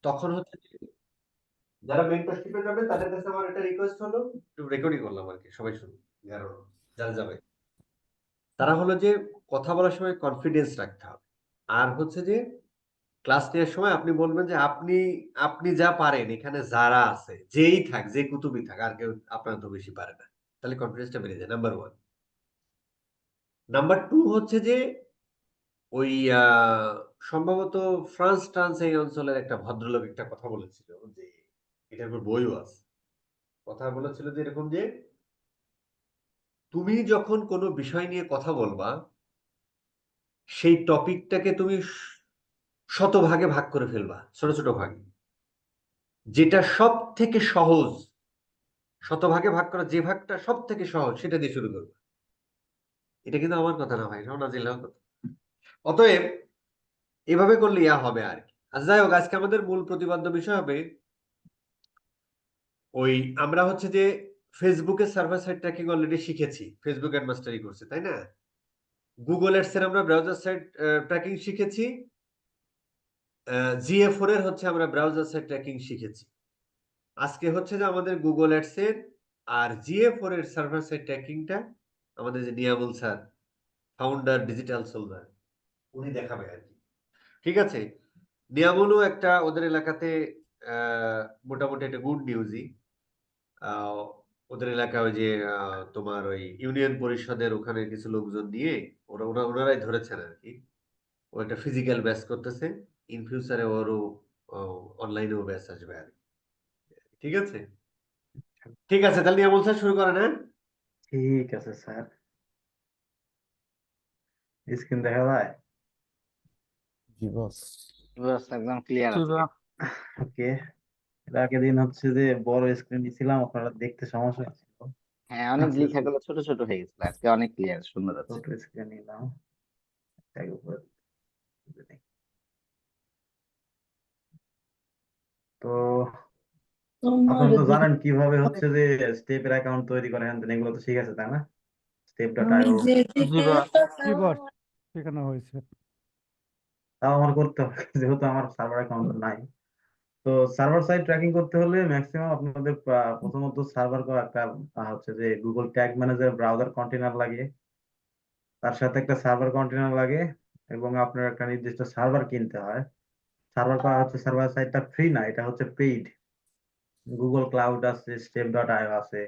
তখন হচ্ছে যারা মেন্টরশিপে যাবে তাদের কাছে আমার একটা রিকোয়েস্ট হলো, একটু রেকর্ডিং করলাম আর কি, সবাই শুনুন, যারা যাবে তারা হলো যে কথা বলার সময় কনফিডেন্স রাখতে হবে। আর হচ্ছে যে ক্লাস নেওয়ার সময় আপনি বলবেন যে আপনি আপনি যা পারেন, এখানে যারা আছে যেই থাক, যে কুতুবই থাক, আর কেউ আপনার তো বেশি পারে না, তাহলে কনফিডেন্সটা বেড়ে যায়, নাম্বার ওয়ান। নাম্বার টু হচ্ছে যে ওই সম্ভবত ফ্রান্স ট্রান্স এই অঞ্চলের একটা ভদ্রলোক একটা কথা বলেছিল, যে এটার উপর বইও আছে, কথা বলেছিল যে এরকম যে তুমি যখন কোনো বিষয় নিয়ে কথা বলবা, সেই টপিকটাকে তুমি শতভাগে ভাগ করে ফেলবা, ছোট ছোট ভাগে, যেটা সব থেকে সহজ, শতভাগে ভাগ করা যে ভাগটা সব থেকে সহজ সেটা দিয়ে শুরু করবা। এটা কিন্তু আমার কথা না ভাই, রওনা কথা। অতএব এভাবে করলে ইয়া হবে আর কি। আচ্ছা যাই হোক, আজকে আমাদের মূল প্রতিপাদ্য বিষয় হবে ওই, আমরা হচ্ছে যে ফেসবুকের সার্ভার সাইড ট্র্যাকিং অলরেডি শিখেছি, ফেসবুক অ্যাড মাস্টারি করছে তাই না। গুগল অ্যাডস এর আমরা ব্রাউজার সাইড ট্র্যাকিং শিখেছি, GA4 এর হচ্ছে আমরা ব্রাউজার সাইড ট্র্যাকিং শিখেছি। আজকে হচ্ছে যে আমাদের গুগল অ্যাডস এর আর GA4 এর সার্ভার সাইড ট্র্যাকিংটা আমাদের যে Niamul sir, founder digital soldier, উনি দেখাবে আর কি। ঠিক আছে, নিয়ামুলও একটা ওদের এলাকাতে মোটামুটি একটা গুড নিউজই। আহ, ওদের এলাকায় ওই যে তোমার ওই ইউনিয়ন পরিষদের ওখানে কিছু লোকজন নিয়ে ওনারাই ধরেছেন আর কি। ও একটা ফিজিক্যাল ব্যাচ করতেছে, ইন ফিউচারে ওরও অনলাইনেও ব্যাচ আসবে আর কি। ঠিক আছে, ঠিক আছে, তাহলে নিয়ামুল স্যার শুরু করেন, হ্যাঁ। ঠিক আছে স্যার, স্ক্রিন দেখা যায়? জি বস। বাস একদম ক্লিয়ার আছে। ওকে। এর আগের দিন হচ্ছে যে বড় স্ক্রিন ছিলাম, আপনারা দেখতে সমস্যা হচ্ছিল। হ্যাঁ, অনেক আজকে লেখাগুলো ছোট ছোট হয়ে গেছিল, আজকে অনেক ক্লিয়ার সুন্দর আছে। ছোট স্ক্রিন নিলাম, এটার উপর তুলে নিই। তো আপনারা তো জানেন কিভাবে হচ্ছে যে স্টেপের অ্যাকাউন্ট তৈরি করে, হ্যান এগুলো তো ঠিক আছে তাই না? step.io জি বস, শেখানো হয়েছে। তাও আমার করতে হবে যেহেতু আমার সার্ভার অ্যাকাউন্ট নাই। তো সার্ভার সাইড ট্র্যাকিং করতে হলে ম্যাক্সিমাম আপনাদের প্রথমত সার্ভার একটা হচ্ছে যে Google Tag manager browser container লাগে, তার সাথে একটা সার্ভার কন্টেনার লাগে, এবং আপনার একটা নির্দিষ্ট সার্ভার কিনতে হয়। সার্ভার করা হচ্ছে, সার্ভার সাইটটা ফ্রি না, এটা হচ্ছে পেইড। গুগল ক্লাউড আছে, step.io আছে,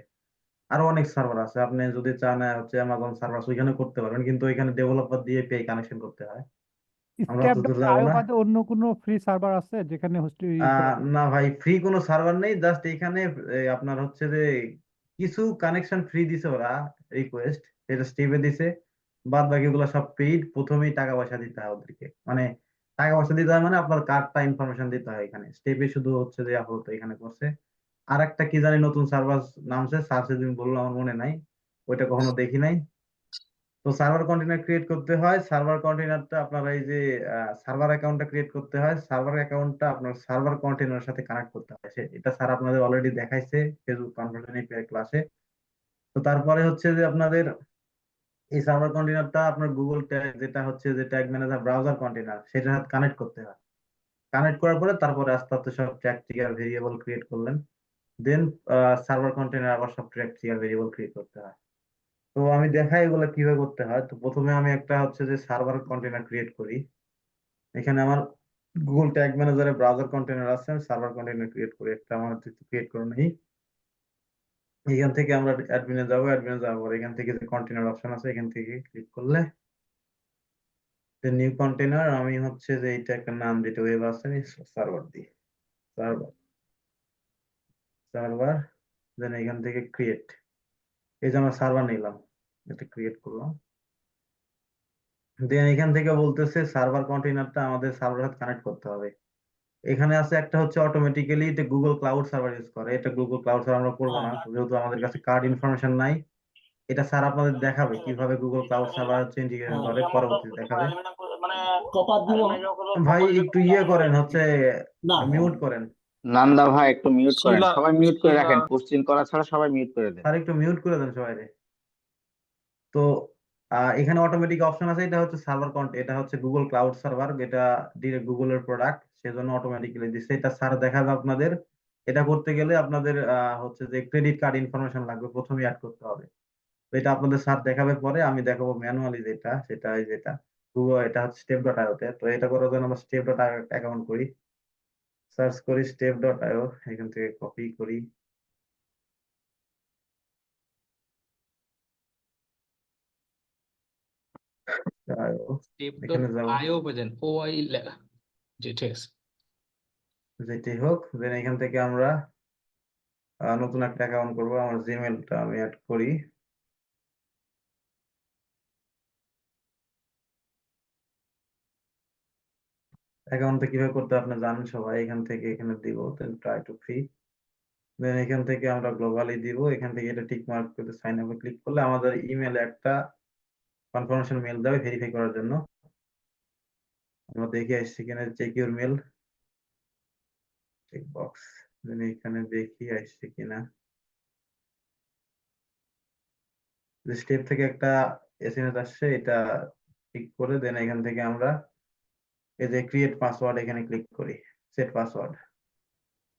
আরো অনেক সার্ভার আছে। আপনি যদি চান হচ্ছে অ্যামাজন সার্ভার ওইখানে করতে পারবেন, কিন্তু ওইখানে ডেভেলপার দিয়ে পে কানেকশন করতে হয়। আমরা স্টেপ তো ডট যাবো আইও না। বাদে অন্য কোনো ফ্রি সার্ভার আছে যেখানে হোস্ট করা যায়? না ভাই, ফ্রি কোনো সার্ভার নেই, জাস্ট এখানে আপনার হচ্ছে যে কিছু কানেকশন ফ্রি দিছে ওরা, রিকোয়েস্ট এটা স্টেপে দিছে, বাদ বাকি গুলো সব পেইড। প্রথমেই টাকা পয়সা দিতে হয় ওদেরকে, মানে টাকা পয়সা দিতে হয়, মানে আপনার কার্ডটা ইনফরমেশন দিতে হয়। এখানে স্টেপে শুধু হচ্ছে যে আপাতত এখানে করছে। আর একটা কি জানি নতুন সার্ভার নামছে, স্যার সেদিন বললো, আমার মনে নাই, ওইটা কখনো দেখি নাই। তো সার্ভার কন্টেনার ক্রিয়েট করতে হয়, সার্ভার কন্টেনারটা আপনার এই যে সার্ভার অ্যাকাউন্টটা ক্রিয়েট করতে হয়, সার্ভার অ্যাকাউন্টটা আপনার সার্ভার কন্টেনারের সাথে কানেক্ট করতে হয়। এটা স্যার আপনাদের অলরেডি দেখাইছে ফেসবুক কনফারেন্স ক্লাসে। তো তারপরে হচ্ছে যে আপনাদের এই সার্ভার কন্টেনারটা আপনার গুগল ট্যাগ, যেটা হচ্ছে যে ট্যাগ ম্যানেজার ব্রাউজার কন্টেনার, সেটার সাথে কানেক্ট করতে হয়। কানেক্ট করার পরে তারপরে আস্তে আস্তে সব ট্যাগ ট্রিগার ভেরিয়েবল ক্রিয়েট করলেন, দেন সার্ভার কন্টেনার আবার সব ট্যাগ ট্রিগার ভেরিয়েবল ক্রিয়েট করতে হয়। তো আমি দেখাই এগুলো কিভাবে করতে হয়। তো প্রথমে আমি একটা হচ্ছে যে সার্ভার কন্টেনার ক্রিয়েট করি। এখানে আমার গুগল ট্যাগ ম্যানেজারে ব্রাউজার কন্টেনার আছে, আমি সার্ভার কন্টেনার ক্রিয়েট করি একটা, আমার ক্রিয়েট করে নেই। এখান থেকে আমরা অ্যাডমিনে যাবো, অ্যাডমিনে যাওয়ার পর এখান থেকে যে কন্টেনার অপশন আছে, এখান থেকে ক্লিক করলে নিউ কন্টেনার, আমি হচ্ছে যে এইটা একটা নাম, যেটা ওয়েব আছে, সার্ভার দিই, সার্ভার সার্ভার, দেন এখান থেকে ক্রিয়েট। এই যে আমরা সার্ভার নিলাম, এটা ক্রিয়েট করলাম। দেন এখান থেকে বলতেছে সার্ভার কন্টেনারটা আমাদের সার্ভারের সাথে কানেক্ট করতে হবে। এখানে আছে একটা হচ্ছে অটোমেটিক্যালি এটা গুগল ক্লাউড সার্ভার ইউজ করে, এটা গুগল ক্লাউড সার্ভার আমরা করবো না, যেহেতু আমাদের কাছে কার্ড ইনফরমেশন নাই। এটা স্যার আপনাদের দেখাবে কিভাবে গুগল ক্লাউড সার্ভার হচ্ছে ইন্টিগ্রেশন করে, পরবর্তীতে দেখাবে। ভাই একটু ইয়ে করেন, হচ্ছে মিউট করেন। নান্দা ভাই একটু মিউট করেন, সবাই মিউট করে রাখেন, কোশ্চিন করা ছাড়া সবাই মিউট করে দেন। স্যার একটু মিউট করে দেন সবাই। তো এখানে অটোমেটিক অপশন আছে, এটা হচ্ছে সার্ভার এটা হচ্ছে গুগল ক্লাউড সার্ভার, এটা ডিরেক্ট গুগলের প্রোডাক্ট, সেজন্য অটোমেটিক্যালি দিচ্ছে। এটা স্যার দেখাবে আপনাদের। এটা করতে গেলে আপনাদের হচ্ছে যে ক্রেডিট কার্ড ইনফরমেশন লাগবে, প্রথমে অ্যাড করতে হবে। তো এটা আপনাদের স্যার দেখাবে, পরে আমি দেখাবো ম্যানুয়ালি যেটা, সেটা যেটা গুগল, এটা হচ্ছে স্টেপ ডট আইওতে। তো এটা করার জন্য আমরা স্টেপ ডট আইও অ্যাকাউন্ট করি, সার্চ করি স্টেপ ডট আইও, এখান থেকে কপি করি আইও, টেপ ডট এখানে যাব, আইও বাজেন OI লেখা, জি ঠিক আছে। যেটাই হোক। দেন এখান থেকে আমরা নতুন একটা অ্যাকাউন্ট করবো, আমার জিমেলটা আমি অ্যাড করি। অ্যাকাউন্টটা কিভাবে করতে হয় আপনি জানেন সবাই, এখান থেকে এখানে দিব, দেন ট্রাই টু ফ্রি, দেন এখান থেকে আমরা গ্লোবালি দিব, এখান থেকে এটা টিক মার্ক করে সাইন আপে ক্লিক করলে আমাদের ইমেলে একটা কনফার্মেশন মেল দেবে ভেরিফাই করার জন্য। আমরা দেখি আসছে কিনা, check your mail, check box, then এখানে দেখি আসছে কিনা। যে স্টেপ থেকে একটা এসএমএস আসছে, এটা ক্লিক করে দেন এখান থেকে আমরা এই যে ক্রিয়েট পাসওয়ার্ড এখানে ক্লিক করি, সেট পাসওয়ার্ড,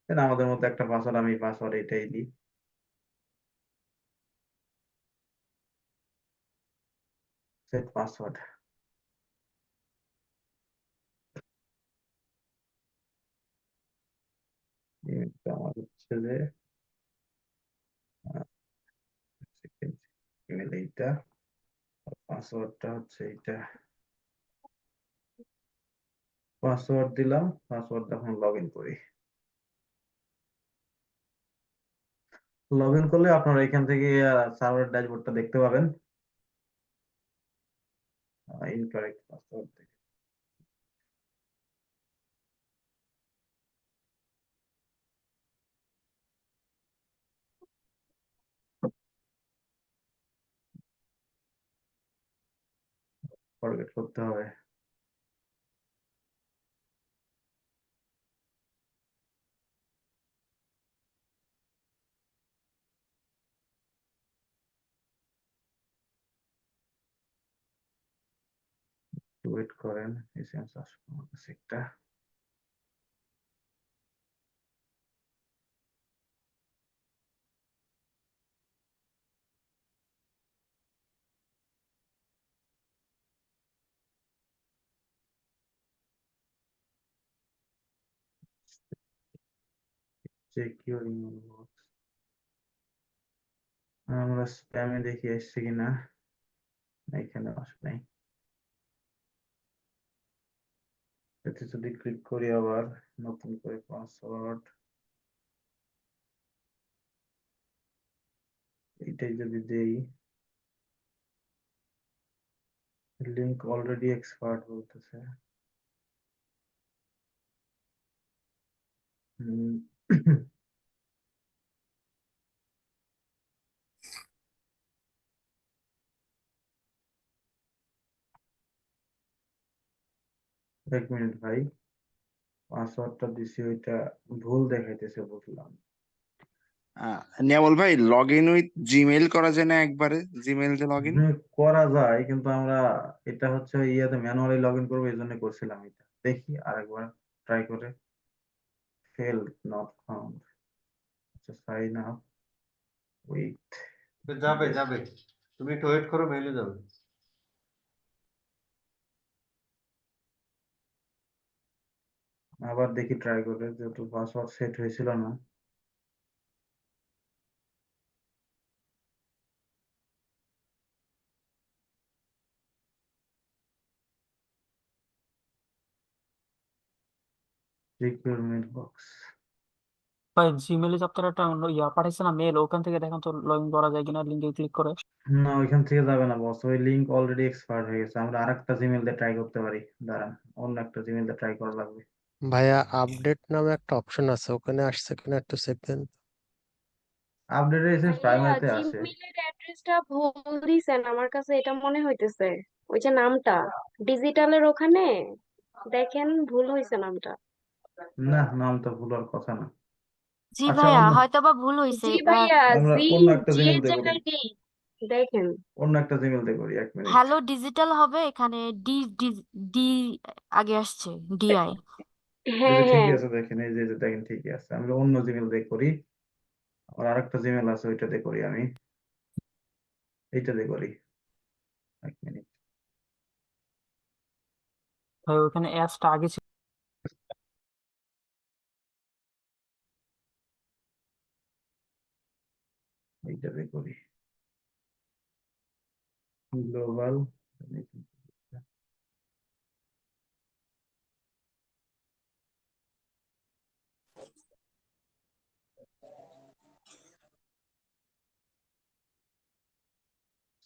দেন আমাদের মধ্যে একটা পাসওয়ার্ড, আমি পাসওয়ার্ড এটাই দিই, সেট পাসওয়ার্ড। ইমেলটা আমার হচ্ছে যে ইমেল এইটা, পাসওয়ার্ডটা হচ্ছে এইটা, পাসওয়ার্ড দিলাম, পাসওয়ার্ড এখন লগ ইন করি। লগ ইন করলে আপনারা এখান থেকে সার্ভার ড্যাশবোর্ডটা দেখতে পাবেন। ইনকারেক্ট পাসওয়ার্ড ফরগেট করতে হবে। ওয়েট করেন, এসএমএস আসবে আমার কাছে একটা। চেক ইউর ইমেল বক্স, আমরা স্প্যামে দেখি আসছে কিনা, এখানে আসে নাই। এতে যদি ক্লিক করি আবার নতুন করে পাসওয়ার্ড, এইটাই যদি দেই, লিংক অলরেডি এক্সপায়ার্ড বলতেছে। হুম, এক মিনিট ভাই, পাসওয়ার্ডটা দিছি ওইটা ভুল দেখাইতেছে, বুঝলাম। নিয়ামল ভাই, লগ ইন উইথ জিমেইল করা যায় না একবারে? জিমেইল যে লগ ইন। করা যায়, কিন্তু আমরা এটা হচ্ছে ইয়াতে ম্যানুয়ালি লগ ইন করবো, এই জন্য করছিলাম। এটা দেখি আরেকবার ট্রাই করে, ফেল নট ফাউন্ড, আচ্ছা সাইন আপ, উইথ, যাবে যাবে, তুমি একটু ওয়েট করো, মেইলে যাবে। আবার দেখি ট্রাই করে, যেহেতু পাসওয়ার্ড সেট হয়েছিল না। সিকিউর মেল বক্স, ভাই জিমেলে যে আপনারা একটা পাঠাইছে না মেল, ওখান থেকে দেখেন তো লগ ইন করা যায় কিনা, লিঙ্কে ক্লিক করে। না ওইখান থেকে যাবে না বস, ওই লিংক অলরেডি এক্সপায়ার্ড হয়ে গেছে। আমরা আরেকটা জিমেল দিয়ে ট্রাই করতে পারি, দাঁড়ান, অন্য একটা জিমেল দিয়ে ট্রাই করা লাগবে। ভাইয়া আপডেট নামে একটা অপশন আছে, ওখানে আসছে কিনা একটু চেক দেন। আপডেট এসে ভাইয়া প্রাইমারিতে আছে। জিমেইলের অ্যাড্রেসটা ভুল দিছেন আমার কাছে এটা মনে হইতেছে। ওই যে নামটা ডিজিটালের ওখানে দেখেন ভুল হয়েছে নামটা। না, নাম তো ভুলার কথা না। জি আচ্ছা ভাইয়া, অন্য, হয়তোবা ভুল হইছে। জি ভাইয়া, আমরা জি অন্য একটা জি জিমেল এর দিয়ে করি, জায়গায় ডি দেখেন। অন্য একটা জিমেল দিয়ে করি, এক মিনিট। হ্যালো ডিজিটাল হবে, এখানে ডি ডি ডি আগে আসছে, ডিআই। হ্যাঁ ঠিকই হ্যাঁ আছে, দেখেন এই যে দেখেন ঠিকই আছে। আমি অন্য জিমেল দিয়ে করি, আর আরেকটা জিমেল আছে ওইটা দিয়ে করি, আমি এইটা দিয়ে করি। 1 মিনিট। ভাই ওখানে অ্যাপসটা আগে ছিল। এইটা দিয়ে করি গ্লোবাল।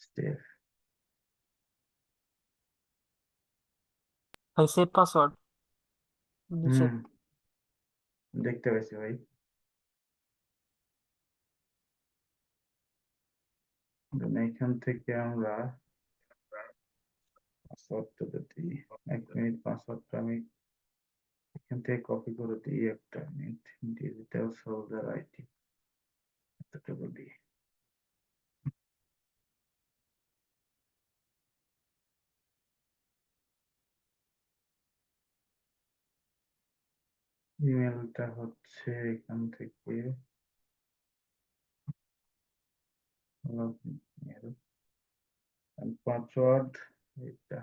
স্টেপ। ভাই সেভ পাসওয়ার্ড নিচে। হুম, দেখতে পাইছি ভাই। Then এখান থেকে আমরা পাসওয়ার্ডটা দিই। 1 মিনিট, পাসওয়ার্ডটা আমি এখান থেকে কপি করে দিই। একটা মিনিট। ডিজিটাল সোলজার আইটি এতটুকু দিই। ইমেলটা হচ্ছে এখান থেকে পাসওয়ার্ড এটা।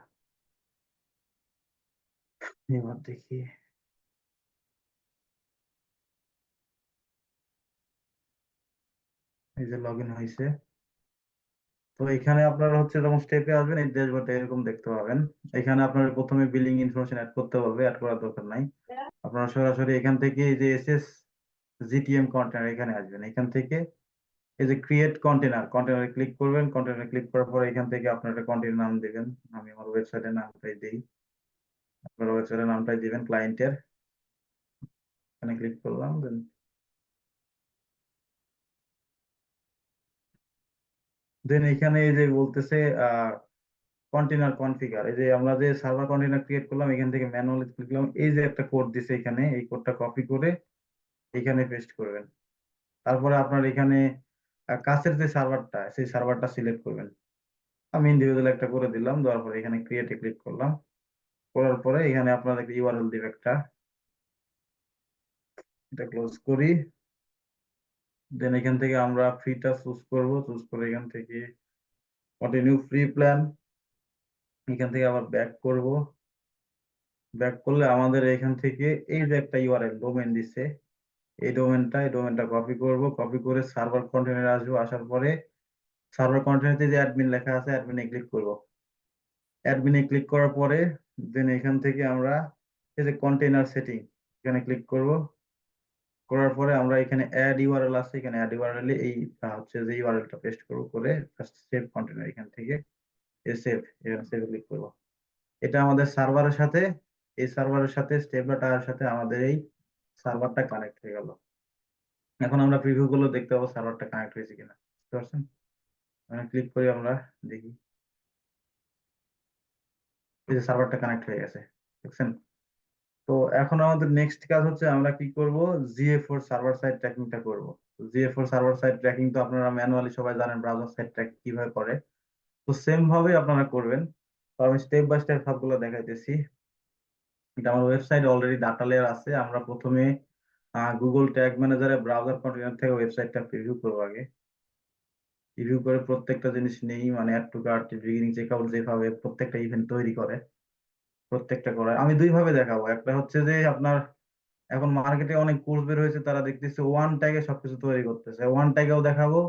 এবার দেখি, এই যে লগ ইন হয়েছে। তো এখানে আপনারা হচ্ছে যখন স্টেপে আসবেন এই ড্যাশবোর্ডটা এরকম দেখতে পাবেন। এখানে আপনার প্রথমে বিলিং ইনফরমেশন অ্যাড করতে বলবে, অ্যাড করার দরকার নাই। আপনারা সরাসরি এখান থেকে এই যে এসএস জিটিএম কন্টেনার এখানে আসবেন। এখান থেকে এই যে ক্রিয়েট কন্টেনারে ক্লিক করবেন। কন্টেনারে ক্লিক করার পর এখান থেকে আপনার একটা কন্টেনার নাম দিবেন। আমি আমার ওয়েবসাইটের নামটাই দিই। আপনার ওয়েবসাইটের নামটাই দিবেন ক্লায়েন্টের। এখানে ক্লিক করলাম। দেন এখানে এই যে বলতেছে কন্টেনার কনফিগার। এই যে আমরা যে সার্ভার কন্টেনার ক্রিয়েট করলাম এখান থেকে ম্যানুয়ালি ক্লিক করলাম। এই যে একটা কোড দিছে এখানে, এই কোডটা কপি করে এখানে পেস্ট করবেন। তারপরে আপনার এখানে কাছের যে সার্ভারটা সেই সার্ভারটা সিলেক্ট করবেন। আমি ইন্ডিভিজুয়াল একটা করে দিলাম। দেওয়ার পরে এখানে ক্রিয়েটে ক্লিক করলাম। করার পরে এখানে আপনার একটা ইউআরএল দিবে একটা। এটা ক্লোজ করি। দেন এখান থেকে আমরা ফ্রিটা চুজ করব। চুজ করে এখান থেকে কন্টিনিউ ফ্রি প্ল্যান। এখান থেকে আবার ব্যাক করব। ব্যাক করলে আমাদের এখান থেকে এই যে একটা ইউআরএল ডোমেন দিছে, এই ডোমেনটা কপি করব। কপি করে সার্ভার কন্টেনারে আসবো। আসার পরে সার্ভার কন্টেনারে যে অ্যাডমিন লেখা আছে অ্যাডমিনে ক্লিক করব। অ্যাডমিনে ক্লিক করার পরে দেন এখান থেকে আমরা এই যে কন্টেনার সেটিং এখানে ক্লিক করব। করার পরে আমরা এখানে অ্যাড ইউআরএল আছে, এখানে অ্যাড ইউআরএল এই হচ্ছে যে ইউআরএলটা পেস্ট করব। করে জাস্ট সেভ কন্টেনার এখান থেকে সেভ, এখানে সেভে ক্লিক করব। এটা আমাদের সার্ভারের সাথে, এই সার্ভারের সাথে স্টেপলার সাথে আমাদের এই সার্ভারটা কানেক্ট হয়ে গেল। এখন আমরা প্রিভিউ গুলো দেখতে পাবো সার্ভারটা কানেক্ট হয়েছে কিনা। বুঝতে পারছেন? ক্লিক করি, আমরা দেখি এই যে সার্ভারটা কানেক্ট হয়ে গেছে। দেখছেন? তো এখন আমাদের নেক্সট কাজ হচ্ছে আমরা কি করব, GA4 সার্ভার সাইড ট্র্যাকিংটা করব। GA4 সার্ভার সাইড ট্র্যাকিং তো আপনারা ম্যানুয়ালি সবাই জানেন ব্রাউজার সাইড ট্র্যাক কিভাবে করে। তো সেম ভাবে আপনারা করবেন। তো আমি স্টেপ বাই স্টেপ সবগুলো দেখাইতেছি। এটা আমার ওয়েবসাইটে অলরেডি ডাটা লেয়ার আছে। আমরা প্রথমে গুগল ট্যাগ ম্যানেজারে ব্রাউজার কন্টেনার থেকে ওয়েবসাইটটা প্রিভিউ করবো আগে। রিভিউ করে প্রত্যেকটা জিনিস নেই, মানে add to cart, beginning checkout যেভাবে প্রত্যেকটা ইভেন্ট তৈরি করে প্রত্যেকটা করে আমি দুই ভাবে দেখাবো। একটা হচ্ছে যে আপনার এখন মার্কেটে অনেক কোর্স বের হয়েছে, তারা দেখতেছে ওয়ান ট্যাগে সবকিছু তৈরি করতেছে, ওয়ান ট্যাগেও দেখাবো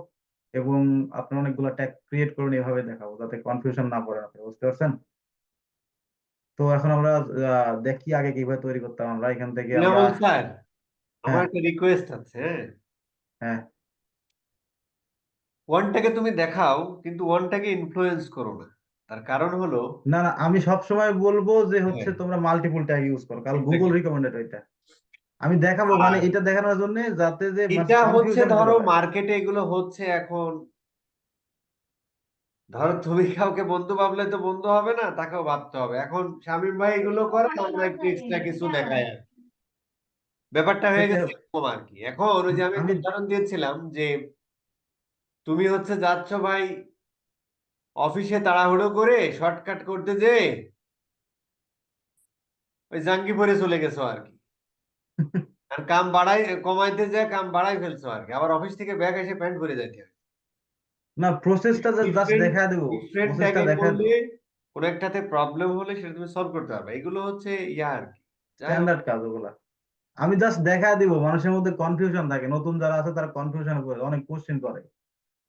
এবং আপনার অনেকগুলো ট্যাগ ক্রিয়েট করুন এভাবে দেখাবো যাতে কনফিউশন না পড়ে আপনি। বুঝতে পারছেন? তো এখন আমরা দেখি আগে কিভাবে তৈরি করতাম। আমরা এখান থেকে আমরা নিয়ামল স্যার, আমার হ্যাঁ একটা রিকোয়েস্ট আছে। হ্যাঁ, হ্যাঁ ওয়ানটাকে তুমি দেখাও, কিন্তু ওয়ানটাকে ইনফ্লুয়েন্স করো না। তার কারণ হলো, না না, আমি সব সময় বলবো যে হচ্ছে হ্যাঁ, তোমরা মাল্টিপল ট্যাগ ইউজ করো, কারণ গুগল exactly। রিকমেন্ডেড ওইটা। আমি দেখাবো মানে আর এটা দেখানোর জন্য যাতে যে এটা হচ্ছে, কনফিউশন ধরো দূর হয়। মার্কেটে এগুলো হচ্ছে এখন। ধরো তুমি কাউকে বন্ধু ভাবলে তো বন্ধু হবে না, তাকেও ভাবতে হবে। এখন শামীম ভাই এগুলো করে, আমরা একটু এক্সট্রা কিছু দেখাই আর কি। ব্যাপারটা হয়ে সেটা গেছে এরকম আর কি। এখন ওই যে আমি একটা আমি উদাহরণ দিয়েছিলাম যে তুমি হচ্ছে যাচ্ছ ভাই অফিসে তাড়াহুড়ো করে শর্টকাট করতে যে ওই জাঙ্গিপুরে চলে গেছো আর কি। কাম কমাইতে যায় কাম বাড়াই ফেলছো আর কি, আবার অফিস থেকে ব্যাগ এসে প্যান্ট পরে যাইতে হয়। না, প্রসেসটা জাস্ট ডিফারেন্ট দেখা দেবো, ডিফারেন্ট প্রসেসটা ট্যাগে দেখা করলে কোন একটাতে প্রবলেম হলে সেটা তুমি সলভ করতে পারবে, এগুলো হচ্ছে ইয়া আর কি। যাই হোক, স্ট্যান্ডার্ড কাজ ওগুলা। আমি জাস্ট দেখা দিব, মানুষের মধ্যে কনফিউশন থাকে, নতুন যারা আছে তারা কনফিউশন করে, অনেক কোশ্চেন করে।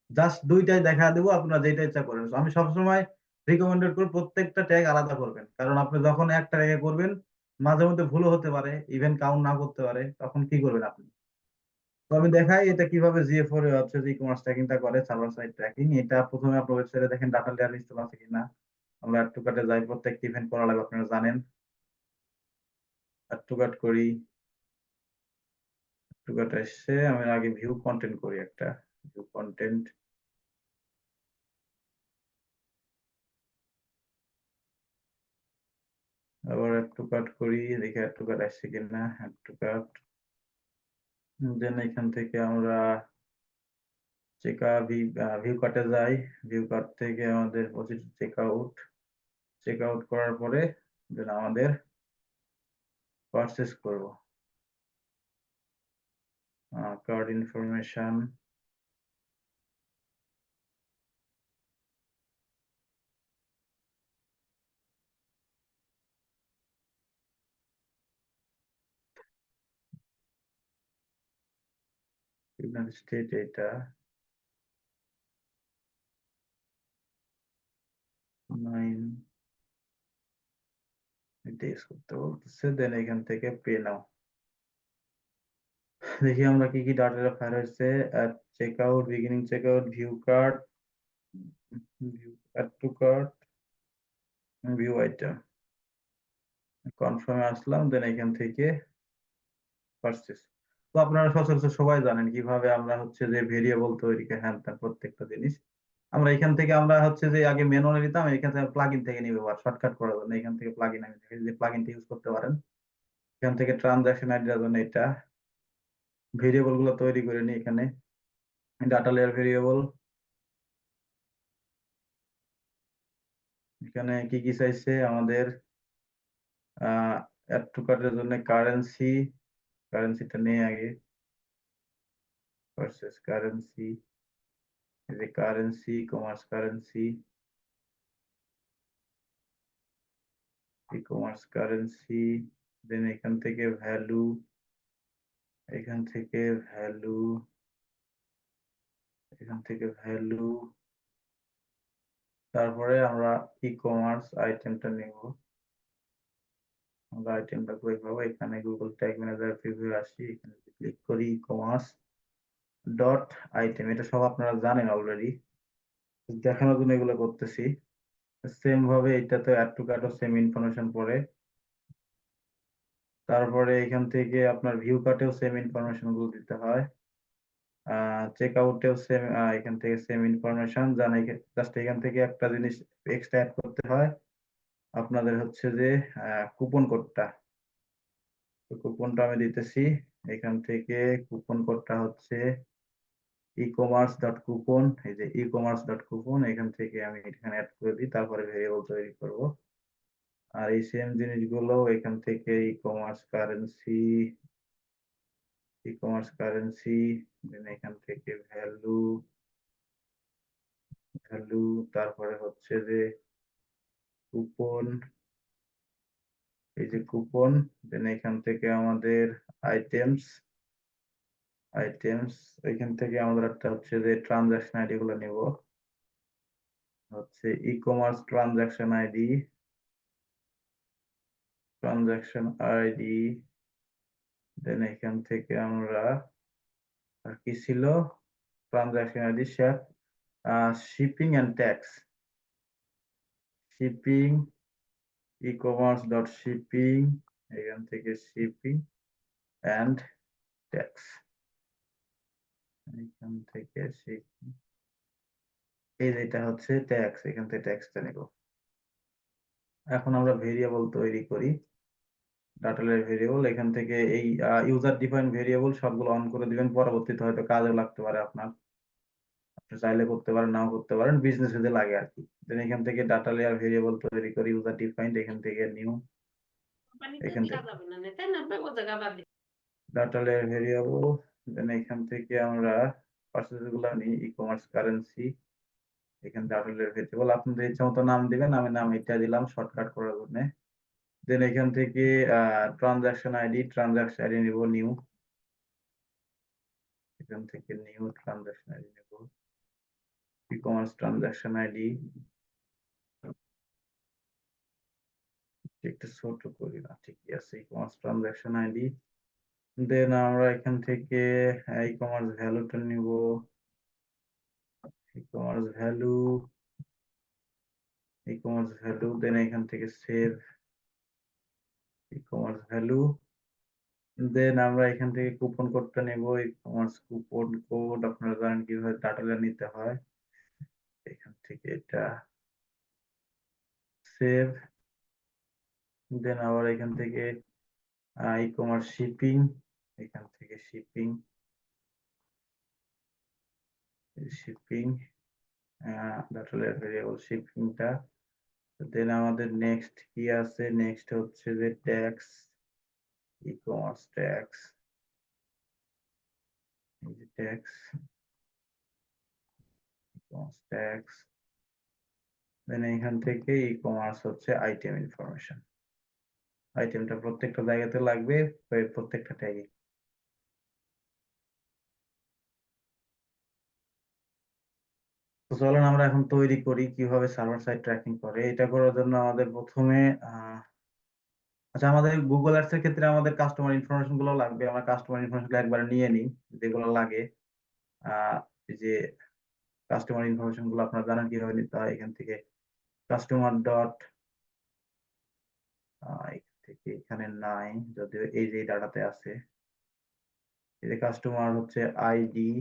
জাস্ট দুইটাই দেখা দেবো, আপনারা যেটা ইচ্ছা করেন। আমি সবসময় রিকমেন্ডেড করি প্রত্যেকটা ট্যাগ আলাদা করবেন, কারণ আপনি যখন একটা ট্যাগে করবেন মাঝে মধ্যে ভুলও হতে পারে, ইভেন কাউন্ট না করতে পারে, তখন কি করবেন আপনি? তো আমি দেখাই এটা কিভাবে GA4 এ হচ্ছে যে ই-কমার্স ট্র্যাকিংটা করে, সার্ভার সাইড ট্র্যাকিং। এটা প্রথমে আপনার ওয়েবসাইটে দেখেন ডাটা লেয়ার ইনস্টল আছে কিনা। আমরা অ্যাড টু কার্টে যাই, প্রত্যেকটা ইভেন্ট করা লাগবে, আপনারা জানেন। অ্যাড টু কার্ট করি, অ্যাড টু কার্ট এসে আমি আগে ভিউ কন্টেন্ট করি, একটা ভিউ কন্টেন্ট। আবার অ্যাড টু কার্ট করি, দেখি অ্যাড টু কার্ট আসছে কিনা। অ্যাড টু কার্ট, দেন এখান থেকে আমরা ভিউ কার্টে যাই। ভিউ কার্ট থেকে আমাদের পজিটিভ চেক আউট করার পরে দেন আমাদের পারচেস করব। কার্ড ইনফরমেশন, ইউনাইটেড স্টেট, এটা 9 ডেজ করতে বলতেছে। দেন এখান থেকে পে নাও, দেখি আমরা কি কি ডাটা ফায়ার হয়েছে। Check out, beginning check out, view cart, add to cart, view item. কনফার্মে আসলাম, দেন এখান থেকে পারচেস। তো আপনারা সচরাচর সবাই জানেন কিভাবে আমরা হচ্ছে যে ভেরিয়েবল তৈরি করে, হ্যান ত্যান প্রত্যেকটা জিনিস আমরা এখান থেকে আমরা হচ্ছে যে আগে ম্যানুয়ালি নিতাম, এখান থেকে প্লাগইন থেকে নিব, আর শর্টকাট করার জন্য এখান থেকে প্লাগইন, আমি দেখি যে প্লাগইনটা ইউজ করতে পারেন। এখান থেকে ট্রানজাকশন আইডির জন্য এটা ভেরিয়েবল গুলো তৈরি করে নিই। এখানে ডাটা লেয়ার ভেরিয়েবল, এখানে কি কি চাইছে আমাদের। অ্যাড টু কার্টের জন্য কারেন্সিটা নিয়ে আগে, ভার্সেস কারেন্সি, এই যে currency, commerce currency, e-commerce currency. Then এখান থেকে ভ্যালু, এখান থেকে ভ্যালু, এখান থেকে ভ্যালু। তারপরে আমরা ই-কমার্স আইটেমটা নিব। আমরা আইটেমটা কই পাবো? এখানে গুগল ট্যাগ ম্যানেজার প্রিভিউ আসি, এখানে ক্লিক করি ই-কমার্স ডট আইটেম। এটা সব আপনারা জানেন অলরেডি, দেখানোর জন্য এগুলো করতেছি। সেম ভাবে এটাতে অ্যাড টু কার্টও সেম ইনফরমেশন পড়ে। তারপরে এখান থেকে আপনার ভিউ কার্টেও সেম ইনফরমেশন গুলো দিতে হয়। চেক আউটেও সেম, এখান থেকে সেম ইনফরমেশন জানাই। জাস্ট এখান থেকে একটা জিনিস এক্সট্রা অ্যাড করতে হয়, আপনাদের হচ্ছে যে কুপন কোডটা। কুপনটা আমি দিতেছি এখান থেকে। কুপন কোডটা হচ্ছে ই-কমার্স.কুপন। এই যে ই-কমার্স.কুপন, এখান থেকে আমি এখানে অ্যাড করে দিই, তারপরে ভেরিয়েবল তৈরি করব। আর এই সেম জিনিসগুলো এখান থেকে ই-কমার্স কারেন্সি, দেন এখান থেকে ভ্যালু, তারপরে হচ্ছে যে কুপন, এই যে কুপন, দেন এখান থেকে আমাদের আইটেমস, এখান থেকে আমাদের একটা হচ্ছে যে ট্রানজাকশন আইডি গুলো নিব, হচ্ছে ই-কমার্স ট্রানজাকশন আইডি, দেন এখান থেকে আমরা আর কি ছিল, transaction ID, shipping and tax, shipping, e-commerce shipping, এখান থেকে শিপিং এন্ড ট্যাক্স, এখান থেকে শিপিং, এই যেটা হচ্ছে ট্যাক্স, এখান থেকে ট্যাক্সটা নেব। এখন আমরা ভেরিয়েবল তৈরি করি, ডাটা লেয়ার ভেরিয়েবল। এখান থেকে এই ইউজার ডিফাইন ভেরিয়েবল সবগুলো অন করে দিবেন, পরবর্তীতে হয়তো কাজে লাগতে পারে আপনার, আপনি চাইলে করতে পারেন, নাও করতে পারেন, বিজনেস যে লাগে আর কি। দেন এখান থেকে ডাটা লেয়ার ভেরিয়েবল তৈরি করি, ইউজার ডিফাইন্ড, এখান থেকে নিউ, এখান থেকে ডাটা লেয়ার ভেরিয়েবল, দেন এখান থেকে আমরা পার্সেন্টেজ গুলো নিই, ই কমার্স কারেন্সি, এখানে ডাটা লেয়ার ভেরিয়েবল আপনাদের ইচ্ছা মতো নাম দিবেন, আমি নাম এটা দিলাম শর্টকাট করার জন্য। দেন এখান থেকে ট্রানজাকশন আইডি নিব নিউ, এখান থেকে নিউ ট্রানজাকশন আইডি নেব, ই কমার্স ট্রানজাকশন আইডি একটু ছোট করি না, ঠিকই আছে, e-commerce transaction ID. Then আমরা এখান থেকে ই কমার্স ভ্যালুটা নিব, e-commerce value, e-commerce value, then এখান থেকে save e-commerce value. Then আমরা এখান থেকে কুপন কোডটা নেব, ই কমার্স কুপন কোড, আপনারা জানেন কিভাবে ডাটা নিতে হয়, এখান থেকে এটা সেভ। দেন আবার এখান থেকে ই কমার্স শিপিং, এখান থেকে শিপিং ডাটা ভেরিয়েবল শিপিংটা। দেন আমাদের নেক্সট কি আছে, নেক্সট হচ্ছে যে ট্যাক্স, ই কমার্স ট্যাক্স, এই যে ট্যাক্স, ই কমার্স ট্যাক্স। দেন এখান থেকে ই কমার্স হচ্ছে আইটেম ইনফরমেশন, আইটেমটা প্রত্যেকটা জায়গাতে লাগবে, প্রত্যেকটা ট্যাগে। তো চলুন আমরা এখন তৈরি করি কিভাবে সার্ভার সাইড ট্র্যাকিং করে। এটা করার জন্য আমাদের প্রথমে আচ্ছা, আমাদের গুগল অ্যাডস এর ক্ষেত্রে আমাদের কাস্টমার ইনফরমেশন গুলো লাগবে, আমরা কাস্টমার ইনফরমেশন একবার নিয়ে নিই যেগুলো লাগে। এই যে কাস্টমার ইনফরমেশন গুলো আপনারা জানেন কিভাবে নিতে হয়, এখান থেকে কাস্টমার ডট, থেকে এখানে নাই, যদিও এই যে ডাটাতে আছে, এই যে কাস্টমার হচ্ছে আইডি,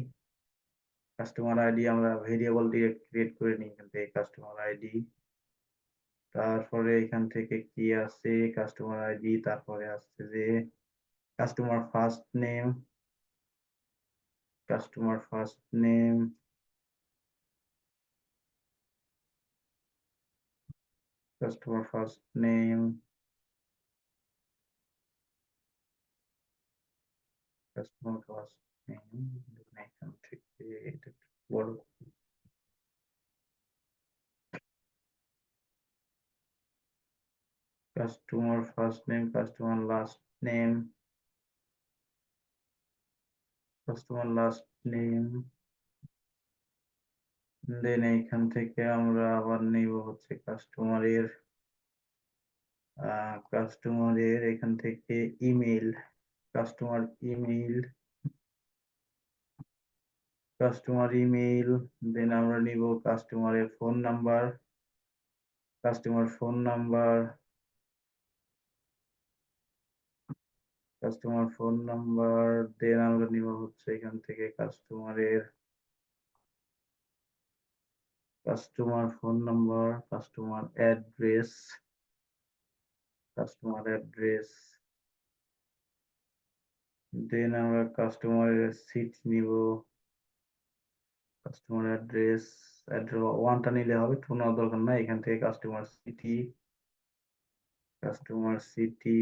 কাস্টমার আইডি আমরা ভেরিয়েবল দিয়ে ক্রিয়েট করে নিই এখান থেকে কাস্টমার আইডি। তারপরে এখান থেকে কি আছে, কাস্টমার আইডি, তারপরে আসছে যে customer first name, customer first name, customer first name, customer first name, এখান থেকে এটা একটু বড়, customer first name, customer last name, customer last name. Then এইখান থেকে আমরা আবার নিব হচ্ছে কাস্টমারের এখান থেকে email, customer email, customer email. Then আমরা নিব কাস্টমারের phone number, customer phone number, customer phone number. Then আমরা নিব হচ্ছে এখান থেকে কাস্টমারের customer phone number, customer address, customer address. দেন আমরা কাস্টমারের সিট নিব, কাস্টমার অ্যাড্রেস, ওয়ানটা নিলে হবে, টু নেওয়ার দরকার নাই। এখান থেকে কাস্টমার সিটি, কাস্টমার সিটি।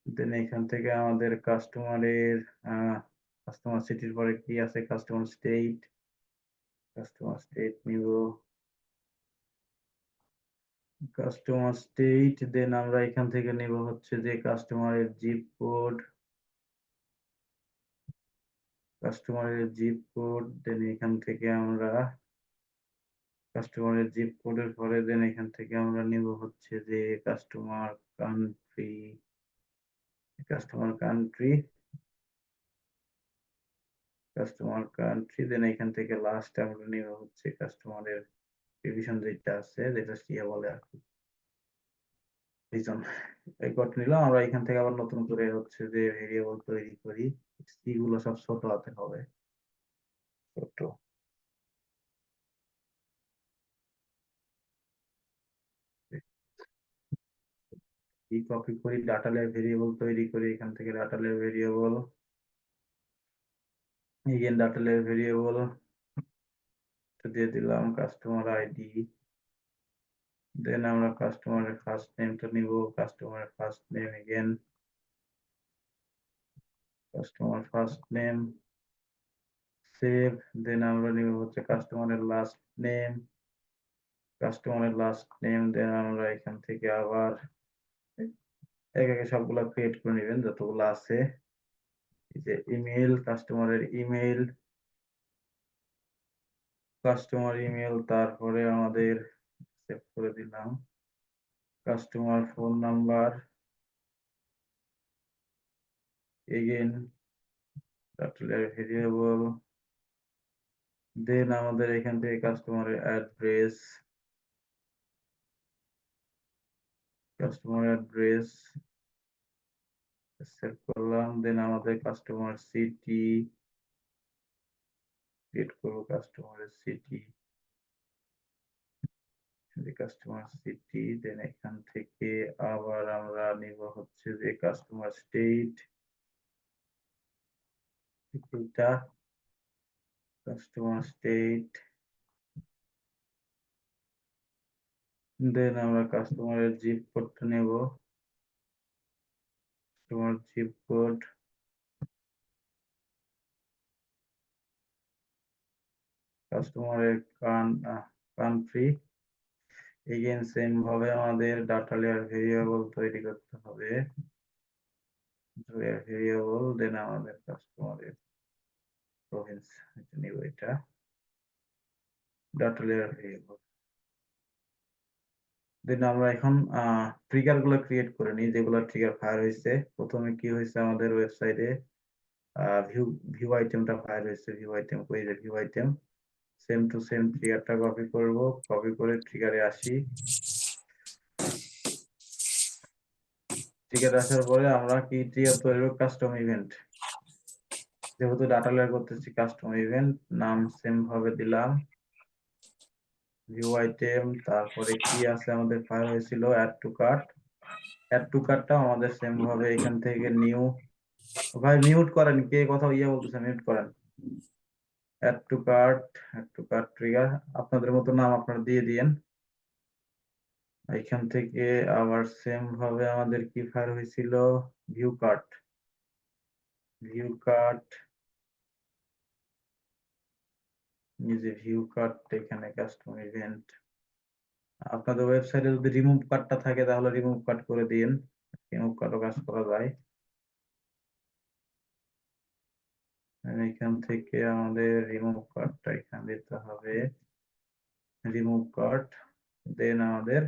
দেন এখান থেকে আমাদের কাস্টমারের কাস্টমার সিটির পরে কি আছে, কাস্টমার স্টেট, কাস্টমার স্টেট নিব, কাস্টমার স্টেট। দেন আমরা এখান থেকে নিব হচ্ছে যে কাস্টমারের জিপ কোড, কাস্টমারের জিপ কোড। দেন এখান থেকে আমরা কাস্টমারের জিপ কোডের পরে দেন এখান থেকে আমরা নিব হচ্ছে যে customer country, customer country, customer country. Then এখান থেকে লাস্ট আমরা নিব হচ্ছে কাস্টমারের ডিভিশন যেটা আছে, যেটা সিএ বলে আর কি, রিজন। এই কোড নিলাম। আমরা এখান থেকে আবার নতুন করে হচ্ছে যে ভেরিয়েবল তৈরি করি, সি গুলো সব ছোট হাতে হবে, ছোট। কি কপি করি, ডাটা লেয়ার ভেরিয়েবল তৈরি করি, এখান থেকে data layer variable, again data layer variable দিয়ে দিলাম কাস্টমার আইডি। দেন আমরা কাস্টমারের ফার্স্ট নেমটা নিব, কাস্টমারের first name again, customer first name save, then আমরা নিব হচ্ছে কাস্টমারের লাস্ট নেম, দেন আমরা এখান থেকে আবার একে সবগুলা ক্রিয়েট করে নেবেন যতগুলো আছে। এই যে ইমেল, কাস্টমার ইমেল, তারপরে আমাদের সেভ করে দিলাম customer phone number, again variable, then আমাদের এখান থেকে কাস্টমারের অ্যাড্রেস, সেভ করলাম, দেন আমাদের কাস্টমার সিটি ক্রিয়েট করবো, কাস্টমারের সিটি, দেন এখান থেকে আবার আমরা নিব হচ্ছে যে কাস্টমার স্টেট, এটা কাস্টমার স্টেট, দেন আমরা কাস্টমারের জিপ কোডটা নেব, কাস্টমার জিপ কোড, কাস্টমারের কান্ট্রি, এগেন সেম ভাবে আমাদের ডাটা লেয়ার ভেরিয়েবল তৈরি করতে হবে, ভেরিয়েবল, দেন আমাদের কাস্টমারের প্রভিন্স নিব, এটা ডাটা লেয়ার ভেরিয়েবল। দেন আমরা এখন ট্রিগার গুলো ক্রিয়েট করে নিই, যেগুলো ট্রিগার ফায়ার হয়েছে। প্রথমে কি হয়েছে আমাদের ওয়েবসাইটে ভিউ আইটেমটা ফায়ার হয়েছে, view item same to same ট্রিগারটা কপি করব, কপি করে ট্রিগারে আসি, ট্রিগারে আসার পরে আমরা কি ট্রিগার তৈরি করব, কাস্টম ইভেন্ট, যেহেতু ডাটা লেয়ার করতেছি কাস্টম ইভেন্ট নাম সেম ভাবে দিলাম, ভিউ আইটেম, তারপরে কি আছে আমাদের ফায়ার হয়েছিল অ্যাড টু কার্টটা আমাদের সেম ভাবে এখান থেকে নিউ, ভাই মিউট করেন, কে কথা বলতেছে, মিউট করেন, অ্যাড টু কার্ট ট্রিগার আপনাদের মতো নাম আপনারা দিয়ে দিয়েন। এখান থেকে আবার সেম ভাবে আমাদের কি ফায়ার হয়েছিল, ভিউ কার্ট, এই যে ভিউ কার্ট, এখানে কাস্টম ইভেন্ট। আপনাদের ওয়েবসাইটে যদি রিমুভ কার্টটা থাকে তাহলে রিমুভ কার্ট করে দিন, রিমুভ কার্টও কাজ করা যায়। এখান থেকে আমাদের রিমুভ কার্টটা এখানে দিতে হবে, রিমুভ কার্ট, দেন আমাদের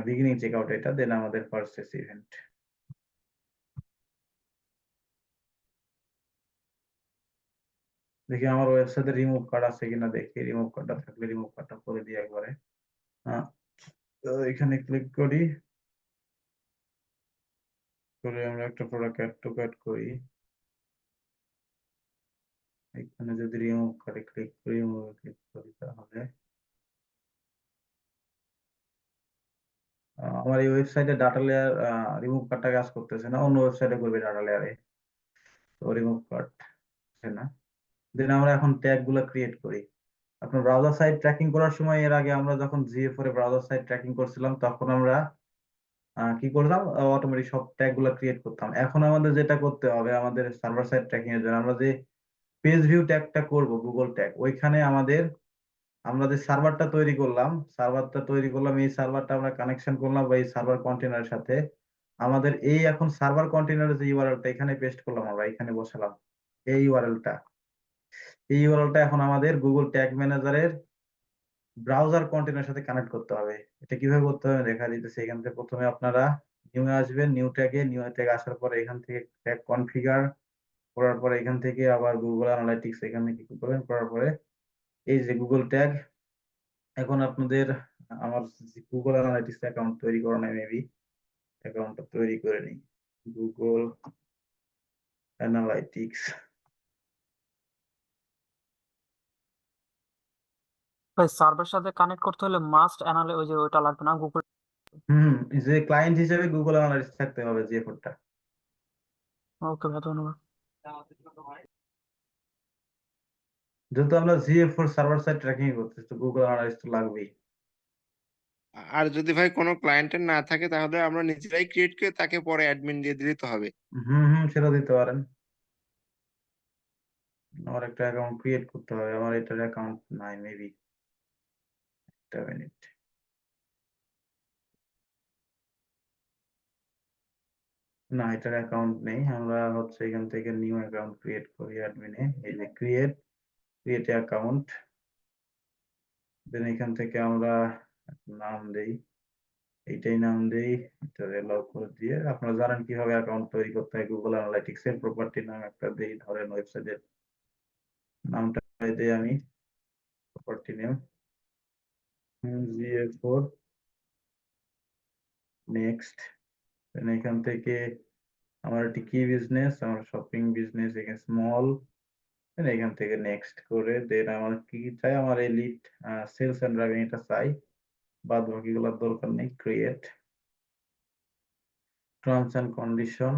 বিগিনিং চেকআউট, এটা দেন আমাদের পারচেস ইভেন্ট। দেখি আমার ওয়েবসাইটে রিমুভ কার্ড আছে কিনা, দেখি রিমুভ কার্ডটা থাকলে রিমুভ কার্ডটা করে দিই একবারে। তো এখানে ক্লিক করি, করে আমরা একটা প্রোডাক্ট অ্যাড টু কার্ট করি, এখানে যদি রিমুভ কার্ডে ক্লিক করি তাহলে আমার এই ওয়েবসাইটে ডাটা লেয়ার রিমুভ কার্ডটা কাজ করতেছে না, অন্য ওয়েবসাইটে করবে ডাটা লেয়ারে, তো রিমুভ কার্ড না। দেন আমরা এখন ট্যাগ গুলো ক্রিয়েট করি। আপনার ব্রাউজার সাইট ট্র্যাকিং করার সময়, এর আগে আমরা যখন GA4 এ ব্রাউজার সাইট ট্র্যাকিং করছিলাম তখন আমরা কি করলাম, অটোমেটিক সব ট্যাগ গুলো ক্রিয়েট করতাম। এখন আমাদের যেটা করতে হবে, আমাদের সার্ভার সাইড ট্র্যাকিং এর জন্য আমরা যে পেজ ভিউ ট্যাগটা করব, গুগল ট্যাগ, ওইখানে আমরা যে সার্ভারটা তৈরি করলাম, এই সার্ভারটা আমরা কানেকশন করলাম বা এই সার্ভার কন্টেনারের সাথে, আমাদের এই এখন সার্ভার কন্টেনারের যে ইউআরএলটা এখানে পেস্ট করলাম, আমরা এখানে বসালাম এই ইউআরএলটা এখন আমাদের গুগল ট্যাগ ম্যানেজারের ব্রাউজার কন্টেনারের সাথে কানেক্ট করতে হবে। এটা কিভাবে করতে হবে দেখা দিতেছে, এখান থেকে প্রথমে আপনারা নিউ আসবেন, নিউ ট্যাগ আসার পরে এখান থেকে ট্যাগ কনফিগার করার পরে এখান থেকে আবার গুগল অ্যানালাইটিক্স এখানে কি করবেন, করার পরে এই যে গুগল ট্যাগ, এখন আপনাদের আমার গুগল অ্যানালাইটিক্স অ্যাকাউন্ট তৈরি করা নাই, মেবি অ্যাকাউন্টটা তৈরি করে নিই, গুগল অ্যানালাইটিক্স। ভাই সার্ভার সাথে কানেক্ট করতে হলে মাস্ট অ্যানালে ওই যে ওটা লাগবে না, গুগল। যে ক্লায়েন্ট হিসেবে গুগল অ্যানালাইটিক্স থাকতে হবে GA4টা। ওকে ভাই, ধন্যবাদ। যেহেতু আমরা GA4 সার্ভার সাইড ট্র্যাকিং করতেছি তো গুগল অ্যানালাইটিক্স তো লাগবেই। আর যদি ভাই কোনো ক্লায়েন্টের না থাকে তাহলে আমরা নিজেরাই ক্রিয়েট করে তাকে পরে অ্যাডমিন দিয়ে দিলে তো হবে। সেটা দিতে পারেন। আমার একটা অ্যাকাউন্ট ক্রিয়েট করতে হবে, আমার এটার অ্যাকাউন্ট নাই মেবি। একটা মিনিট। না, এটার অ্যাকাউন্ট নেই। আমরা হচ্ছে এখান থেকে নিউ অ্যাকাউন্ট ক্রিয়েট করি অ্যাডমিনে, এই যে ক্রিয়েট অ্যাকাউন্ট। দেন এখান থেকে আমরা নাম দেই, এইটাই নাম দেই, এটা এলাও করে দিয়ে আপনারা জানেন কিভাবে অ্যাকাউন্ট তৈরি করতে হয়। গুগল অ্যানালাইটিক্স এর প্রপার্টি নাম একটা দেই, ধরেন ওয়েবসাইটের নামটা দেই আমি, প্রপার্টি নেম GA4। নেক্সট। দেন এখান থেকে আমার একটি কি বিজনেস, আমার শপিং বিজনেস, এখানে স্মল। দেন এখান থেকে নেক্সট করে দেন আমার কি চাই, আমার এই লিড সেলস এন্ড ড্রাইভিং এটা চাই, বাদ বাকিগুলোর দরকার নেই। ক্রিয়েট টার্মস এন্ড কন্ডিশন,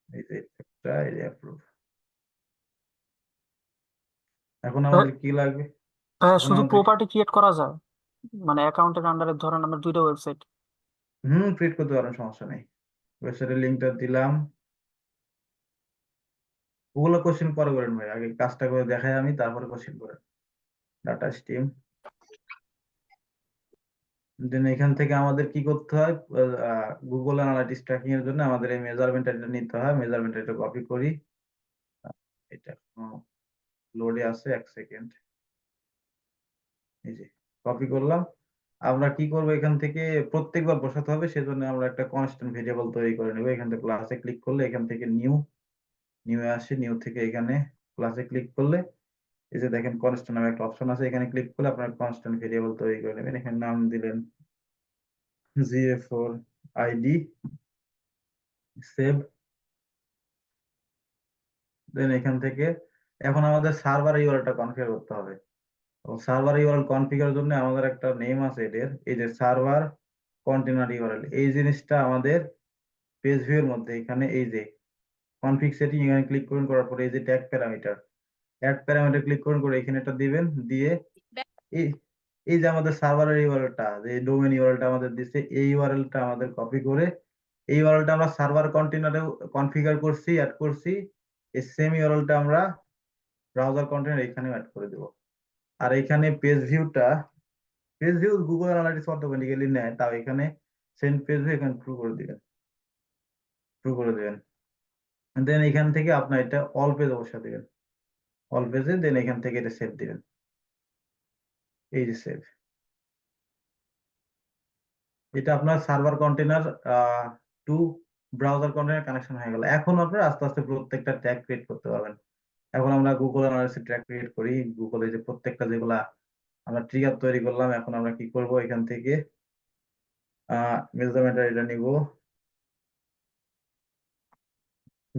এই যে একটা অ্যাপ্রুভ। এখন আমাদের কি লাগবে? এখন শুধু আমাদের প্রপার্টি ক্রিয়েট করা যায়, মানে অ্যাকাউন্টের আন্ডারে ধরেন আমার দুইটা ওয়েবসাইট। ক্রিয়েট করতে পারেন, সমস্যা নেই। ওয়েবসাইটের লিঙ্কটা দিলাম। ওগুলো কোশ্চেন পরে করেন ভাই, আগে কাজটা করে দেখাই আমি, তারপরে কোশ্চেন করেন। Data stream. দেন এখান থেকে আমাদের কি করতে হয়, গুগল অ্যানালাইটিক্স ট্র্যাকিং এর জন্য আমাদের এই মেজারমেন্ট এটা নিতে হয়। মেজারমেন্ট এটা কপি করি, এটা লোডে আছে, 1 সেকেন্ড। এই যে কপি করলাম। আমরা কি করব, এখান থেকে প্রত্যেকবার বসাতে হবে, সেজন্য আমরা একটা কনস্ট্যান্ট ভেরিয়েবল তৈরি করে নেব। এখান থেকে ক্লাসে ক্লিক করলে এখান থেকে নিউ এ আসে, নিউ থেকে এখানে ক্লাসে ক্লিক করলে এই যে দেখেন কনস্ট্যান্ট নামে একটা অপশন আছে, এখানে ক্লিক করলে আপনার কনস্ট্যান্ট ভেরিয়েবল তৈরি করে নেবেন। এখানে নাম দিলেন GA4 ID, সেভ। দেন এখান থেকে এখন আমাদের সার্ভার ইউআরএলটা কনফিগার করতে হবে। এবং সার্ভার ইউআরএল কনফিগারের জন্য আমাদের একটা নেম আছে এদের, এই যে সার্ভার কন্টেনার ইউআরএল। এই জিনিসটা আমাদের পেজ ভিউ এর মধ্যে এখানে এই যে কনফিগ সেটিং, এখানে ক্লিক করুন, করার পরে এই যে tag parameter, add parameter click করুন, করে এখানে এটা দিবেন। দিয়ে এই এই যে আমাদের সার্ভারের ইউআরএলটা, যে ডোমেন ইউআরএলটা আমাদের দিচ্ছে, এই ইউআরএলটা আমাদের কপি করে, এই ইউআরএলটা আমরা সার্ভার কন্টেনারে কনফিগার করছি, অ্যাড করছি। এই সেম ইউআরএলটা আমরা ব্রাউজার কন্টেনার এখানেও অ্যাড করে দেব। আর এখানে page view Google analytics automatically নেয়, তাও এখানে সেন্ড পেজ ভিউ এখানে ট্রু করে দেবেন। দেন এখান থেকে আপনার এটা অল পেজ অবশ্যই দিবেন, অল পেজে। দেন এখান থেকে এটা সেভ দিবেন, এই যে সেভ। এটা আপনার server container to browser container connection হয়ে গেল। এখন আপনারা আস্তে আস্তে প্রত্যেকটা ট্যাগ ক্রিয়েট করতে পারবেন। এখন আমরা গুগল অ্যানালিটিক্স ট্যাগ ক্রিয়েট করি। গুগলে যে প্রত্যেকটা যেগুলা আমরা ট্রিগার তৈরি করলাম, এখন আমরা কি করব, এখান থেকে মেজারমেন্ট এটা নিব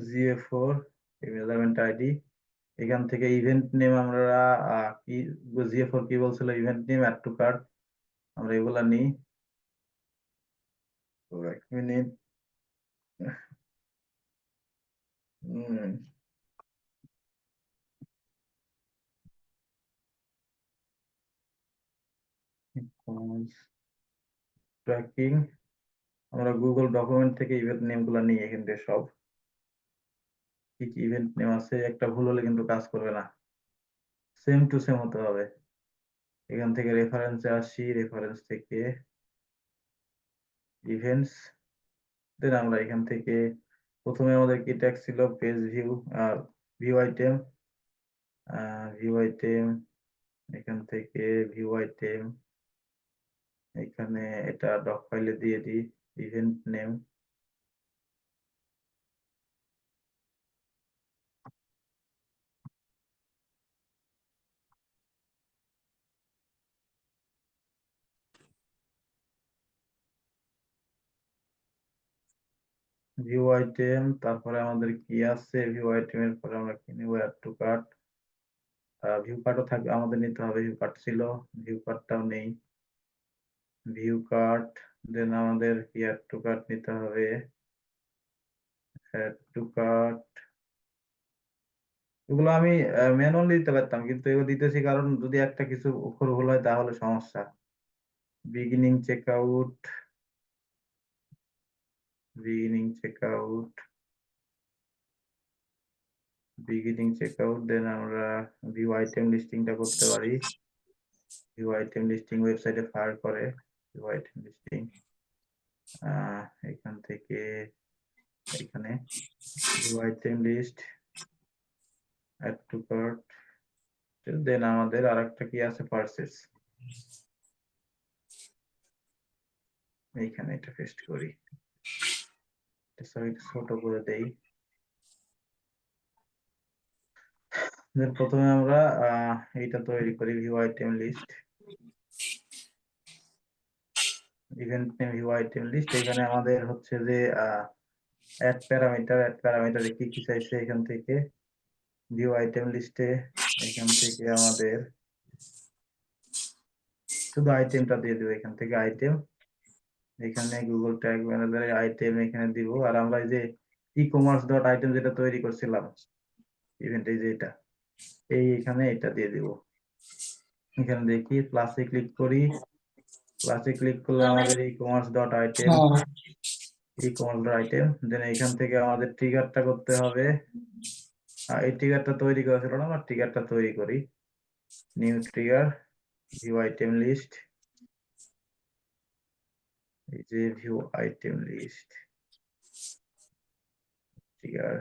GA4, এই মেজারমেন্ট আইডি। এখান থেকে ইভেন্ট নেম আমরা কি GA4 কি বলছিল, event name, add to cart, আমরা এগুলা নিই। তো 1 মিনিট। ট্র্যাকিং, আমরা গুগল ডকুমেন্ট থেকে ইভেন্ট নেম গুলা নিই, এখান থেকে সব কি কি ইভেন্ট নেম আছে, একটা ভুল হলে কিন্তু কাজ করবে না, সেম টু সেম হতে হবে। এখান থেকে রেফারেন্সে আসি, রেফারেন্স থেকে ইভেন্টস। দেন আমরা এখান থেকে প্রথমে আমাদের কি ট্যাগ ছিল, পেজ ভিউ, ভিউ আইটেম, এখান থেকে ভিউ আইটেম, এখানে এটা ডক ফাইলে দিয়ে দিই ইভেন্ট নেম। ভিউ আইটেম, তারপরে আমাদের কি আছে, ভিউ আইটেমের পরে আমরা কি নেব, অ্যাড টু কার্ট। ভিউ কার্টও থাকবে, আমাদের নিতে হবে, ভিউ কার্ট ছিল, ভিউ কার্টটাও নেই, ভিউ কার্ট। দেন আমাদের কি অ্যাড টু কার্ট নিতে হবে, অ্যাড টু কার্ট। এগুলো আমি ম্যানুয়ালি দিতে পারতাম, কিন্তু এগুলো দিতেছি কারণ যদি একটা কিছু অক্ষর ভুল হয় তাহলে সমস্যা। Beginning checkout, beginning checkout, beginning checkout, then আমরা ভিউ আইটেম লিস্টিংটা করতে পারি। ভিউ আইটেম লিস্টিং ওয়েবসাইটে ফায়ার করে ভিউ আইটেম লিস্টিং, এখান থেকে এখানে view item list, add to cart, then আমাদের আরেকটা কি আছে, পারচেজ। এইখানে এটা পেস্ট করি, ছোট করে দেই। দেন প্রথমে আমরা এইটা তৈরি করি, view item list, event name view item list. এখানে আমাদের হচ্ছে যে অ্যাড প্যারামিটারে কি কি চাইছে এখান থেকে ভিউ আইটেম লিস্টে, এখান থেকে আমাদের শুধু আইটেমটা দিয়ে দেবো, এখান থেকে আইটেম, এখানে গুগল ট্যাগ ম্যানেজারের আইটেম এখানে দিব। আর আমরা এই যে ই কমার্স ডট আইটেম যেটা তৈরি করছিলাম ইভেন্ট, এই যে এটা, এখানে এটা দিয়ে দিব। এখানে দেখি প্লাসে ক্লিক করি, প্লাসে ক্লিক করলে আমাদের e commerce dot item, e commerce dot item. Then এখান থেকে আমাদের ট্রিগারটা করতে হবে। এই ট্রিগারটা তৈরি করা ছিল না, আমরা ট্রিগারটা তৈরি করি। New trigger, view item list, এই যে view item list trigger,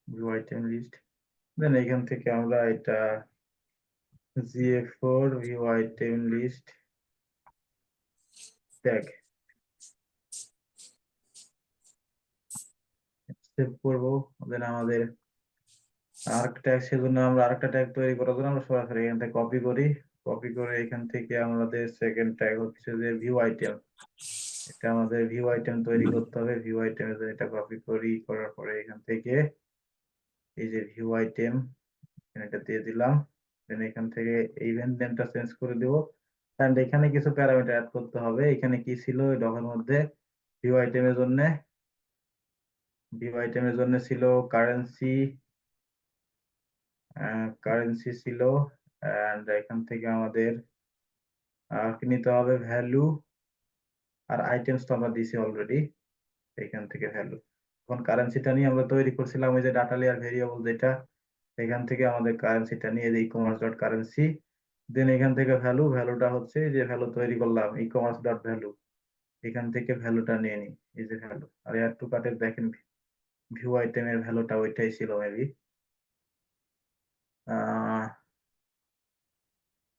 view item list. Then এখান থেকে আমরা এটা GA4 view item list tag save করব। দেন আমাদের আরেকটা ট্যাগ, সেজন্য আমরা আরেকটা ট্যাগ তৈরি করার জন্য আমরা সরাসরি এখান থেকে কপি করি, কপি করে এখান থেকে আমাদের সেকেন্ড ট্যাগ হচ্ছে যে ভিউ আইটেম। এটা আমাদের ভিউ আইটেম তৈরি করতে হবে, ভিউ আইটেমের জন্য এটা কপি করি, করার পরে এখান থেকে এই যে ভিউ আইটেম এটা দিয়ে দিলাম। দেন এখান থেকে ইভেন্ট নেমটা চেঞ্জ করে দেব। এন্ড এখানে কিছু প্যারামিটার অ্যাড করতে হবে। এখানে কি ছিল এই ডকের মধ্যে, ভিউ আইটেমের জন্য, ভিউ আইটেমের জন্য ছিল কারেন্সি, কারেন্সি ছিল। এন্ড এখান থেকে আমাদের কি নিতে হবে, ভ্যালু, আর আইটেমস তো আমরা দিছি অলরেডি, এখান থেকে ভ্যালু। এখন কারেন্সিটা নিয়ে আমরা তৈরি করছিলাম ওই যে ডাটা লেয়ার ভেরিয়েবল যেটা, এখান থেকে আমাদের কারেন্সিটা নিয়ে e commerce dot currency. Then এখান থেকে ভ্যালু, ভ্যালুটা হচ্ছে যে ভ্যালু তৈরি করলাম ই কমার্স ডট ভ্যালু, এখান থেকে ভ্যালুটা নিয়ে নিই, এই যে ভ্যালু। আর অ্যাড টু কার্টের দেখেন ভিউ আইটেমের ভ্যালুটা ওইটাই ছিল maybe,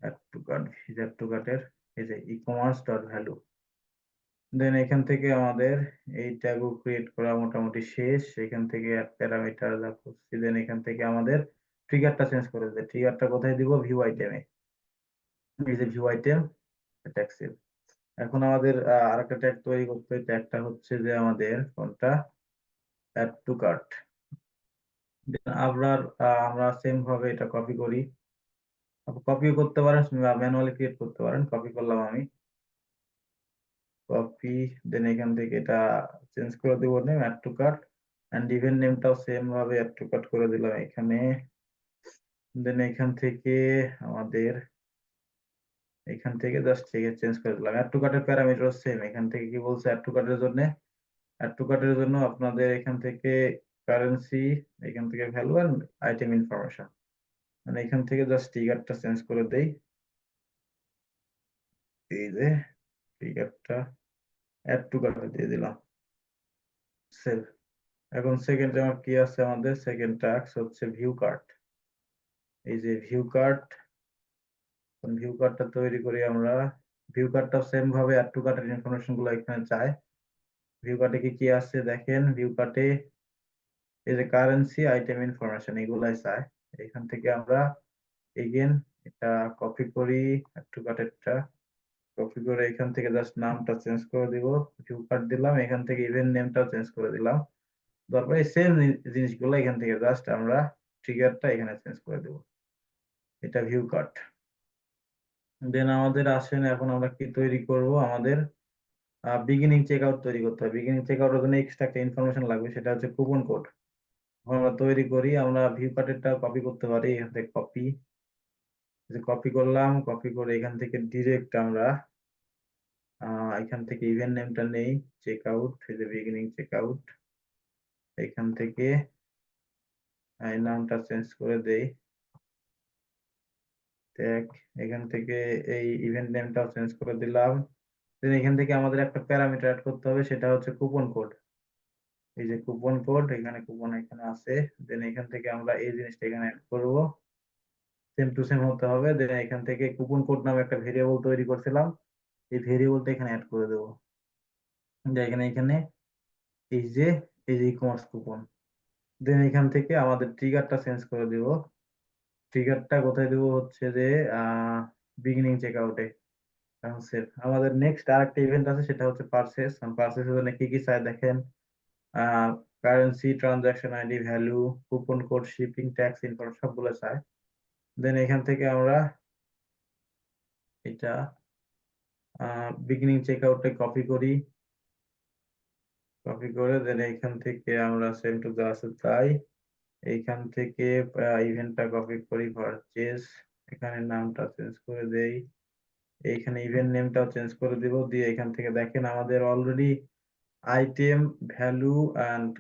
add to cart, add to কার্টের এই যে e commerce dot value. Then এখান থেকে আমাদের এই ট্যাগও ক্রিয়েট করা মোটামুটি শেষ। এখান থেকে প্যারামিটার যা করছি, দেন এখান থেকে আমাদের ট্রিগারটা চেঞ্জ করে দেয়। ট্রিগারটা কোথায় দিব, ভিউ আইটেমে, এই যে ভিউ আইটেম ট্যাগ সেভ। এখন আমাদের আরেকটা ট্যাগ তৈরি করতে হয়, ট্যাগটা হচ্ছে যে আমাদের কোনটা, অ্যাড টু কার্ট। আমরা সেম ভাবে এটা কপি করি, কপিও করতে পারেন, ম্যানুয়ালি ক্রিয়েট করতে পারেন। কপি করলাম আমি, কপি, দেন এখান থেকে এটা চেঞ্জ করে দেবো name, add to cart, and event নেমটাও সেম ভাবে অ্যাড টু কার্ট করে দিলাম এখানে। দেন এখান থেকে আমাদের এখান থেকে জাস্ট চেঞ্জ করে দিলাম। অ্যাড টু কার্টের প্যারামিটার সেম, এখান থেকে কি বলছে, অ্যাড টু কার্টের জন্য, অ্যাড টু কার্টের জন্য আপনাদের এখান থেকে কারেন্সি, এখান থেকে ভ্যালু এন্ড আইটেম ইনফরমেশন, মানে এখান থেকে জাস্ট ট্রিগারটা চেঞ্জ করে দেই, এই যে ট্রিগারটা অ্যাড টু কার্টে দিয়ে দিলাম, সেভ। এখন সেকেন্ড আমার কি আছে, আমাদের সেকেন্ড টাস্ক হচ্ছে ভিউ কার্ট। এই যে ভিউ কার্ট, ভিউ কার্টটা তৈরি করি আমরা। ভিউ কার্টটা সেম ভাবে অ্যাড টু কার্টের ইনফরমেশন গুলো এখানে চায়। ভিউ কার্টে কি কি আছে দেখেন, ভিউ কার্টে এই যে কারেন্সি, আইটেম ইনফরমেশন এগুলাই চায়। এখান থেকে আমরা এগেন এটা কপি করি, অ্যাড টু কার্টেরটা কপি করে এখান থেকে জাস্ট নামটা চেঞ্জ করে দিব, ভিউ কার্ট দিলাম। এখান থেকে ইভেন্ট নেমটাও চেঞ্জ করে দিলাম। তারপরে সেম জিনিসগুলো এখান থেকে জাস্ট আমরা ট্রিগারটা এখানে চেঞ্জ করে দেব, এটা ভিউ কার্ট। দেন আমাদের আসেন, এখন আমরা কি তৈরি করব, আমাদের বিগিনিং চেকআউট তৈরি করতে হবে। বিগিনিং চেকআউটের জন্য এক্সট্রা একটা ইনফরমেশন লাগবে, সেটা হচ্ছে কুপন কোড। আমরা তৈরি করি, আমরা ভিউ কার্ডেরটা কপি করতে পারি। এখান থেকে কপি করলাম, কপি করে এখান থেকে ডিরেক্ট আমরা এখান থেকে ইভেন্ট নেমটা নেই, চেকআউট, এই যে বিগিনিং চেকআউট, এখান থেকে এই নামটা চেঞ্জ করে দেই, ট্যাগ, এখান থেকে এই ইভেন্ট নেমটাও চেঞ্জ করে দিলাম। দেন এখান থেকে আমাদের একটা প্যারামিটার অ্যাড করতে হবে, সেটা হচ্ছে কুপন কোড। এই যে কুপন কোড, এখানে কুপন এখানে আছে। দেন এখান থেকে আমরা এই জিনিসটা এখানে অ্যাড করব, সেম টু সেম হতে হবে। দেন এখান থেকে কুপন কোড নামে একটা ভেরিয়েবল তৈরি করছিলাম, এই ভেরিয়েবলটা এখানে অ্যাড করে দেবো। এখানে এই যে ই কমার্স কুপন। দেন এখান থেকে আমাদের ট্রিগারটা চেঞ্জ করে দিব। ট্রিগারটা কোথায় দেবো হচ্ছে যে বিগিনিং চেকআউটে। এখন সেভ। আমাদের নেক্সট আরেকটা ইভেন্ট আছে, সেটা হচ্ছে পারচেস। পারচেসের জন্য কি কি চাই দেখেন, currency, transaction ID, value, coupon code, shipping, tax information সবগুলো চাই। দেন এখান থেকে আমরা এটা বিগিনিং চেকআউটে কপি করি, কপি করে দেন এখান থেকে আমরা সেম টু যা আছে তাই, এইখান থেকে ইভেন্টটা কপি করি, পারচেস, এখানে নামটা চেঞ্জ করে দেই, এইখানে ইভেন্ট নেমটাও চেঞ্জ করে দিব। দিয়ে এখান থেকে দেখেন আমাদের already item, value and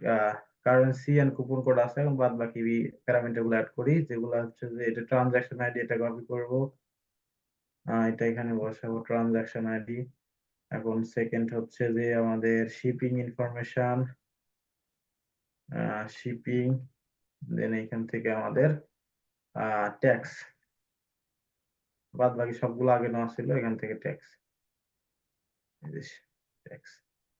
currency and coupon code আছে। এবং বাদ বাকি প্যারামিটার গুলো অ্যাড করি, যেগুলো হচ্ছে যে এটা ট্রানজাকশন আইডি, এটা কপি করব, এটা এখানে বসাবো ট্রানজাকশন আইডি। এখন সেকেন্ড হচ্ছে যে আমাদের শিপিং ইনফরমেশন, শিপিং। দেন এখান থেকে আমাদের ট্যাক্স, বাদ বাকি সবগুলো আগে নেওয়া ছিল, এখান থেকে ট্যাক্স, ট্যাক্স।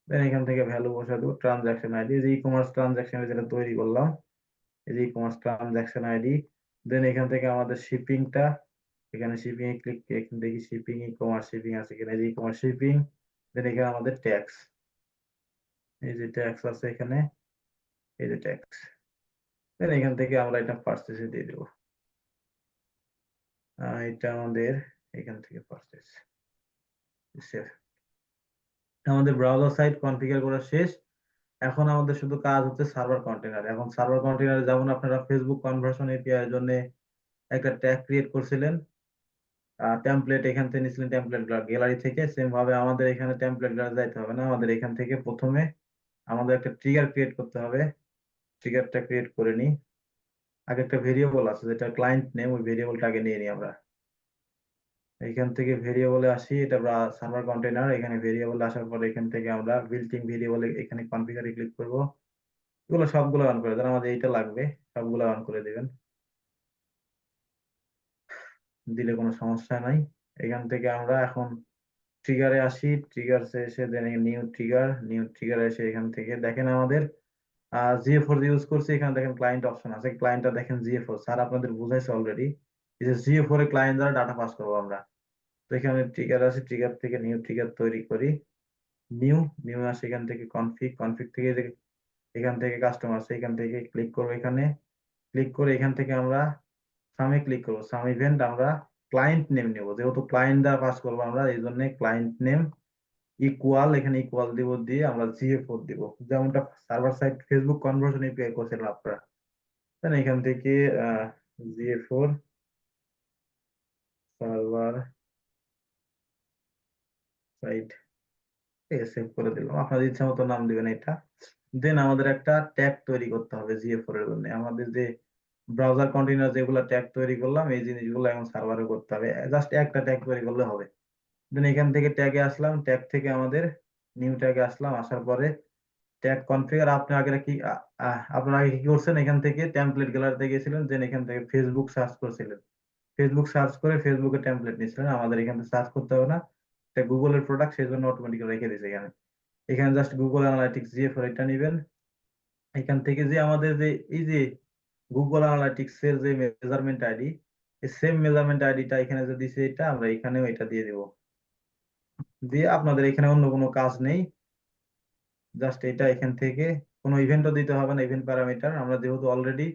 দেন এখান থেকে ভ্যালু বসা দেবো, ট্রানজাকশন আইডি, যে ই কমার্স ট্রানজাকশন যেটা তৈরি করলাম, এই যে ই কমার্স ট্রানজাকশন আইডি। দেন এখান থেকে আমাদের শিপিংটা, এখানে শিপিং এ ক্লিক, এখান থেকে শিপিং, ই কমার্স শিপিং আছে কিনা, ই কমার্স শিপিং। দেন এখানে আমাদের ট্যাক্স, এই যে ট্যাক্স আছে এখানে, এই যে ট্যাক্স। দেন এখান থেকে আমরা এটা পারচেসে দিয়ে দেবো, এটা আমাদের এখান থেকে পারচেস, সেভ। আমাদের ব্রাউজার সাইট কনফিগার করা শেষ। এখন আমাদের শুধু কাজ হচ্ছে সার্ভার কন্টেনার। এখন সার্ভার কন্টেনারে যেমন আপনারা ফেসবুক কনভার্সন এপিআই এর জন্য একটা ট্যাগ ক্রিয়েট করছিলেন, টেমপ্লেট এখান থেকে নিছিলেন, টেমপ্লেট গ্যালারি থেকে, সেম ভাবে আমাদের এখানে টেমপ্লেট গ্যালারি যাইতে হবে না, আমাদের এখান থেকে প্রথমে আমাদের একটা ট্রিগার ক্রিয়েট করতে হবে। ট্রিগারটা ক্রিয়েট করে নিই। আগে একটা ভেরিয়েবল আছে যেটা ক্লায়েন্ট নেম, ওই ভেরিয়েবলটা আগে নিয়ে নিই আমরা। এখান থেকে ভেরিয়েবলে আসি, এটা সার্ভার কন্টেনার, এখানে ভেরিয়েবল আসার পর এখান থেকে আমরা বিল্ট ইন ভেরিয়েবলে এখানে কনফিগারে ক্লিক করব। এগুলো সবগুলো অন করে দেন, আমাদের এইটা লাগবে, সবগুলো অন করে দিবেন, দিলে কোনো সমস্যা নাই। এখান থেকে আমরা এখন ট্রিগারে আসি, ট্রিগারসে এসে দেন নিউ ট্রিগারে এসে এখান থেকে দেখেন আমাদের GA4 ইউজ করছি। এখানে দেখেন ক্লায়েন্ট অপশন আছে, ক্লায়েন্টটা দেখেন GA4, স্যার আপনাদের বুঝাইছে অলরেডি। এই যে GA4 এ ক্লায়েন্ট দ্বারা ডাটা পাস করবো আমরা। তো এখানে ট্রিগার আছে, ট্রিগার থেকে নিউ ট্রিগার তৈরি করি, নিউ আসে, এখান থেকে কনফিগ থেকে এখান থেকে কাস্টমার আছে, এখান থেকে ক্লিক করবো, এখানে ক্লিক করে এখান থেকে আমরা সামে ক্লিক করবো, সাম ইভেন্ট আমরা ক্লায়েন্ট নেম নেব, যেহেতু ক্লায়েন্ট দ্বারা পাস করবো আমরা, এই জন্য ক্লায়েন্ট নেম ইকুয়াল, এখানে ইকুয়াল দিব, দিয়ে আমরা GA4 দিব, যেমনটা server side Facebook conversion API করছিলাম আপনারা। দেন এখান থেকে GA4 সার্ভার সাইড সেভ করে দিলাম, আপনাদের ইচ্ছা মতো নাম দিবেন এটা। দেন আমাদের একটা ট্যাগ তৈরি করতে হবে GA4 এর জন্য। আমাদের যে ব্রাউজার কন্টেইনার যেগুলো ট্যাগ তৈরি করলাম, এই জিনিসগুলো এখন সার্ভারে করতে হবে, জাস্ট একটা ট্যাগ তৈরি করলে হবে। দেন এখান থেকে ট্যাগে আসলাম, ট্যাগ থেকে আমাদের নিউ ট্যাগে আসলাম, আসার পরে ট্যাগ কনফিগার। আপনি আগে কি আপনারা আগে কি করছেন, এখান থেকে টেমপ্লেট গ্যালারিতে গিয়েছিলেন, দেন এখান থেকে ফেসবুক সার্চ করছিলেন, ফেসবুক সার্চ করে ফেসবুকে টেমপ্লেট নিয়েছিলেন। আমাদের এখান থেকে সার্চ করতে হবে না, এটা গুগলের প্রোডাক্ট, সেই জন্য অটোমেটিক রেখে দিয়েছে এখানে। এখানে জাস্ট গুগল অ্যানালাইটিক্স GA4 এটা নিবেন। এখান থেকে যে আমাদের যে এই যে গুগল অ্যানালাইটিক্স এর যে মেজারমেন্ট আইডি, এই সেম মেজারমেন্ট আইডিটা এখানে যে দিছে, এটা আমরা এখানেও এটা দিয়ে দিব। দিয়ে আপনাদের এখানে অন্য কোনো কাজ নেই, জাস্ট এটা এখান থেকে কোনো ইভেন্টও দিতে হবে না, ইভেন্ট প্যারামিটার আমরা যেহেতু অলরেডি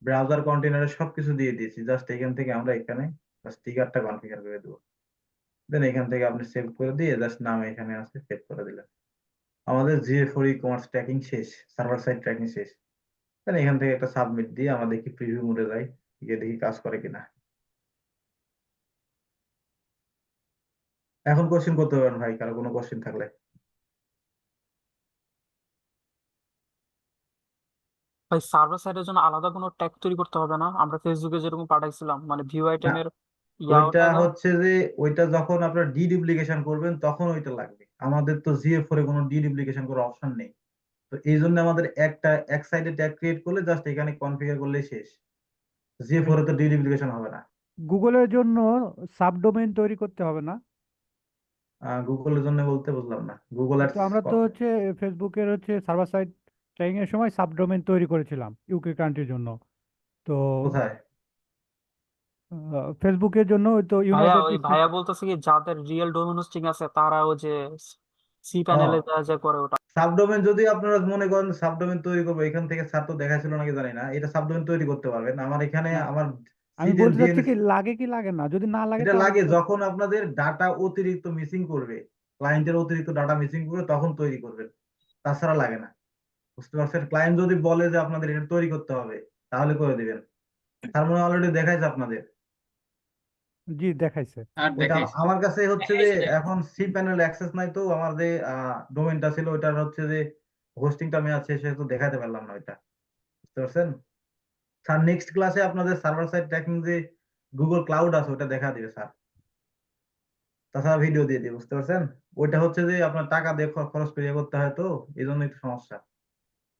ব্রাউজার কন্টেনারে সবকিছু দিয়ে দিয়েছি, জাস্ট এখান থেকে আমরা এখানে জাস্ট ট্রিগারটা কনফিগার করে দেবো। দেন এখান থেকে আপনি সেভ করে দিয়ে জাস্ট নাম এখানে আছে সেভ করে দিলেন। আমাদের GA4 ই-কমার্স ট্র্যাকিং শেষ, সার্ভার সাইড ট্র্যাকিং শেষ। দেন এখান থেকে একটা সাবমিট দিয়ে আমরা দেখি প্রিভিউ মোডে যাই, গিয়ে দেখি কাজ করে কিনা। এখন কোশ্চেন করতে পারেন ভাই, কারো কোনো কোশ্চেন থাকলে। ভাই সার্ভার সাইডের জন্য আলাদা কোনো ট্যাগ তৈরি করতে হবে না? আমরা ফেসবুকে যেরকম পাঠাইছিলাম, মানে ভিউ না, আইটেমের ওইটা ওঠাইলাম। হচ্ছে যে ওইটা যখন আপনার ডিডুপ্লিকেশন করবেন তখন ওইটা লাগবে। আমাদের তো GA4 এ কোনো ডিডুপ্লিকেশন করার অপশন নেই। তো এই জন্য আমাদের এক সাইডে ট্যাগ ক্রিয়েট করলে জাস্ট এখানে কনফিগার করলেই শেষ। GA4 এ তো ডিডুপ্লিকেশন হবে না। গুগলের জন্য সাবডোমেইন তৈরি করতে হবে না? গুগলের জন্য বলতে বুঝলাম না, গুগল তো আমরা তো হচ্ছে ফেসবুকের হচ্ছে সার্ভার সাইড ট্র্যাকিং এর সময় সাবডোমেইন তৈরি করেছিলাম ইউকে কান্ট্রির জন্য। তো কোথায়? ফেসবুকের জন্য ওই তো ভাইয়া ইউনাইটেড ওই ভাইয়া বলতেছে কি যাদের রিয়েল ডোমেন হোস্টিং আছে তারা ওই যে সি প্যানেলে যা করে ওটা। সাবডোমেন যদি আপনারা মনে করেন সাবডোমেন তৈরি করবো, এখান থেকে স্যার তো দেখাছিল নাকি জানি না, এটা সাবডোমেন তৈরি করতে পারবেন। আমার এখানে না, আমার আমি বলতে চাচ্ছি কি লাগে কি লাগে না, যদি না লাগে এটা তাহলে লাগে তো যখন আপনাদের ডাটা অতিরিক্ত মিসিং করবে, ক্লায়েন্টের অতিরিক্ত ডাটা মিসিং করবে তখন তৈরি করবেন, তাছাড়া লাগে না। বুঝতে পারছেন? ক্লায়েন্ট যদি বলে যে আপনাদের এটা তৈরি করতে হবে তাহলে করে দিবেন। তার মানে অলরেডি দেখাইছে আপনাদের জি দেখাইছে। ওইটা। আমার কাছে হচ্ছে যে এখন সি প্যানেল অ্যাক্সেস নাই, তো আমার যে ডোমেনটা ছিল ওইটার হচ্ছে যে হোস্টিংটা মেয়াদ শেষ হয়ে তো দেখাতে পারলাম না ওইটা। বুঝতে পারছেন? স্যার নেক্সট ক্লাসে আপনাদের সার্ভার সাইড ট্র্যাকিং যে গুগল ক্লাউড আছে ওটা দেখা দিবে স্যার, তাছাড়া ভিডিও দিয়ে দিবে। বুঝতে পারছেন? ওইটা হচ্ছে যে আপনার টাকা দিয়ে খরচ করে ইয়ে করতে হয়, তো এই জন্য একটু সমস্যা।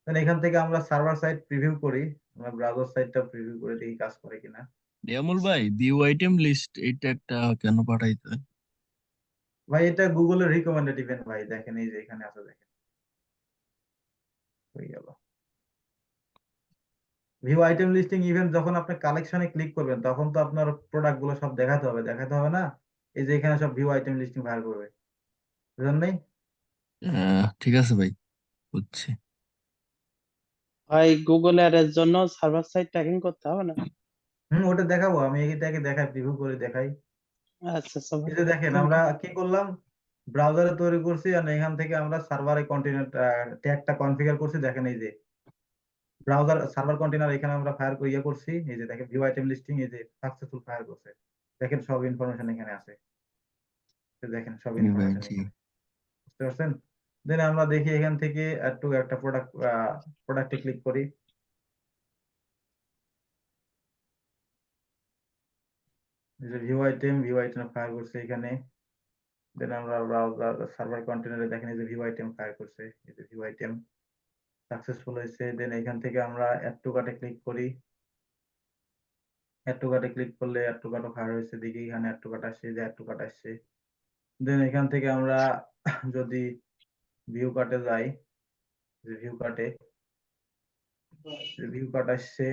তাহলে এখান থেকে আমরা সার্ভার সাইড প্রিভিউ করি, আমরা ব্রাউজার সাইডটা প্রিভিউ করে দেখি কাজ করে কিনা। নিয়ামুল ভাই, ভিউ আইটেম লিস্ট এটা একটা কেন পাঠাইতে হয়? ভাই এটা গুগলের রিকমেন্ডেড ইভেন্ট ভাই, দেখেন এই যে এখানে আছে, দেখেন হয়ে গেল। ভিউ আইটেম লিস্টিং ইভেন্ট যখন আপনি কালেকশনে ক্লিক করবেন তখন তো আপনার প্রোডাক্ট গুলো সব দেখাতে হবে না? এই যে এখানে সব ভিউ আইটেম লিস্টিং বাইর করবে, বুঝলেন নাই? ঠিক আছে ভাই, বুঝছি। ভাই গুগল এর জন্য সার্ভার সাইড ট্র্যাকিং করতে হবে না? ওটা দেখাবো, আমি এটাকে দেখাই, প্রিভিউ করে দেখাই। আচ্ছা আচ্ছা ভাই। এই যে দেখেন আমরা কি করলাম, ব্রাউজারে তৈরি করছি আর এখান থেকে আমরা সার্ভারে কন্টেনার ট্যাগটা কনফিগার করছি। দেখেন এই যে ব্রাউজার সার্ভার কন্টেনার এখানে আমরা ফায়ার করে ইয়ে করছি, এই যে দেখেন ভিউ আইটেম লিস্টিং, এই যে সাকসেসফুল ফায়ার করছে। দেখেন সব ইনফরমেশন এখানে আছে, দেখেন সব ইনফরমেশন জি। এখানে। বুঝতে পারছেন? দেন আমরা দেখি এখান থেকে একটা প্রোডাক্টে ক্লিক করি। এই যে ভিউ আইটেম ফায়ার করছে এখানে। দেন আমরা ব্রাউজার সার্ভার কন্টেনারে দেখেন এই যে ভিউ আইটেম ফায়ার করছে, এই যে ভিউ আইটেম সাকসেসফুল হয়েছে। দেন এখান থেকে আমরা অ্যাড টু কার্টে ক্লিক করি। অ্যাড টু কার্টে ক্লিক করলে অ্যাড টু কার্টও ফায়ার হয়েছে, দেখি এখানে অ্যাড টু কার্ট আসছে, যে অ্যাড টু কার্ট আসছে। দেন এখান থেকে আমরা যদি ভিউ কার্টে যাই, যে ভিউ কার্ট আসছে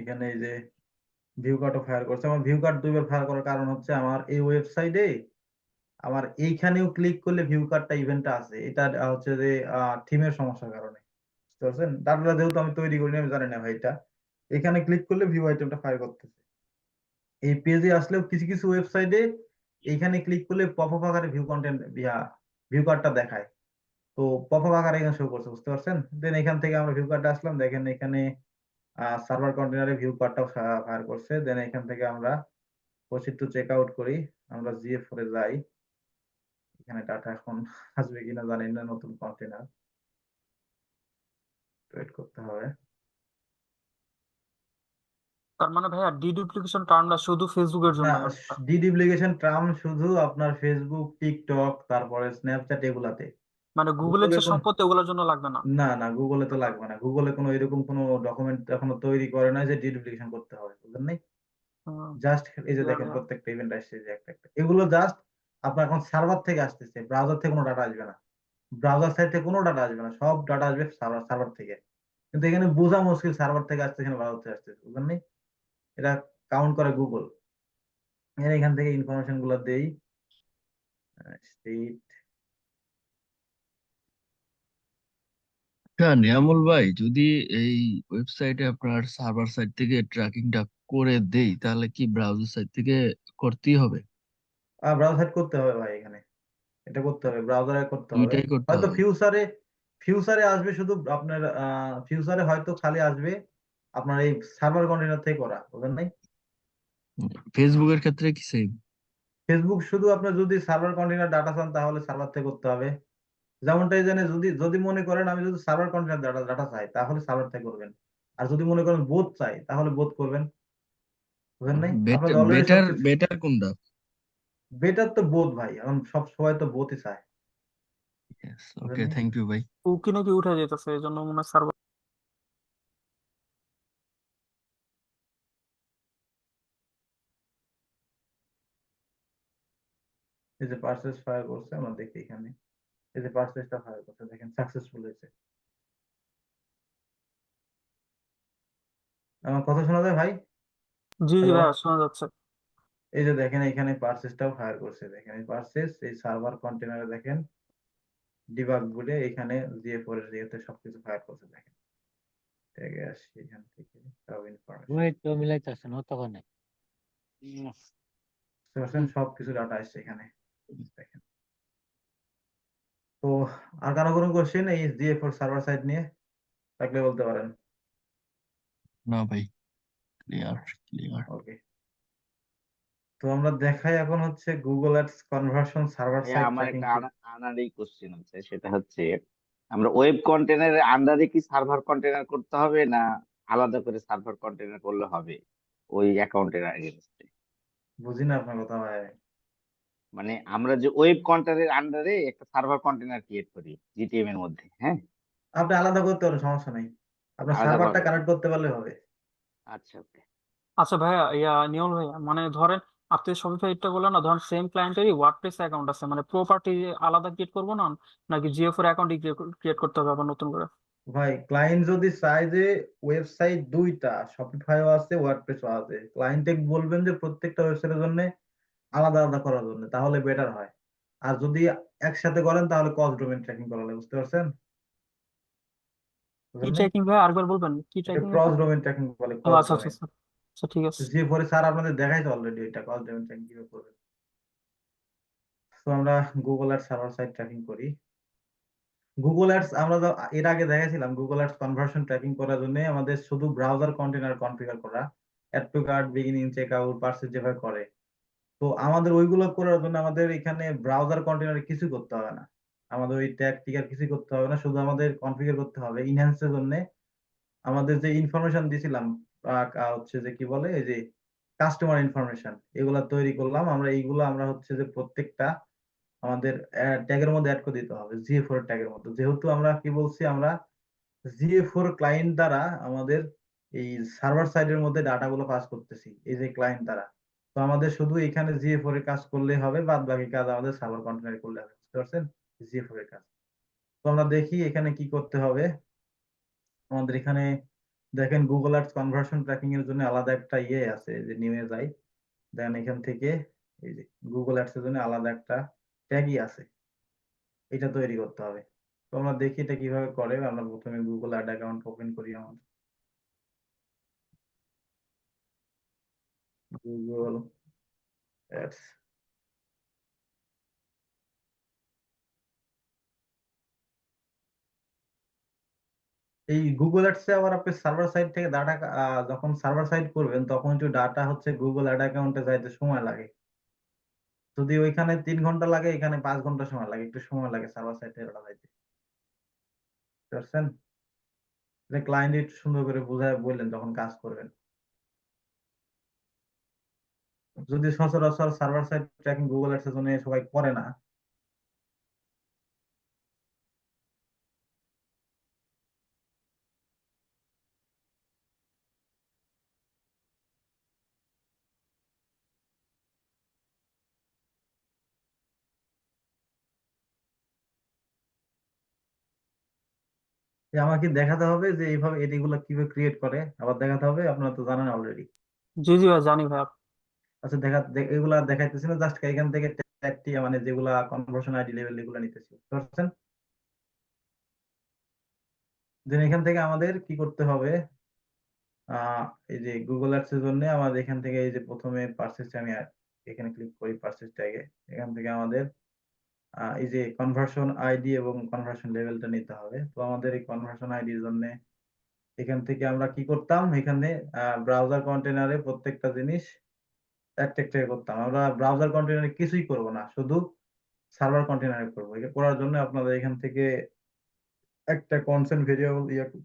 এখানে, এই যে ভিউ কার্টও ফায়ার করছে। আমার ভিউ কার্ট দুইবার ফায়ার করার কারণ হচ্ছে আমার এই ওয়েবসাইটে আমার এইখানেও ক্লিক করলে ভিউ কার্টটা ইভেন্টটা আছে, এটা হচ্ছে যে থিমের সমস্যার কারণে। বুঝতে পারছেন? ডাটাটা যেহেতু আমি তৈরি করিনি, আমি জানি না ভাই এটা এখানে ক্লিক করলে ভিউ আইটেমটা ফায়ার করতেছে। এই পেজে আসলেও কিছু কিছু ওয়েবসাইটে এইখানে ক্লিক করলে পপআপ আকারে ভিউ কার্ডটা দেখায়, তো পপআপ আকারে এখানে শো করছে। বুঝতে পারছেন? দেন এখান থেকে আমরা ভিউ কার্ডে আসলাম, দেখেন এখানে সার্ভার কন্টেনারে ভিউ কার্ডটা ফায়ার করছে। দেন এখান থেকে আমরা প্রসিড টু চেক আউট করি, আমরা GA4 এ যাই। এখানে ডাটা এখন আসবে কিনা জানি না, নতুন কন্টেনার ওয়েট করতে হবে। তার মানে ভাইয়া ডিডুপ্লিকেশন টার্মটা শুধু ফেসবুকের না, জন্য? ডিডুপ্লিকেশন টার্ম শুধু আপনার ফেসবুক, টিকটক, তারপরে স্ন্যাপচ্যাট এগুলাতে। মানে গুগলের গুগলে যে সম্পত্তি ওগুলোর জন্য লাগবে না? না গুগলে তো লাগবে না, গুগলে কোনো এরকম কোনো ডকুমেন্ট এখনো তৈরি করে না যে ডিডুপ্লিকেশন করতে হবে, বুঝলেন নাই? জাস্ট এই যে দেখেন প্রত্যেকটা ইভেন্ট আসছে, যে একটা এগুলো জাস্ট আপনার এখন সার্ভার থেকে আসতেছে, ব্রাউজার থেকে কোনো ডাটা আসবে না, ব্রাউজার সাইড থেকে কোনো ডাটা আসবে না, সব ডাটা আসবে সার্ভার থেকে। কিন্তু এখানে বোঝা মুশকিল সার্ভার থেকে আসছে এখানে ব্রাউজার থেকে আসতেছে, বুঝলেন নাই? এটা কাউন্ট করে গুগল। এখান থেকে ইনফরমেশন গুলো দেই, স্টেট। হ্যাঁ নিয়ামুল ভাই, যদি এই ওয়েবসাইটে আপনার সার্ভার সাইড থেকে ট্র্যাকিংটা করে দেই তাহলে কি ব্রাউজার সাইড থেকে করতেই হবে? ব্রাউজার সাইড করতে হবে ভাই, এখানে এটা করতে হবে, ব্রাউজারে করতে হবে। দুইটাই করতে হয়তো হবে। ফিউচারে আসবে শুধু আপনার, ফিউচারে হয়তো খালি আসবে আপনার এই সার্ভার কন্টেনার থেকে করা, বুঝলেন নাই? ফেসবুকের ক্ষেত্রে কি সেম? ফেসবুক শুধু আপনার যদি সার্ভার কন্টেনার ডাটা চান তাহলে সার্ভার থেকে করতে হবে। যেমনটা এই জানে, যদি যদি মনে করেন আমি যদি সার্ভার কন্টেনার ডাটা চাই তাহলে সার্ভার থেকে করবেন, আর যদি মনে করেন বোথ চাই তাহলে বোথ করবেন, বুঝলেন নাই? বেটার আপনাদের অলরেডি বেটার সবকিছু বেটার কোনটা? বেটার তো বোথ ভাই, এখন সব সবাই তো বোথই চায়, বুঝলেন ওকে, নাই? থ্যাংক ইউ ভাই। কুকি নাকি উঠে যেতেছে এই জন্য মনে হয় সার্ভার। এই যে পার্সেস ফায়ার করছে, আমরা দেখি এখানে, এই যে পার্সেসটা ফায়ার করছে, দেখেন সাকসেসফুল হয়েছে। আমার কথা শোনা যায় ভাই? জি জি হ্যালো, ভাইয়া শোনা যাচ্ছে। এই যে দেখেন এখানে পার্সেসটাও ফায়ার করছে, দেখেন এই পার্সেস এই সার্ভার কন্টেনারে দেখেন ডিবাগ বলে এখানে GA4 এর ইয়েতে সবকিছু ফায়ার করছে, দেখেন ট্যাগে আসি এখান থেকে সব ইনফরমেশন সবকিছু ডাটা আসছে এখানে, দেখেন। তো আর কারো কোনো কোশ্চেন এই GA4 সার্ভার সাইড নিয়ে থাকলে বলতে পারেন। না ভাই, ক্লিয়ার ক্লিয়ার। ওকে, তো আমরা দেখাই এখন হচ্ছে Google ads conversion server side আমার ট্র্যাকিং একটা কি। আনারই কোশ্চেন আছে, সেটা হচ্ছে আমরা ওয়েব কন্টেনারের আন্ডারে কি সার্ভার কন্টেনার করতে হবে, না আলাদা করে সার্ভার কন্টেনার করলে হবে ওই অ্যাকাউন্টের এগেনস্টে? বুঝি না আপনার কথা ভাই। মানে আমরা যে ওয়েব কন্টেনারের আন্ডারে একটা সার্ভার কন্টেনার ক্রিয়েট করি জিটিএম এর মধ্যে, হ্যাঁ, আপনি আলাদা করতে পারেন, সমস্যা নাই, আপনার আলাদা করা সার্ভারটা যাবে। কানেক্ট করতে পারলে হবে। আচ্ছা, ওকে। আচ্ছা ভাইয়া, নিয়ল ভাইয়া, মানে ধরেন আপনি শপিফাইটা বললেন না, ধরেন সেম ক্লায়েন্টেরই ওয়ার্ডপ্রেস অ্যাকাউন্ট আছে, মানে প্রপার্টি আলাদা ক্রিয়েট করবো না, নাকি জিও4 অ্যাকাউন্ট ক্রিয়েট করতে হবে আবার নতুন করে? ভাই ক্লায়েন্ট যদি চায় যে ওয়েবসাইট দুইটা, শপিফাইও আছে ওয়ার্ডপ্রেসও আছে, ক্লায়েন্টে বলবেন যে প্রত্যেকটা ওয়েবসাইটের জন্য আলাদা আলাদা করার জন্য, তাহলে বেটার হয়। আর যদি একসাথে করেন তাহলে ক্রস ডোমেইন ট্র্যাকিং করা লাগে, বুঝতে পারছেন? কি বুঝলেন নাই? ট্র্যাকিং ভাই, আরেকবার বলবেন কি এটা ট্র্যাকিং ক্রস এটা? ডোমেইন ট্র্যাকিং বলে, ও ক্রস আচ্ছা আচ্ছা ডোমেইন। আচ্ছা। আচ্ছা, ঠিক আছে। জি পরে স্যার আপনাদের দেখাইছে অলরেডি, এটা ক্রস ডোমেইন ট্র্যাকিং কিভাবে করবেন। তো আমরা Google ads server side tracking করি। গুগল অ্যাডস আমরা এর আগে দেখাইছিলাম, গুগল অ্যাডস কনভার্সন ট্র্যাকিং করার জন্য আমাদের শুধু ব্রাউজার কন্টেনার কনফিগার করা, add to cart, beginning, check out, purchase যেভাবে করে। তো আমাদের ওইগুলো করার জন্য আমাদের এখানে ব্রাউজার কন্টেনারে কিছু করতে হবে না, আমাদের ওই ট্যাগ টিকার কিছু করতে হবে না, শুধু আমাদের কনফিগার করতে হবে ইনহ্যান্সের জন্য। আমাদের যে ইনফরমেশন দিছিলাম হচ্ছে যে কি বলে, এই যে কাস্টমার ইনফরমেশন, এগুলা তৈরি করলাম আমরা, এইগুলো আমরা হচ্ছে যে প্রত্যেকটা আমাদের ট্যাগের মধ্যে অ্যাড করে দিতে হবে, GA4 ট্যাগের মধ্যে। যেহেতু আমরা কি বলছি, আমরা GA4 ক্লায়েন্ট দ্বারা আমাদের এই সার্ভার সাইডের মধ্যে ডাটাগুলো পাস করতেছি, এই যে ক্লায়েন্ট দ্বারা। তো আমাদের শুধু এখানে GA4 এর কাজ করলেই হবে, বাদ বাকি কাজ আমাদের সার্ভার কন্টেনারে করলে হবে, বুঝতে পারছেন? GA4 এর কাজ। তো আমরা দেখি এখানে কি করতে হবে। আমাদের এখানে দেখেন গুগল আর্টস কনভার্সন ট্র্যাকিং এর জন্য আলাদা একটা ইয়ে আছে, যে নিয়ে যাই, দেন এখান থেকে এই যে গুগল অ্যাডস এর জন্য আলাদা একটা ট্যাগই আছে, এটা তৈরি করতে হবে। তো আমরা দেখি এটা কিভাবে করে। আমরা প্রথমে গুগল অ্যাড অ্যাকাউন্ট ওপেন করি, আমাদের গুগল অ্যাডস। এই গুগল অ্যাডস এ আবার আপনি সার্ভার সাইড থেকে ডাটা, যখন সার্ভার সাইড করবেন তখন একটু ডাটা হচ্ছে গুগল অ্যাড অ্যাকাউন্টে যাইতে সময় লাগে। যদি ওইখানে 3 ঘন্টা লাগে, এখানে 5 ঘন্টা সময় লাগে, একটু সময় লাগে সার্ভার সাইড থেকে ডাটা যাইতে, বুঝতে পারছেন? ক্লায়েন্ট একটু সুন্দর করে বুঝায় বললেন যখন কাজ করবেন। যদি সচরাচর server side tracking Google ads এর জন্য সবাই করে না, যে আমাকে দেখাতে হবে যে এইভাবে এগুলো কিভাবে ক্রিয়েট করে, আবার দেখাতে হবে, আপনারা তো জানেন অলরেডি। জি জি ভাই জানি ভাই। আচ্ছা এগুলা দেখাইতেছি না, জাস্ট এখান থেকে ট্যাগটি মানে যেগুলা কনভার্সন আইডি লেভেল এগুলো নিতেছি, বুঝতে পারছেন? দেন এখান থেকে আমাদের কি করতে হবে, এই যে গুগল অ্যাডস এর জন্য আমাদের এখান থেকে এই যে প্রথমে পারচেজ আমি এখানে ক্লিক করি পারচেজ ট্যাগে, এখান থেকে আমাদের এই যে কনভার্সন আইডি এবং কনভার্সন লেভেলটা নিতে হবে। তো আমাদের এই কনভার্সন আইডির জন্য এখান থেকে আমরা কি করতাম, এখানে ব্রাউজার কন্টেনারে প্রত্যেকটা জিনিস একটা একটা করতাম। আমরা ব্রাউজার কন্টেনারে কিছুই করব না, শুধু সার্ভার কন্টেনারে করবো। এটা করার জন্য আপনাদের এখান থেকে একটা কনস্ট্যান্ট ভেরিয়েবল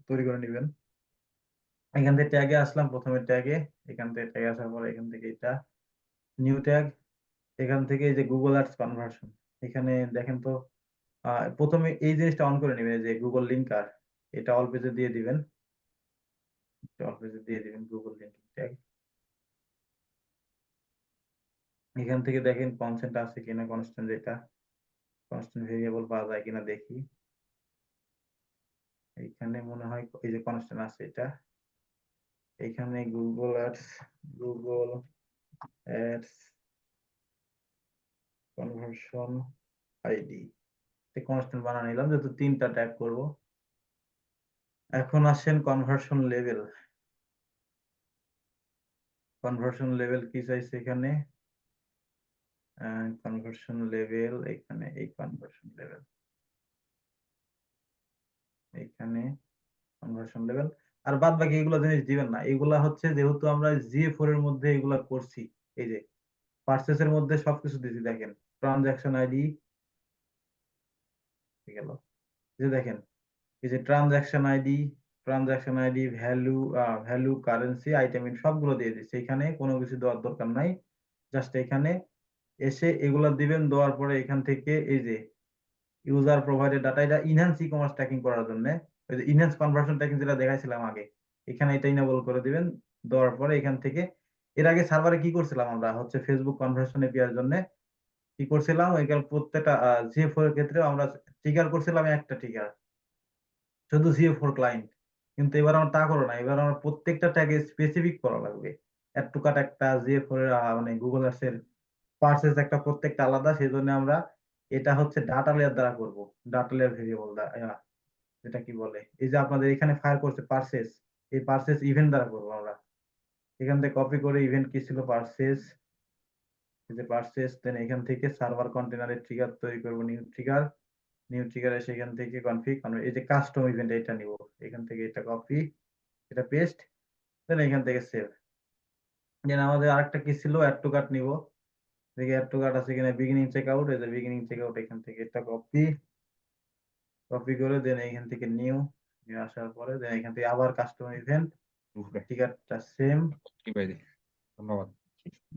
তৈরি করে নেবেন। এখান থেকে ট্যাগে আসলাম, প্রথমে ট্যাগে, এখান থেকে ট্যাগে আসার পরে এখান থেকে এটা নিউ ট্যাগ, এখান থেকে এই যে গুগল অ্যাডস কনভার্সন, এখানে দেখেন তো প্রথমে এই জিনিসটা অন করে নেবেন, যে গুগল লিঙ্কার, এটা অল পেজে দিয়ে দিবেন, অল পেজে দিয়ে দিবেন গুগল লিঙ্কিং ট্যাগ। এখান থেকে দেখেন কনস্ট্যান্ট আছে কিনা, কনস্ট্যান্ট যেটা কনস্ট্যান্ট ভেরিয়েবল পাওয়া যায় কিনা দেখি। এইখানে মনে হয় এই যে কনস্ট্যান্ট আছে এটা, এখানে Google ads conversion ID constant বানিয়ে নিলাম, যেহেতু 3টা ট্যাগ করব। এখন আসেন কনভার্সন লেভেল। কনভার্সন লেভেল কি চাইছে এখানে, কনভার্সন লেভেল, এখানে এই কনভার্সন লেভেল, এখানে কনভার্সন লেভেল। আর বাদ বাকি এগুলো জিনিস দিবেন না, এগুলা হচ্ছে যেহেতু আমরা GA4 এর মধ্যে এগুলা করছি, এই যে পারচেস এর মধ্যে সবকিছু দিয়েছি, দেখেন ট্রানজাকশন আইডি গেল, যে দেখেন এই যে transaction ID value currency item সবগুলো দিয়ে দিচ্ছি, এখানে কোনো কিছু দেওয়ার দরকার নাই। জাস্ট এখানে এসে এগুলা দিবেন, দেওয়ার পরে এখান থেকে এই যে ইউজার প্রোভাইডেড ডাটা, এটা ইনহ্যান্স ই কমার্স ট্র্যাকিং করার জন্য, ওই যে ইনহ্যান্স কনভার্সন ট্র্যাকিং যেটা দেখাইছিলাম আগে, এখানে এটা ইনেবল করে দিবেন। দেওয়ার পরে এখান থেকে এর আগে সার্ভারে কি করছিলাম আমরা, হচ্ছে ফেসবুক কনভার্সন এপিআই এর জন্য কি করছিলাম, ওইখানে প্রত্যেকটা GA4 এর ক্ষেত্রে আমরা ট্রিগার করছিলাম একটা ট্রিগার, শুধু GA4 ক্লায়েন্ট। কিন্তু এবার আমরা তা করো না, এবার আমরা প্রত্যেকটা ট্যাগে স্পেসিফিক করা লাগবে। অ্যাড টু কার্ট একটা, GA4 এর মানে গুগল অ্যাডস এর পার্সেস একটা, প্রত্যেকটা আলাদা। সেই জন্য আমরা এটা হচ্ছে ডাটা লেয়ার দ্বারা করব, ডাটা লেয়ার ভেরিয়েবল দ্বারা, যেটা কি বলে, এই যে আপনাদের এখানে ফায়ার করছে পার্সেস, এই পার্সেস ইভেন্ট দ্বারা করবো আমরা। এখান থেকে কপি করে, ইভেন্ট কি ছিল পার্সেস, এই যে পার্সেস, দেন এখান থেকে সার্ভার কন্টেনারের ট্রিগার তৈরি করব, নিউ ট্রিগার এসে এখান থেকে কনফিগ, এই যে কাস্টম ইভেন্ট এটা নিব, এখান থেকে এটা কপি, এটা পেস্ট, দেন এখান থেকে সেভ। দেন আমাদের আরেকটা কি ছিল, অ্যাড টু কার্ট নিব, দেখি অ্যাড টু কার্ট আছে কিনা, বিগিনিং চেকআউট, এই যে বিগিনিং চেকআউট, এখান থেকে এটা কপি করে, দেন এখান থেকে নিউ আসার পরে, দেন এখান থেকে আবার কাস্টম ইভেন্ট, ট্রিগারটা সেম, ধন্যবাদ।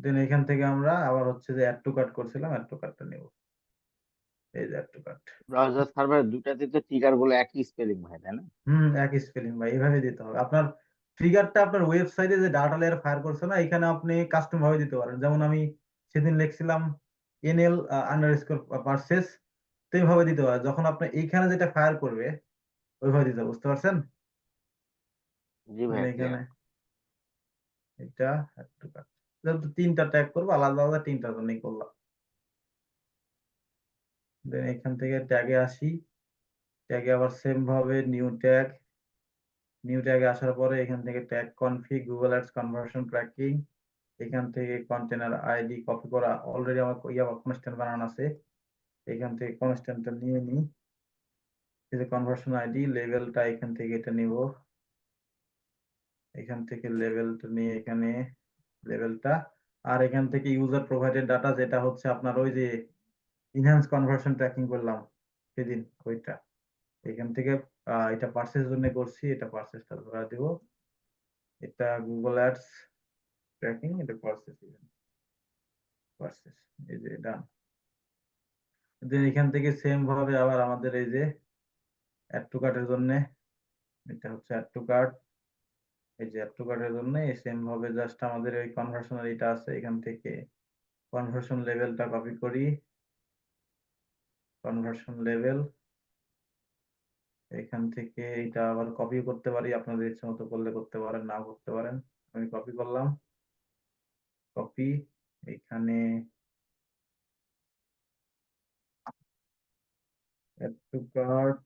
দেন এখান থেকে আমরা আবার হচ্ছে যে অ্যাড টু কার্ট করছিলাম, অ্যাড টু কার্টটা নেব, এই যে add to cart. Browser server দুটাতে তো ট্রিগার গুলো একই স্পেলিং হয়, তাই না? একই স্পেলিং ভাই, এইভাবে দিতে হবে। আপনার ট্রিগারটা আপনার ওয়েবসাইটে যে ডাটা লেয়ার ফায়ার করছে না, এখানে আপনি কাস্টম ভাবে দিতে পারেন। যেমন আমি সেদিন লিখছিলাম NL আন্ডারস্কোর পারচেস, তো এইভাবে দিতে পারেন। যখন আপনি এইখানে যেটা ফায়ার করবে ওইভাবে দিতে হবে, বুঝতে পারছেন? জি মানে ভাইয়া, এখানে ক্লিয়ার। এটা একটু যেহেতু 3টা ট্যাগ করবো, আলাদা আলাদা 3টার জন্যই করলাম। দেন এখান থেকে ট্যাগে আসি, ট্যাগে আবার সেম ভাবে নিউ ট্যাগে আসার পরে এখান থেকে tag config Google ads conversion tracking, এখান থেকে কন্টেনার আইডি কপি করা, অলরেডি আমার কনস্ট্যান্ট বানানো আছে, এখান থেকে কনস্ট্যান্টটা নিয়ে নিই, এই যে কনভার্সন আইডি লেভেলটা এখান থেকে এটা নিব, এখান থেকে লেভেলটা নিয়ে এখানে লেভেলটা, আর এখান থেকে ইউজার প্রোভাইডেড ডাটা, যেটা হচ্ছে আপনার ওই যে ইনহ্যান্স কনভার্সন ট্র্যাকিং করলাম সেদিন, ওইটা এখান থেকে এটা পার্সেস জন্য করছি, এটা পার্সেসটা ধরা দিব, এটা গুগল অ্যাডস ট্র্যাকিং, এটা পার্সেস এই যে ডান। দেন এখান থেকে সেম ভাবে আবার আমাদের এই যে অ্যাড টু কার্টের জন্য, এটা হচ্ছে অ্যাড টু কার্ট, এই যে অ্যাড টু কার্টের জন্য সেম ভাবে জাস্ট আমাদের ওই কনভার্সনের এটা আছে, এখান থেকে কনভার্সন লেভেলটা কপি করি, কনভার্সন লেভেল, এখান থেকে এটা আবার কপি করতে পারি, আপনাদের ইচ্ছে মতো করলে করতে পারেন, নাও করতে পারেন। আমি কপি করলাম, কপি, এখানে add to cart,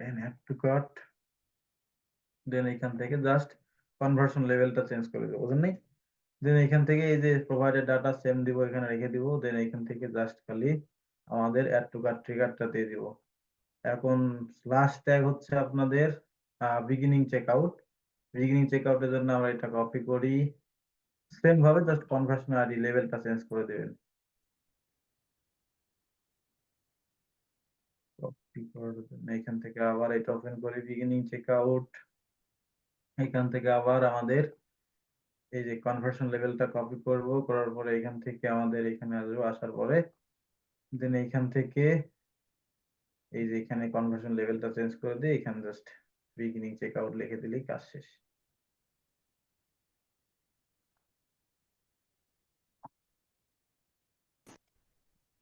add to cart, then এখান থেকে জাস্ট কনভার্সন লেভেলটা চেঞ্জ করে দেবো, বুঝলেন? দেন এখান থেকে এই যে প্রোভাইডেড ডাটা সেম দিব, এখানে রেখে দিব। দেন এখান থেকে জাস্ট খালি আমাদের অ্যাড টু কার্ট ট্রিগারটা দিয়ে দিব। এখন লাস্ট ট্যাগ হচ্ছে আপনাদের বিগিনিং চেকআউট। বিগিনিং চেকআউটের জন্য আমরা এটা কপি করি, সেম ভাবে জাস্ট কনভার্সনারি লেভেলটা চেঞ্জ করে দেবেন। কপি করার জন্য এখান থেকে আবার এটা ওপেন করি, বিগিনিং চেকআউট। এখান থেকে আবার আমাদের এই যে কনভার্সন লেভেলটা কপি করব, করার পরে এখান থেকে আমাদের এখানে আসবো, আসার পরে দেন এখান থেকে এই যে এখানে কনভার্সন লেভেলটা চেঞ্জ করে দিয়ে এখানে জাস্ট বিগিনিং চেকআউট লিখে দিলেই কাজ শেষ।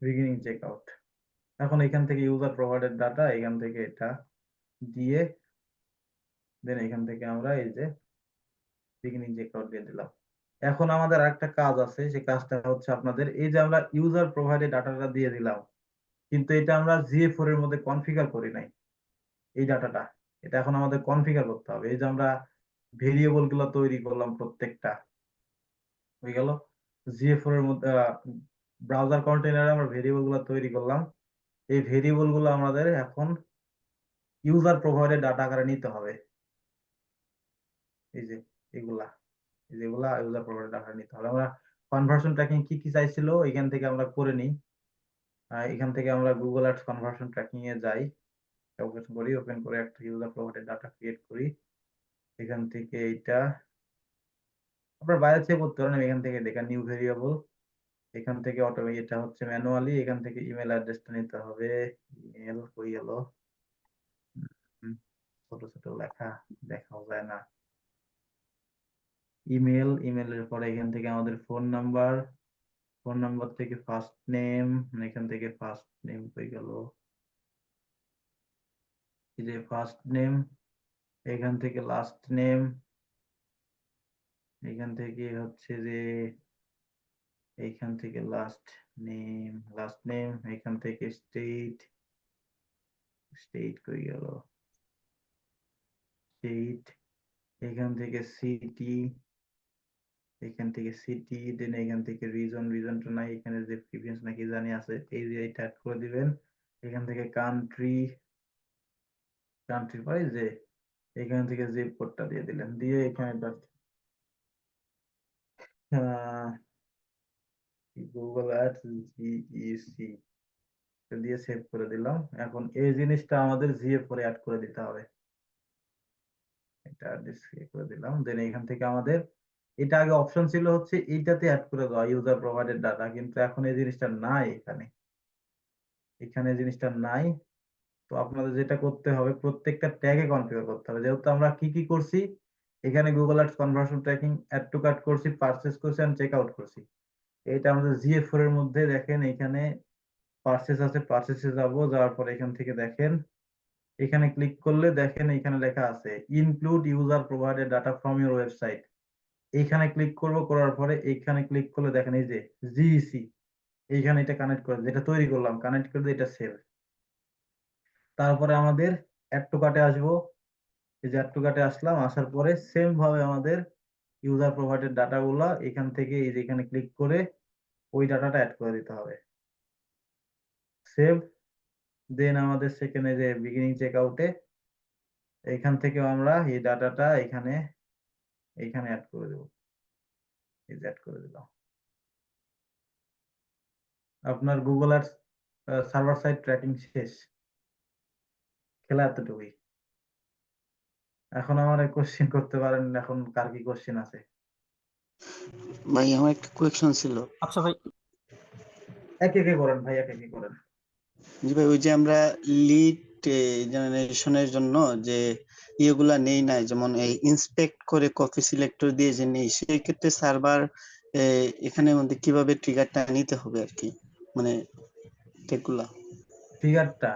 Beginning checkout. এখন এখান থেকে ইউজার প্রোভাইডেড ডাটা, এখান থেকে এটা দিয়ে দেন এখান থেকে আমরা এই যে বিগিনিং চেকআউট দিয়ে দিলাম। এখন আমাদের আরেকটা কাজ আছে, সেই কাজটা হচ্ছে আপনাদের এই যে আমরা ইউজার প্রোভাইডেড ডাটাটা দিয়ে দিলাম, কিন্তু এটা আমরা GA4 এর মধ্যে কনফিগার করি নাই এই ডাটাটা। এটা এখন আমাদের কনফিগার করতে হবে। এই যে আমরা ভেরিয়েবল গুলো তৈরি করলাম প্রত্যেকটা, হয়ে গেল GA4 এর মধ্যে ব্রাউজার কন্টেনারে আমরা ভেরিয়েবল গুলো তৈরি করলাম। এই ভেরিয়েবল গুলো আমাদের এখন ইউজার প্রোভাইডেড ডাটা আকারে নিতে হবে। এই যে এগুলা, যেগুলা ইউজার প্রোভাইডেড ডাটা নিতে হবে। আমরা কনভার্সন ট্র্যাকিং কি কি চাইছিল এখান থেকে আমরা করে নিই। এখান থেকে আমরা গুগল অ্যাডস কনভার্সন ট্র্যাকিং এ যাই, ওপেন করি, ওপেন করে একটা ইউজার প্রোভাইডেড ডাটা ক্রিয়েট করি। এখান থেকে এইটা আপনার বাইরে থেকে করতে পারেন, এখান থেকে দেখেন নিউ ভেরিয়েবল, এখান থেকে অটোমেটিক এটা হচ্ছে ম্যানুয়ালি, এখান থেকে ইমেল অ্যাড্রেসটা নিতে হবে। ইমেল কই গেল, ছোট ছোট লেখা দেখাও যায় না। ইমেল, ইমেলের পরে এখান থেকে আমাদের ফোন নাম্বার, ফোন নাম্বার থেকে ফার্স্ট নেম, এখান থেকে ফার্স্ট নেম কই গেল, এই যে ফার্স্ট নেম, এখান থেকে লাস্ট নেম, এখান থেকে হচ্ছে যে এইখান থেকে লাস্ট নেম, এখান থেকে স্টেট, স্টেট কই গেল, স্টেট, এখান থেকে সিটি, এখান থেকে সিটি, দেন এখান থেকে রিজন, রিজনটা নাই, এখানে যে প্রিভিয়াস নাকি জানি আছে, এই যে এটা অ্যাড করে দিবেন। এখান থেকে কান্ট্রি, কান্ট্রি পরে যে এখান থেকে জিপ কোডটা দিয়ে দিলেন, দিয়ে এখানে জাস্ট গুগল অ্যাডস জিইসি দিয়ে সেভ করে দিলাম। এখন এই জিনিসটা আমাদের GA4 এ অ্যাড করে দিতে হবে। এটা ডিসপ্লে করে দিলাম। দেন এখান থেকে আমাদের এটা আগে অপশন ছিল হচ্ছে এইটাতে অ্যাড করে দেওয়া ইউজার প্রোভাইডেড ডাটা, কিন্তু এখন এই জিনিসটা নাই এখানে, এখানে জিনিসটা নাই। তো আপনাদের যেটা করতে হবে প্রত্যেকটা ট্যাগে কনফিগার করতে হবে। যেহেতু আমরা কি কি করছি এখানে Google ads conversion tracking, add to cart করছি, পারচেজ করছি এন্ড চেক আউট করছি। এটা আমাদের GA4 এর মধ্যে দেখেন এখানে পারচেজ আছে, পারচেজে যাব, যাওয়ার পর এখান থেকে দেখেন এখানে ক্লিক করলে দেখেন এখানে লেখা আছে include user provided data from your website. এইখানে ক্লিক করব, করার পরে এইখানে ক্লিক করলে দেখেন এই যে জিইসি, এইখানে এটা কানেক্ট করে, যেটা তৈরি করলাম কানেক্ট করে দিয়ে এটা সেভ। তারপরে আমাদের অ্যাড টু কার্টে আসবো, এই যে অ্যাড টু কার্টে আসলাম, আসার পরে সেম ভাবে আমাদের ইউজার প্রোভাইডেড ডাটাগুলা এখান থেকে এই যে এখানে ক্লিক করে ওই ডাটাটা অ্যাড করে দিতে হবে, সেভ। দেন আমাদের সেকেন্ডে যে বিগিনিং চেকআউটে এখান থেকে আমরা এই ডাটাটা এখানে এখানে অ্যাড করে দেব, এই যে অ্যাড করে দিলাম। আপনার Google ads server side tracking শেষ, খেলা এতটুকুই। এখন আমার কোশ্চেন করতে পারেন, এখন কার কি কোশ্চেন আছে? ভাই আমার একটা কোয়েকশন ছিল। আচ্ছা ভাই, একে একে করেন ভাই, একে একে করেন। জি ভাই, ওই যে আমরা লিড জেনারেশনের জন্য যে ইয়েগুলা নেই না, যেমন এই ইন্সপেক্ট করে কপি সিলেক্টর দিয়ে যে নেই, সেই ক্ষেত্রে সার্ভার এখানের মধ্যে কিভাবে ট্রিগারটা নিতে হবে আর কি, মানে এগুলা ফিগারটা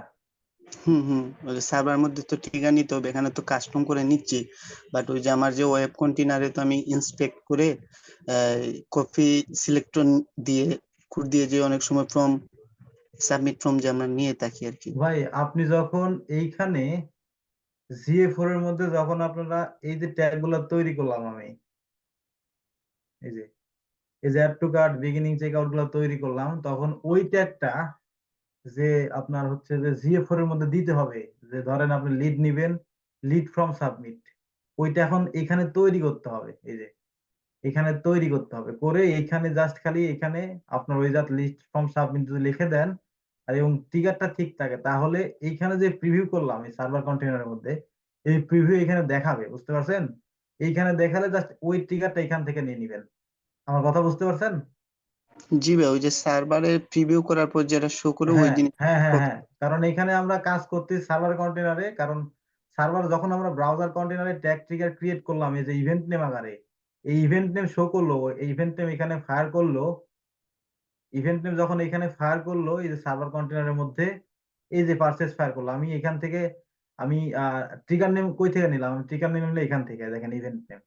ওই সার্ভার মধ্যে তো ট্রিগার নিতে হবে, এখানে তো কাস্টম করে নিচ্ছি, বাট ওই যে আমার যে ওয়েব কন্টেনারে তো আমি ইন্সপেক্ট করে কপি সিলেক্টর দিয়ে কোড দিয়ে যে অনেক সময় ফ্রম সাবমিট ফ্রম যে আমরা নিয়ে থাকি আর কি। ভাই আপনি যখন এইখানে GA4 এর মধ্যে যখন আপনারা এই যে ট্যাগ গুলা তৈরি করলাম আমি, এই যে এই যে add to cart beginning checkout গুলো তৈরি করলাম, তখন ওই ট্যাগটা যে আপনার হচ্ছে যে জিএফ4 এর মধ্যে দিতে হবে, যে ধরেন আপনি লিড নিবেন, লিড ফ্রম সাবমিট, ওইটা এখন এখানে তৈরি করতে হবে। এই যে এখানে তৈরি করতে হবে, করে এখানে জাস্ট খালি এখানে আপনার ওই জাত লিস্ট ফ্রম সাবমিট যদি লিখে দেন আর এবং ট্রিগারটা ঠিক থাকে, তাহলে এইখানে যে প্রিভিউ করলাম এই সার্ভার কন্টেনারের মধ্যে, এই প্রিভিউ এখানে দেখাবে, বুঝতে পারছেন? এইখানে দেখালে জাস্ট ওই ট্রিগারটা এখান থেকে নিয়ে নিবেন। আমার কথা বুঝতে পারছেন? জি ভাই, ওই যে সার্ভারে প্রিভিউ করার পর যেটা শো করে ওই হ্যাঁ জিনিস হ্যাঁ হ্যাঁ হ্যাঁ, কারণ এখানে আমরা কাজ করতে সার্ভার কন্টেনারে, কারণ সার্ভার যখন আমরা ব্রাউজার কন্টেনারে ট্যাগ ট্রিগার ক্রিয়েট করলাম এই যে ইভেন্ট নেম আকারে, এই ইভেন্ট নেম শো করলো, এই ইভেন্ট নেম এখানে ফায়ার করলো, ইভেন্ট নেম যখন এখানে ফায়ার করলো এই যে সার্ভার কন্টেনারের মধ্যে, এই যে পারচেজ ফায়ার করলো, আমি এখান থেকে আমি ট্রিগার নেম কই থেকে নিলাম, আমি ট্রিগার নেম নিলে এখান থেকে দেখেন ইভেন্ট নেম।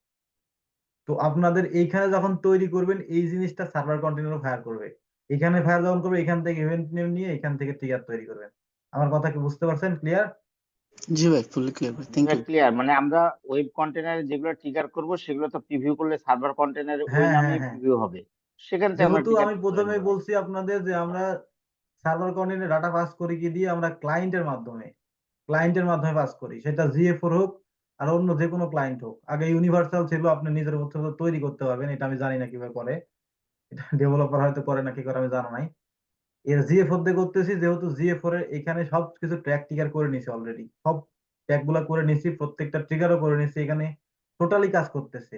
তো আপনাদের এইখানে যখন তৈরি করবেন এই জিনিসটা সার্ভার কন্টেনারও ফায়ার করবে, এখানে ফায়ার যখন করবে এখান থেকে ইভেন্ট নেম নিয়ে এখান থেকে ট্রিগার তৈরি করবেন। আমার কথা কি বুঝতে পারছেন? ক্লিয়ার? জি ভাই, ফুলি ক্লিয়ার ভাই, থ্যাংক ইউ। ক্লিয়ার, মানে আমরা ওয়েব কন্টেনারে যেগুলো ট্রিগার করব সেগুলো তো প্রিভিউ করলে সার্ভার কন্টেনারে ওই হ্যাঁ হ্যাঁ নামেই হ্যাঁ, প্রিভিউ হবে, সেখান থেকে আমরা যেহেতু ট্রিগার আমি করে প্রথমে নেবো। বলছি আপনাদের যে আমরা সার্ভার কন্টেনারে ডাটা পাস করি কি দিয়ে, আমরা ক্লায়েন্টের মাধ্যমে পাস করি, সেটা জিএফ4 হোক আর অন্য যে কোনো ক্লায়েন্ট হোক। আগে ইউনিভার্সাল ছিল, আপনি নিজের মতো তৈরি করতে পারবেন, এটা আমি জানি না কিভাবে করে, এটা ডেভেলপার হয়তো করে না কি করে আমি জানা নাই। এর জিএফ4 দিয়ে করতেছি, যেহেতু জিএফ4 এর এখানে সব কিছু ট্র্যাক ট্রিগার করে নিছি অলরেডি, সব ট্যাগ গুলা করে নিছি, প্রত্যেকটা ট্রিগারও করে নিছি, এখানে টোটালি কাজ করতেছে।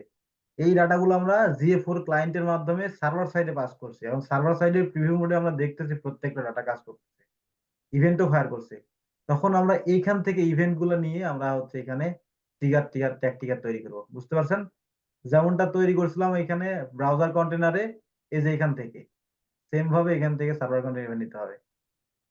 এই ডাটাগুলো আমরা জিএফ4 ক্লায়েন্টের মাধ্যমে সার্ভার সাইডে পাস করছি, এবং সার্ভার সাইডের প্রিভিউ মোডে আমরা দেখতেছি প্রত্যেকটা ডাটা কাজ করতেছে, ইভেন্টও ফায়ার করছে। তখন আমরা এইখান থেকে ইভেন্ট গুলো নিয়ে আমরা হচ্ছে এখানে ট্যাগ ট্রিগার তৈরি করবো, বুঝতে পারছেন? যেমনটা তৈরি করছিলাম এখানে ব্রাউজার কন্টেনারে, এই যে এখান থেকে সেম ভাবে এখান থেকে সার্ভার কন্টেনারে নিতে হবে।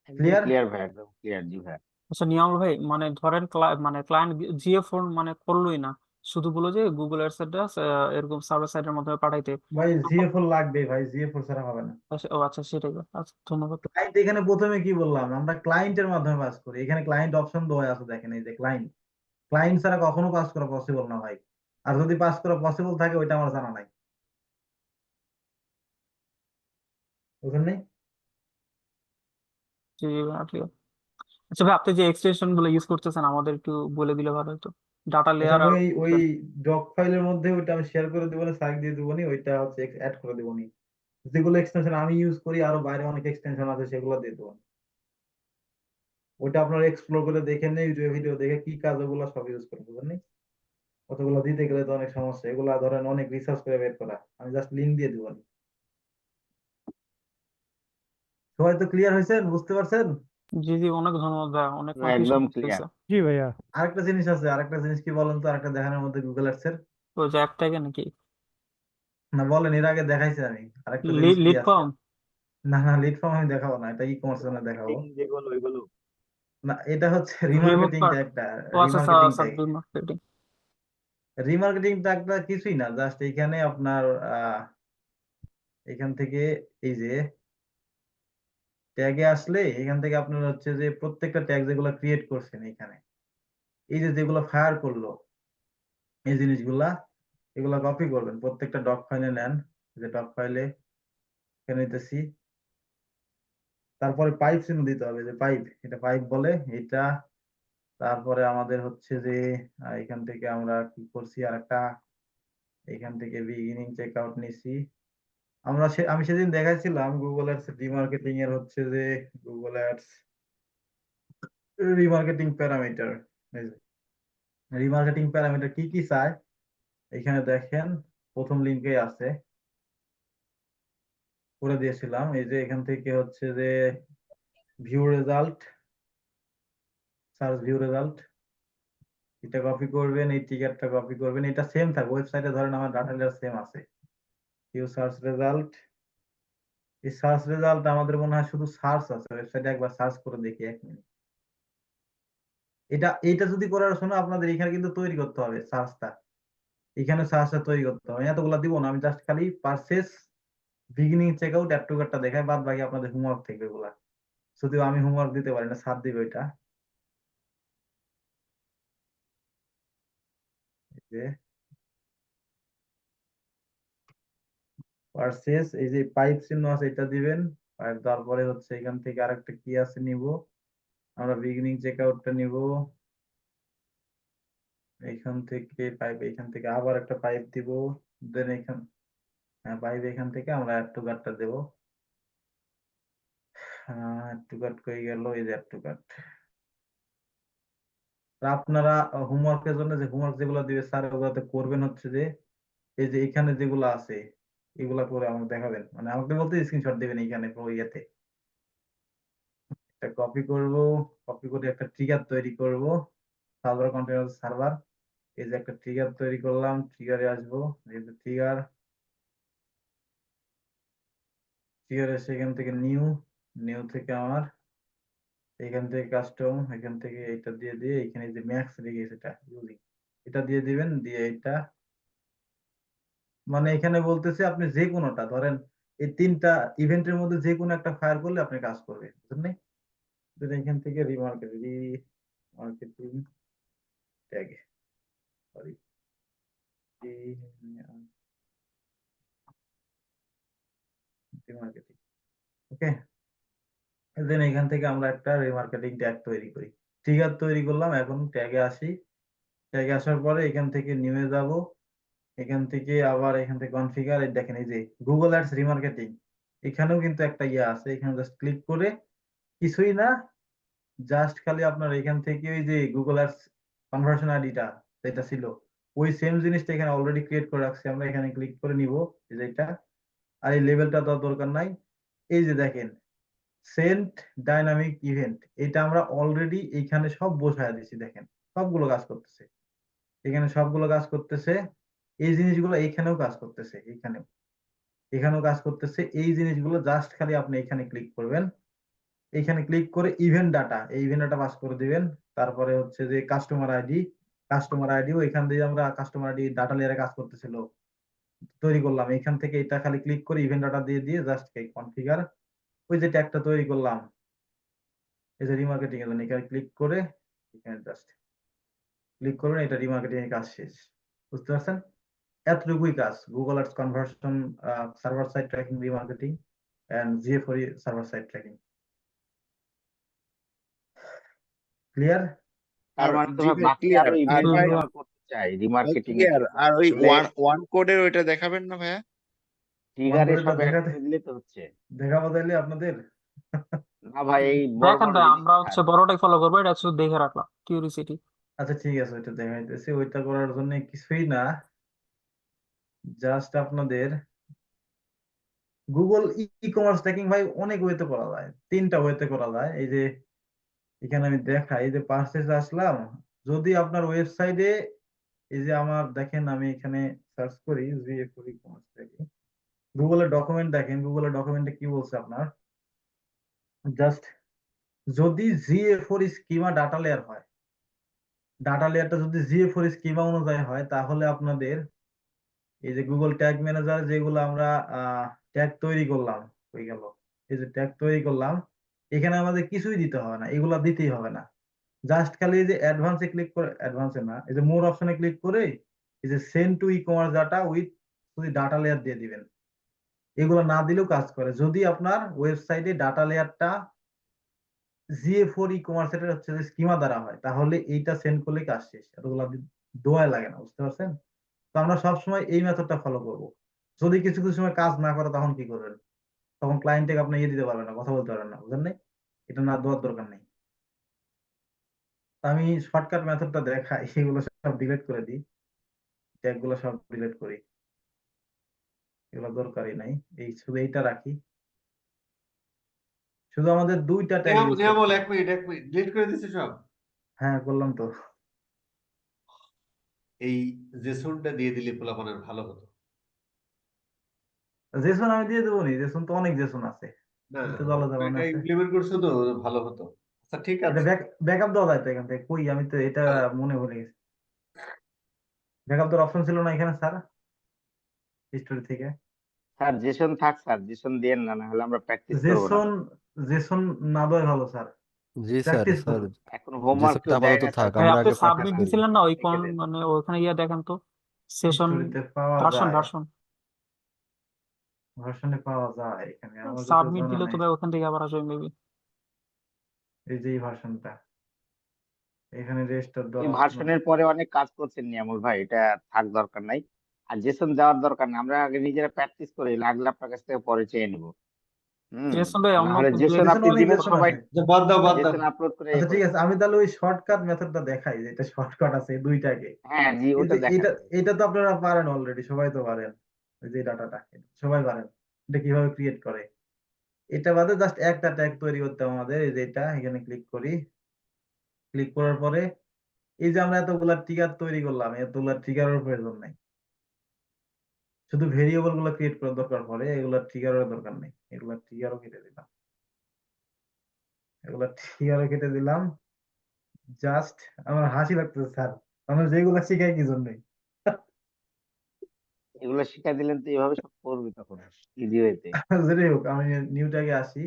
একদম ক্লিয়ার? ক্লিয়ার ভাই, একদম ক্লিয়ার, জি ভাই। আচ্ছা নিয়ামল ভাই, মানে ধরেন মানে ক্লায়েন্ট জিএ4 মানে করলোই না, শুধু বলো যে গুগল অ্যাডসেন্স এরকম সার্ভার সাইডের মাধ্যমে পাঠাইতে। ভাই জিএফ4 লাগবে, ভাই জিএফ4 ছাড়া হবে না। ও আচ্ছা সেটাই, আচ্ছা ধন্যবাদ। ক্লায়েন্ট এখানে প্রথমে কি বললাম, আমরা ক্লায়েন্টের মাধ্যমে পাস করি, এখানে ক্লায়েন্ট অপশন দেওয়া আছে দেখেন, এই যে ক্লায়েন্ট, ক্লায়েন্ট ছাড়া কখনো পাস করা পসিবল না ভাই, আর যদি পাস করা পসিবল থাকে ওইটা আমার জানা নাই, বুঝলেন? জি clear। আচ্ছা ভাই, আপনি যে এক্সটেনশন গুলো ইউজ করতেছেন আমাদের একটু বলে দিলে ভালো হতো, ডাটা আচ্ছা, লেয়ার আর ওই ডক ফাইলের মধ্যে ওইটা আমি শেয়ার করে দেবো, সাইড দিয়ে দেবো, ওইটা হচ্ছে অ্যাড করে দেবো, যেগুলো এক্সটেনশন আমি ইউজ করি, আরো বাইরে অনেক এক্সটেনশন আছে সেগুলো দিয়ে দেবো। ওইটা আপনারা এক্সপ্লোর করে দেখে নেই, ইউটিউব ভিডিও দেখে কি কাজ ওগুলো সব ইউজ করে, বুঝলেন? কতগুলো দিতে গেলে তো অনেক সমস্যা, এগুলা ধরেন অনেক রিসার্চ করে বের করা, আমি জাস্ট লিঙ্ক দিয়ে দেবো। সবাই তো ক্লিয়ার হয়েছেন, বুঝতে পারছেন? জি জি, অনেক ধন্যবাদ ভাই, অনেক কনফিউশন একদম হয়েছে। ক্লিয়ার। জি ভাইয়া। আরেকটা জিনিস আছে, আরেকটা জিনিস কি বলেন তো, আরেকটা দেখানোর মধ্যে গুগল অ্যাডস এর, ওই যে একটাকে নাকি না বলেন, এর আগে দেখাইছি আমি, আরেকটা জিনিস কি লিড আছে? ফর্ম? না না, লিড ফর্ম আমি দেখাবো না, এটা ই কমার্স জন্য দেখাবো। যেগুলো ওইগুলো না, এটা হচ্ছে রিমুভ রিমার্কেটিং কার্ড? ট্যাগটা, ও আচ্ছা আচ্ছা রিমার্কেটিং আচ্ছা, ট্যাগ। মার্কেটিং। রিমার্কেটিং ট্যাগটা কিছুই না, জাস্ট এখানে আপনার এখান থেকে এই যে ট্যাগে আসলে এখান থেকে আপনার হচ্ছে যে প্রত্যেকটা ট্যাগ যেগুলো ক্রিয়েট করছেন এখানে, এই যে যেগুলো ফায়ার করলো এই জিনিসগুলা, এগুলা কপি করবেন, প্রত্যেকটা ডক ফাইলে নেন, যে ডক ফাইলে এখানে নিতেছি, তারপরে পাইপ চিহ্ন দিতে হবে, যে পাইপ, এটা পাইপ বলে এটা। তারপরে আমাদের হচ্ছে যে এখান থেকে আমরা কি করছি, আর একটা এখান থেকে বিগিনিং চেক আউট নিছি, আমি সেদিন দেখাইছিলাম গুগল অ্যাডস রিমার্কেটিং এর হচ্ছে যে Google ads remarketing parameter, remarketing parameter কি কি চায় এখানে দেখেন, প্রথম লিঙ্কে আছে, করে দিয়েছিলাম। এই যে এখান থেকে হচ্ছে যে view result, search view result, এটা কপি করবেন, এই টিকেটটা কপি করবেন, এটা সেম থাকবে ওয়েবসাইটে, ধরেন আমার ডাটা লেয়ার সেম আছে, ভিউ সার্চ রেজাল্ট। এই সার্চ রেজাল্ট আমাদের মনে হয় শুধু সার্চ আছে, ওয়েবসাইটে একবার সার্চ করে দেখি, 1 মিনিট। এটা যদি করার জন্য আপনাদের এখানে কিন্তু তৈরি করতে হবে সার্চটা, এখানে সার্চটা তৈরি করতে হবে, এতগুলা দিব না, আমি জাস্ট খালি purchase beginning check out add to কার্টটা দেখাই, বাদ বাকি আপনাদের হোমওয়ার্ক থাকবে এগুলা, যদিও আমি হোমওয়ার্ক দিতে পারি না, স্যার দিবে এটা। এই যে পারচেজ এই যে পাইপ চিহ্ন আছে এটা দিবেন, আর তারপরে হচ্ছে এখান থেকে আরেকটা কি আছে নিব, আমরা বিগিনিং চেকআউটটা নিব, এখান থেকে পাইপ, এখান থেকে আবার একটা পাইপ দিব, দেন এখান পাইপ এখান থেকে আমরা অ্যাড টু কার্টটা দেবো। অ্যাড টু কার্ট কই গেল, এই যে অ্যাড টু কার্ট। আপনারা হোমওয়ার্কের জন্য যে হোমওয়ার্ক যেগুলো দিবে স্যার ওগুলোতে করবেন হচ্ছে যে এই যে এখানে যেগুলো আছে এগুলা করে আমাকে দেখাবেন, মানে আমাকে বলতে স্ক্রিনশট দিবেন এইখানে ইয়েতে। একটা কপি করব, কপি করে একটা ট্রিগার তৈরি করব, সার্ভার কন্টেনার সার্ভার। এই যে একটা ট্রিগার তৈরি করলাম, ট্রিগারে আসবো, এই যে ট্রিগার, ট্রিগারে সেখান থেকে নিউ, নিউ থেকে আমার এখান থেকে কাস্টম, এখান থেকে এটা দিয়ে দিয়ে এখানে যে ম্যাক্স রেখে এটা ইউজিং, এটা দিয়ে দিবেন, দিয়ে এটা মানে এখানে বলতেছে আপনি যে কোনোটা ধরেন এই তিনটা ইভেন্টের মধ্যে যে কোনো একটা ফায়ার করলে আপনি কাজ করবে, বুঝলেন? এখান থেকে রিমার্কেটিং ট্যাগ, সরি, রিমার্কেটিং, ওকে। দেন এখান থেকে আমরা একটা রিমার্কেটিং ট্যাগ তৈরি করি, ট্রিগার তৈরি করলাম। এখন ট্যাগে আসি, ট্যাগে আসার পরে এখান থেকে নিয়ে যাব, এখান থেকে আবার এখান থেকে কনফিগার, দেখেন এই যে গুগল অ্যাডস রিমার্কেটিং, এখানেও কিন্তু একটা ইয়ে আছে, এখানে জাস্ট ক্লিক করে কিছুই না, জাস্ট খালি আপনার এখান থেকে ওই যে গুগল অ্যাডস কনভার্সন আইডিটা যেটা ছিল ওই সেম জিনিসটা এখানে অলরেডি ক্রিয়েট করে রাখছি, আমরা এখানে ক্লিক করে নিব এই যে এটা, আর এই লেভেলটা দেওয়ার দরকার নাই। এই যে দেখেন সেন্ট ডাইনামিক ইভেন্ট, এটা আমরা অলরেডি এইখানে সব বসায় দিছি, দেখেন সবগুলো কাজ করতেছে, এখানে সবগুলো কাজ করতেছে, এই জিনিসগুলো এইখানেও কাজ করতেছে, এখানেও কাজ করতেছে, এই জিনিসগুলো জাস্ট খালি আপনি এখানে ক্লিক করবেন, এখানে ক্লিক করে ইভেন্ট ডাটা, এই ইভেন্ট ডাটা পাস করে দিবেন। তারপরে হচ্ছে যে কাস্টমার আইডি, কাস্টমার আইডিও এখান দিয়ে আমরা কাস্টমার আইডি ডাটা লেয়ারে কাজ করতেছিল তৈরি করলাম, এখান থেকে এটা খালি ক্লিক করে ইভেন্ট ডাটা দিয়ে দিয়ে জাস্ট কনফিগার, ওই যে ট্যাগটা তৈরি করলাম এই যে রিমার্কেটিং এর জন্য, এখানে ক্লিক করে এখানে জাস্ট ক্লিক করবেন, এটা রিমার্কেটিং এর কাজ শেষ, বুঝতে পারছেন? এতটুকুই কাজ Google ads conversion, server side tracking, remarketing and জিএফওরি সার্ভার সাইড ট্র্যাকিং। ক্লিয়ার? তার আর মানে জি তোমার ভাই বাকি ক্লিয়ার। আরো আর ইভেন্ট ভাই আমরা করতে চাই রিমার্কেটিং এর ক্লিয়ার, জন্য, আর ওই তাহলে ওয়ান কোডের ওইটা দেখাবেন না ভাইয়া? ওয়ান ট্রিগারে কোডটা সব অ্যাড দেখাতে করে দিলে তো হচ্ছে। দেখাবো তাইলে আপনাদের? না ভাই, এই বড় দেখেন বড় ভাই, জিনিস আমরা হচ্ছে বড়টাই ফলো করবো, এটা শুধু দেখে রাখলাম কিউরিসিটি। আচ্ছা ঠিক আছে, ওইটা দেখাইতেছি। ওইটা করার জন্য কিছুই না, জাস্ট আপনাদের গুগল ই কমার্স ট্র্যাকিং ভাই অনেক ওয়েতে করা যায়, তিনটা ওয়েতে করা যায়। এই যে এখানে আমি দেখাই, এই যে পারচেজ আসলাম, যদি আপনার ওয়েবসাইটে এই যে আমার দেখেন আমি এখানে সার্চ করি জিএফওর ই কমার্স ট্র্যাকিং, গুগলের ডকুমেন্ট দেখেন, গুগলের ডকুমেন্টে কি বলছে আপনার, জাস্ট যদি জিএফওর স্কিমা ডাটা লেয়ার হয়, ডাটা লেয়ারটা যদি জিএফওর স্কিমা অনুযায়ী হয়, তাহলে আপনাদের এই যে গুগল ট্যাগ ম্যানেজার যেগুলো আমরা ট্যাগ তৈরি করলাম, হয়ে গেল, এই যে ট্যাগ তৈরি করলাম, এখানে আমাদের কিছুই দিতে হবে না, এগুলা দিতেই হবে না, জাস্ট খালি এই যে অ্যাডভান্সে ক্লিক করে, অ্যাডভান্সে না, এই যে মোর অপশনে ক্লিক করে এই যে send to e commerce data with data layer দিয়ে দিবেন। এগুলো না দিলেও কাজ করে, যদি আপনার ওয়েবসাইটে ডাটা লেয়ারটা জিএফওর ই কমার্স এর হচ্ছে যে স্কিমা দ্বারা হয়, তাহলে এইটা সেন্ড করলে কাজ শেষ, এতগুলো দোয়া লাগে না, বুঝতে পারছেন? তো আমরা সবসময় এই মেথডটা ফলো করব। যদি কিছু কিছু সময় কাজ না করে তখন কি করবেন? তখন ক্লায়েন্টকে আপনি ইয়ে দিতে পারবেন না, কথা বলতে পারবেন না, বুঝলেন নাই? এটা না দেওয়ার দরকার নেই। আমি শর্টকাট মেথডটা দেখাই, এগুলো সব ডিলিট করে দিই, ট্যাগগুলো সব ডিলিট করি, এগুলো দরকারই নাই, এই শুধু এইটা রাখি, শুধু আমাদের দুইটা ট্যাগ ইউজ করতে নিয়ামল হবে। এক মিনিট ডিলিট করে দিছে সব। হ্যাঁ করলাম তো। এই জেসনটা দিয়ে দিলে পোলাপানের ভালো হতো। জেসন আমি দিয়ে দেবো নি, জেসন তো অনেক জেসন আছে, না এটা তো আলাদা এটা আছে। ইমপ্লিমেন্ট করছো তো ভালো হতো। আচ্ছা ঠিক এটা আছে। ব্যাকআপ দেওয়া যায় তো এখান থেকে, কই আমি তো এটা মনে ভুলে গেছি, ব্যাকআপ দেওয়ার অপশন ছিল না এখানে স্যার হিস্টোরি থেকে। স্যার জেসন থাক, স্যার জেসন দিয়েন না, না হলে আমরা প্র্যাকটিস করবো না। জেসন জেসন না দেওয়াই ভালো স্যার, জি স্যার, প্র্যাকটিস স্যার করুন। এখন হোমওয়ার্ক জেসনটা কেউ দেয় আপাতত না স্যার, থাক, ভাই আমরা আপনি আগে প্র্যাকটিস সাবমিট করি। দিছিলেন না ওই রেখে দেন। মানে ওখানে দেখেন তো সেশন হিস্টোরিতে পাওয়া ভার্সন যায়। ভার্সন ভার্সনে পাওয়া যায় এখানে আমার যদিও সাবমিট জানা দিলে তো নাই। ভাই ওখান থেকে আবার আসবে মেবি। এই যে এই ভার্সনটা এখানে রেজিস্টার এই দেওয়ার অপশন ভার্সনের পরে অনেক কাজ করছেন নিয়ামুল ভাই, এটা থাক দরকার নাই। আর জেসন যাওয়ার দরকার নাই, আমরা আগে নিজেরা প্র্যাকটিস করি, লাগলে আপনার কাছ থেকে পরে চেয়ে নিবো। জেসন ভাই অন্য নাহলে জেসন জেসন আপনি অনেক দিলে তো জেসন সবাই আছে। যে বাদ দাও বাদ দাও। জেসন আপলোড করে আচ্ছা করে ঠিক আছে, ফেলবে। আমি তাহলে ওই শর্টকাট মেথডটা দেখাই, যেটা শর্টকাট আছে এই দুইটাকে। হ্যাঁ জি, এই ওটা যে দেখান। এটা তো আপনারা পারেন অলরেডি, সবাই তো পারেন। ওই যে ডাটাটা সবাই পারেন, এটা কিভাবে ক্রিয়েট করে। এটা বাদে জাস্ট একটা ট্যাগ তৈরি করতে হবে আমাদের। এই যে এটা এখানে ক্লিক করি, ক্লিক করার পরে এই যে আমরা এতগুলা ট্রিগার তৈরি করলাম, এতগুলা ট্রিগারের প্রয়োজন নাই, শুধু ভেরিয়েবল গুলো ক্রিয়েট করার দরকার পড়ে, এগুলা ট্রিগারের দরকার নেই। এগুলা ট্রিগারও কেটে দিলাম, এগুলা ট্রিগারও কেটে দিলাম। জাস্ট আমার হাসি লাগতেছে স্যার, আমরা যেগুলো শিখাই কি জন্যই। এগুলো শিখাই দিলেন তো এইভাবে সব করবে তখন ইজি ওয়েতে। যাই হোক, আমি নিউটাকে আসি।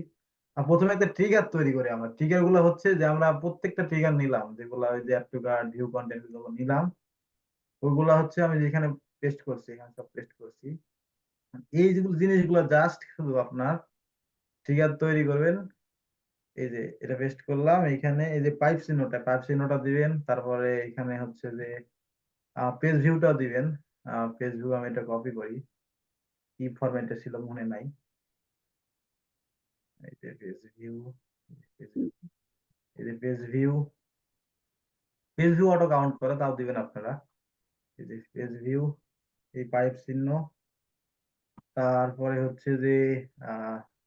আর প্রথমে একটা ট্রিগার তৈরি করি আমরা। ট্রিগার গুলো হচ্ছে যে আমরা প্রত্যেকটা ট্রিগার নিলাম, যেগুলো ওই যে add to cart, view content গুলো নিলাম, ওইগুলা হচ্ছে আমি যেখানে পেস্ট করছি, এখানে সব পেস্ট করছি। এই যেগুলো জিনিসগুলো জাস্ট শুধু আপনার ট্রিগার তৈরি করবেন। এই যে এটা পেস্ট করলাম এইখানে, এই যে পাইপ চিহ্নটা দিবেন। তারপরে এখানে হচ্ছে যে পেজ ভিউটা দিবেন। পেজ ভিউ আমি এটা কপি করি, কি ফরম্যাটে ছিল মনে নাই। এই যে পেজ ভিউ, এই যে পেজ ভিউ অটো কাউন্ট করে, তাও দিবেন আপনারা। এই যে পেজ ভিউ, এই পাইপ চিহ্ন, তারপরে হচ্ছে যে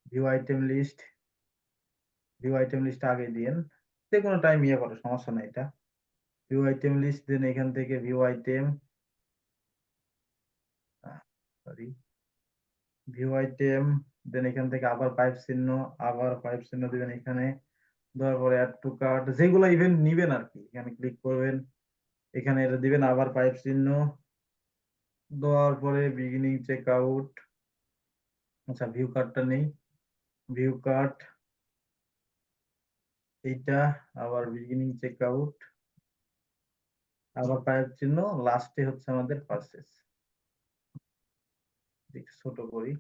ভিউ আইটেম লিস্ট, আগে দিয়েন, যে কোনো টাইম ইয়ে করে সমস্যা নাই। এটা ভিউ আইটেম লিস্ট দেন, এখান থেকে view item, sorry view item then, এখান থেকে আবার পাইপ চিহ্ন দিবেন এখানে। দেওয়ার পরে অ্যাড টু কার্ট, যেগুলো ইভেন্ট নিবেন আর কি, এখানে ক্লিক করবেন, এখানে এটা দিবেন, আবার পাইপ চিহ্ন দেওয়ার পরে বিগিনিং চেক আউট। আচ্ছা ভিউ কার্টটা নেই, ভিউ কার্ট এইটা, আবার বিগিনিং চেক আউট, আবার পাইপ চিহ্ন, লাস্টে হচ্ছে আমাদের পারচেস। একটু ছোট করি।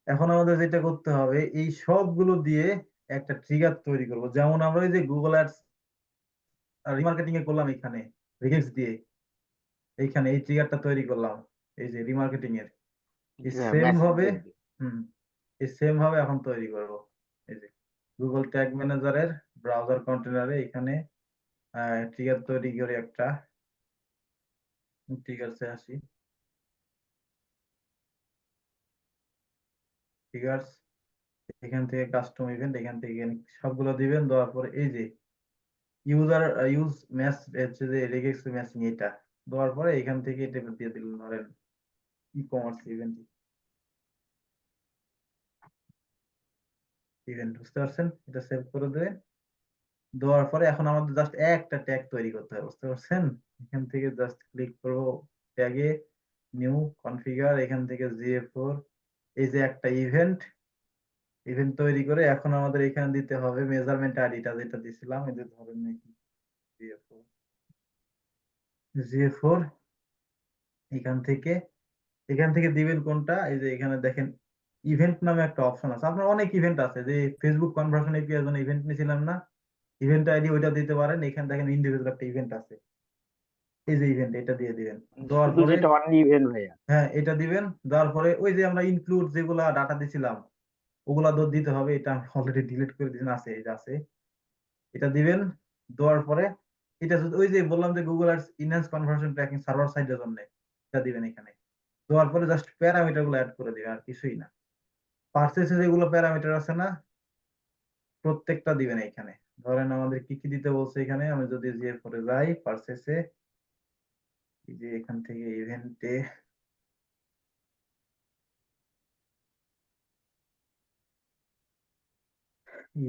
এখন আমাদের যেটা করতে হবে, এই সবগুলো দিয়ে একটা ট্রিগার তৈরি করব। যেমন আমরা এই যে গুগল অ্যাডস রিমার্কেটিং এ করলাম, এখানে রিগেক্স দিয়ে এইখানে এই ট্রিগারটা তৈরি করলাম, এই যে রিমার্কেটিং এর। এই সেম মেসেজ ভাবে দিয়ে এই সেম ভাবে এখন তৈরি করব। এই যে গুগল ট্যাগ ম্যানেজারের ব্রাউজার কন্টেনারে এখানে ট্রিগার তৈরি করে একটা। ট্রিগারসে আসি, ট্রিগার্স, এখান থেকে কাস্টম ইভেন্ট, এখান থেকে সবগুলো দিবেন। দেওয়ার পরে এই যে ইউজ ম্যাচ হচ্ছে যে রেগেক্স ম্যাচিং, এটা দেওয়ার পরে এখান থেকে এটা দিয়ে দিলেন, ধরেন ই কমার্স ইভেন্ট, বুঝতে পারছেন? এটা সেভ করে দেবেন। দেওয়ার পরে এখন আমাদের জাস্ট একটা ট্যাগ তৈরি করতে হবে, বুঝতে পারছেন? এখান থেকে জাস্ট ক্লিক করব ট্যাগে, নিউ কনফিগার, এখান থেকে GA4, এই যে একটা ইভেন্ট তৈরি করে এখন আমাদের এখানে দিতে হবে মেজারমেন্ট আইডিটা, যেটা দিছিলাম, এই যে ধরেন নাকি GA4, এখান থেকে দিবেন কোনটা। এই যে এখানে দেখেন ইভেন্ট নামে একটা অপশন আছে। আপনার অনেক ইভেন্ট আছে, যে ফেসবুক কনভার্সন এপিআই এর জন্য ইভেন্ট নিয়েছিলাম না, ইভেন্ট আইডি ওইটা দিতে পারেন। এখানে দেখেন ইন্ডিভিজুয়াল একটা ইভেন্ট আছে, এই যে ইভেন্ট, এটা দিয়ে দিবেন। দেওয়ার শুধু পরে যেটা অনলি ইভেন্ট ভাইয়া। হ্যাঁ এটা দিবেন। দেওয়ার পরে ওই যে আমরা ইনক্লুড যেগুলা ডাটা দিছিলাম ওগুলা দিতে হবে। এটা আমি অলরেডি ডিলিট করে দিয়েছি, আছে এই যে আছে, এটা দিবেন। দেওয়ার পরে এটা ওই যে বললাম যে Google ads enhance conversion tracking server সাইডের জন্য, এটা দিবেন এখানে। দেওয়ার পরে জাস্ট প্যারামিটার গুলো অ্যাড করে দিবেন, আর কিছুই না। পার্সেসে যেগুলো প্যারামিটার আছে না, প্রত্যেকটা দিবেন এখানে। ধরেন আমাদের কি কি দিতে বলছে এখানে, আমি যদি GA4 এ যাই, পার্সেসে, এই যে এখান থেকে ইভেন্টে,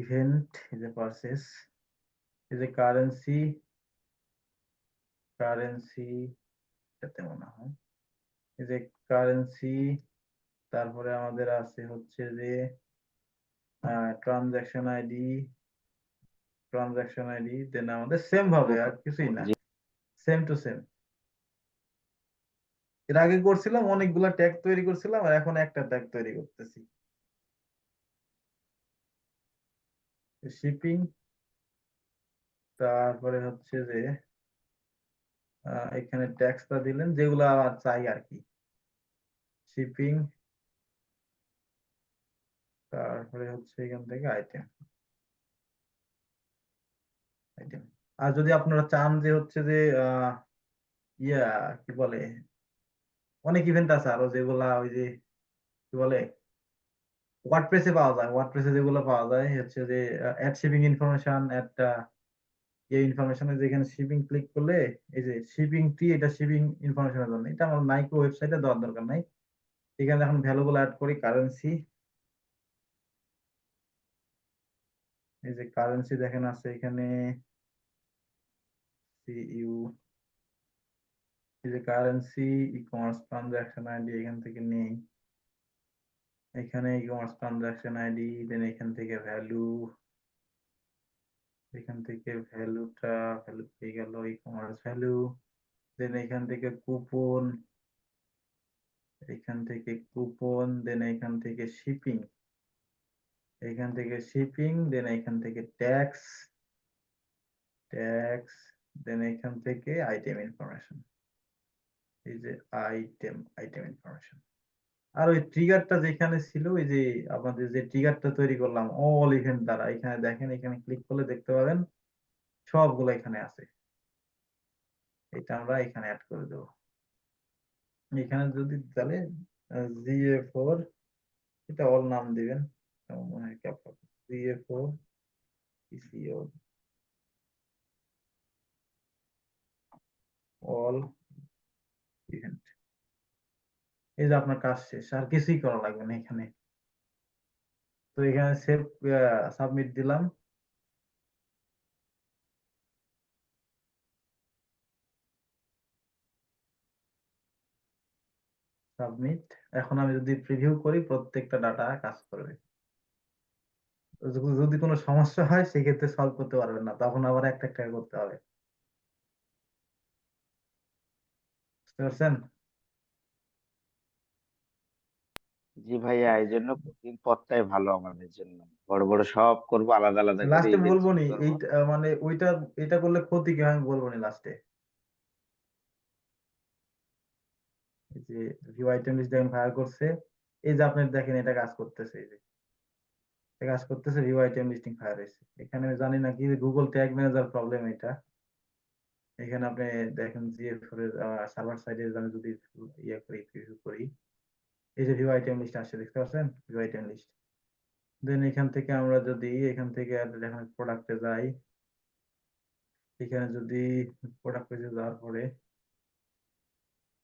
ইভেন্ট, এই যে পার্সেস, এই যে কারেন্সি, এটাতে মনে হয় এই যে কারেন্সি, তারপরে আমাদের আছে হচ্ছে যে ট্রানজাকশন আইডি, দেন আমাদের সেম ভাবে আর কিছুই না, সেম টু সেম। এর আগে করছিলাম অনেকগুলা ট্যাগ তৈরি করছিলাম, আর এখন একটা ট্যাগ তৈরি করতেছি। শিপিং, তারপরে হচ্ছে যে এখানে ট্যাক্সটা দিলেন যেগুলো আর চাই আর কি। শিপিং, তারপরে হচ্ছে এখান থেকে আইটেম। আর যদি আপনারা চান যে হচ্ছে যে ইয়া কি বলে, অনেক ইভেন্ট আছে আরো যেগুলা ওই যে কি বলে ওয়ার্ডপ্রেসে পাওয়া যায়, ওয়ার্ডপ্রেসে যেগুলো পাওয়া যায় হচ্ছে যে অ্যাড শিপিং ইনফরমেশন, একটা এই ইনফরমেশনে যেখানে শিপিং ক্লিক করলে এই যে শিপিং টি, এটা শিপিং ইনফরমেশনের জন্য, এটা আমার নাইকো ওয়েবসাইটে দেওয়ার দরকার নাই। এখানে এখন ভ্যালুগুলো অ্যাড করি। কারেন্সি, এই যে কারেন্সি দেখেন আছে এখানে সিইউ, এই যে currency, e commerce transaction ID এখান থেকে নেই, এখানে ই কমার্স ট্রানজাকশন আইডি, দেন এখান থেকে ভ্যালু, এখান থেকে ভ্যালুটা ভ্যালু পেয়ে গেল ই কমার্স ভ্যালু, দেন এখান থেকে কুপন, এখান থেকে কুপন, দেন এখান থেকে শিপিং, এখান থেকে শিপিং, দেন এখান থেকে ট্যাক্স, ট্যাক্স, দেন এখান থেকে আইটেম ইনফরমেশন, এই যে আইটেম ইনফরমেশন। আর ওই ট্রিগারটা যেখানে ছিল, ওই যে আমাদের যে ট্রিগারটা তৈরি করলাম অল ইভেন্ট দ্বারা, এখানে দেখেন, এখানে ক্লিক করলে দেখতে পাবেন সবগুলো এখানে আছে। এটা আমরা এখানে অ্যাড করে দেবো। এখানে যদি তাহলে GA4, এটা অল নাম দিবেন, আমার মনে হয় GA4 PCO অল ইভেন্ট। এই যে আপনার কাজ শেষ, আর কিছুই করা লাগবে না এখানে। তো এখানে সেভ, সাবমিট দিলাম। সাবমিট। এখন আমি যদি প্রিভিউ করি প্রত্যেকটা ডাটা কাজ করবে। যদি কোনো সমস্যা হয় সেক্ষেত্রে সলভ করতে পারবেন না, তখন আবার একটা একটা করতে হবে। বুঝতে পারছেন? জি ভাইয়া, এই জন্য কঠিন পথটাই ভালো আমাদের জন্য। বড় বড় সব করবো, আলাদা আলাদা করে লাস্টে ইভেন্ট বলবো নি করবো। এই মানে ওইটা, এটা করলে ক্ষতি কি হয় আমি বলবো নি লাস্টে। এই যে ভিউ আইটেম লিস্ট দেখেন ফায়ার করছে, এই যে আপনি দেখেন এটা কাজ করতেছে, এই যে এটা কাজ করতেছে, ভিউ আইটেম লিস্টিং ফায়ার হয়েছে। এখানে আমি জানি না কি গুগল ট্যাগ ম্যানেজার প্রবলেম এটা। এখানে আপনি দেখেন GA4 এর সার্ভার সাইডে আমি যদি ইয়ে করি, প্রিভিউ করি, এই যে ভিউ আইটেম লিস্ট আসছে, দেখতে পাচ্ছেন ভিউ আইটেম লিস্ট। দেন এখান থেকে আমরা যদি এখান থেকে এখন প্রোডাক্টে যাই, এখানে যদি প্রোডাক্ট পেজে যাওয়ার পরে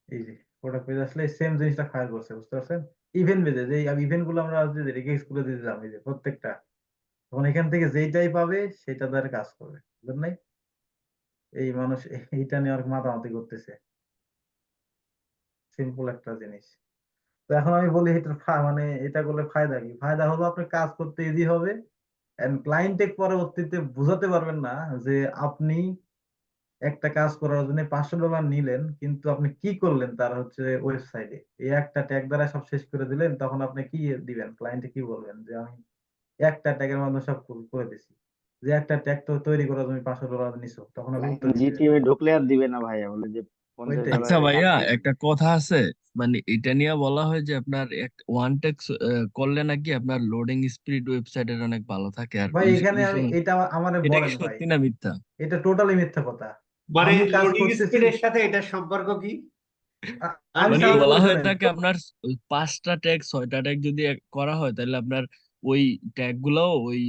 এই যে প্রোডাক্ট পেজ আসলে সেম জিনিসটা ফায়ার করছে, বুঝতে পারছেন? ইভেন্ট বেজে যে ইভেন্ট গুলো আমরা যদি রিকোয়েস্ট করে দিয়ে দিলাম, এই যে প্রত্যেকটা, তখন এখান থেকে যেইটাই পাবে সেটা দ্বারা কাজ করবে, বুঝলেন নাই? এই মানুষ এইটা নিয়ে আর মাতামাতি করতেছে, সিম্পল একটা জিনিস। তো এখন আমি বলি এটার মানে এটা করলে ফায়দা কি? ফায়দা হলো আপনি কাজ করতে ইজি হবে, এন্ড ক্লায়েন্টে পরবর্তীতে বুঝাতে পারবেন না যে আপনি একটা কাজ করার জন্য $500 নিলেন, কিন্তু আপনি কি করলেন তার হচ্ছে ওয়েবসাইটে এই একটা ট্যাগ দ্বারা সব শেষ করে দিলেন, তখন আপনি কি দিবেন? ক্লায়েন্টে কি বলবেন যে আমি একটা ট্যাগের মাধ্যমে সব করে দিছি, যে একটা ট্যাগ তো তৈরি করার জন্য $500 নিছো, তখন আপনি উত্তর কি দিবেন? জিটিএমে ঢুকলে আর দিবে না ভাইয়া, বলে যে পঞ্চাশ ওইটাই। আচ্ছা ডলারের কাজ ভাইয়া, দিবে। একটা কথা আছে, মানে এটা নিয়ে বলা হয় যে আপনার ওয়ান টেক্স করলে নাকি আপনার লোডিং স্পিড ওয়েবসাইটের অনেক ভালো থাকে, আর ভাই ওই এখানে ওই আমি সময় এটা আমারে এটা কি বলেন ভাই, সত্যি না মিথ্যা? এটা টোটালি মিথ্যা কথা। মানে আমি কাজ লোডিং করতেছি, স্পিডের সাথে এটার সম্পর্ক কি? আমি মানে আচ্ছা, কাজ বলা করি হয়ে শোনেন। থাকে আপনার 5টা ট্যাগ 6টা ট্যাগ যদি করা হয় তাহলে আপনার ওই ট্যাগ গুলো ওই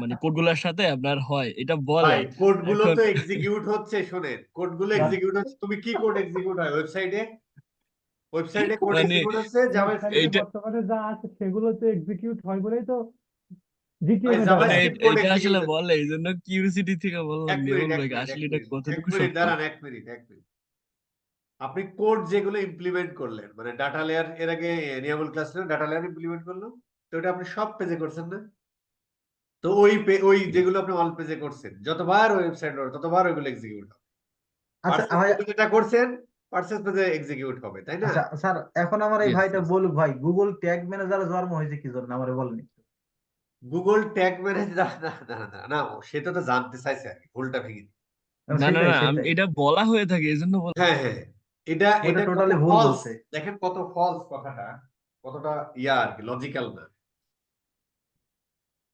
মানে কোড গুলোর সাথে আপনার হয়, এটা বলে। ভাই কোড গুলো এখন তো এক্সিকিউট হচ্ছে, শোনেন কোড গুলো এক্সিকিউট হচ্ছে, তুমি কি কোড এক্সিকিউট হয় ওয়েবসাইটে? ওয়েবসাইটে কোড মানে এক্সিকিউট হচ্ছে ওয়েবসাইটে জাভাস্ক্রিপ্ট। এইটা বর্তমানে যা আছে সেগুলো তো এক্সিকিউট হয় বলেই তো জিটিএম ভাই এ মানে ডাটা। জাভাস্ক্রিপ্ট কোড এটা আসলে এক্সিকিউট হচ্ছে। বলে, এই জন্য কিউরিসিটি থেকে বললাম এক মিনিট, নির্মল এক ভাই মিনিট, এক আসলে এটা মিনিট, এক কতটুকু মিনিট সত্য। দাঁড়ান, এক মিনিট, এক মিনিট। আপনি কোড যেগুলো ইমপ্লিমেন্ট করলেন, মানে ডাটা লেয়ার, এর আগে এনিয়েবল ক্লাস ডাটা লেয়ার ইমপ্লিমেন্ট করলো, তো ওটা আপনি সব পেজে করছেন না? তো ওই যেগুলো আপনি অল পেজে করছেন, যতবার ওয়েবসাইট ততবার ওইগুলো এক্সিকিউট হবে। আচ্ছা ভাই, পার্সোনাল যেটা করছেন পার্সেস পেজে এক্সিকিউট হবে, তাই না? আচ্ছা স্যার, এখন আমার এই Yes, ভাইটা yes. বলুক ভাই, গুগল ট্যাগ ম্যানেজার জন্ম হয়েছে কি জন্য আমারে বলেন একটু। গুগল ট্যাগ ম্যানেজার না সেটা তো জানতে চাইছে আর কি, ভুলটা ভেঙে দিই। না না সেটাই না সেটাই, এটা বলা হয়ে থাকে এই জন্য বলা। হ্যাঁ হ্যাঁ, এটা ওইটা এটা কত টোটালি ভুল ফলস, বলছে। দেখেন কত ফলস কথাটা, কতটা আর কি লজিক্যাল না।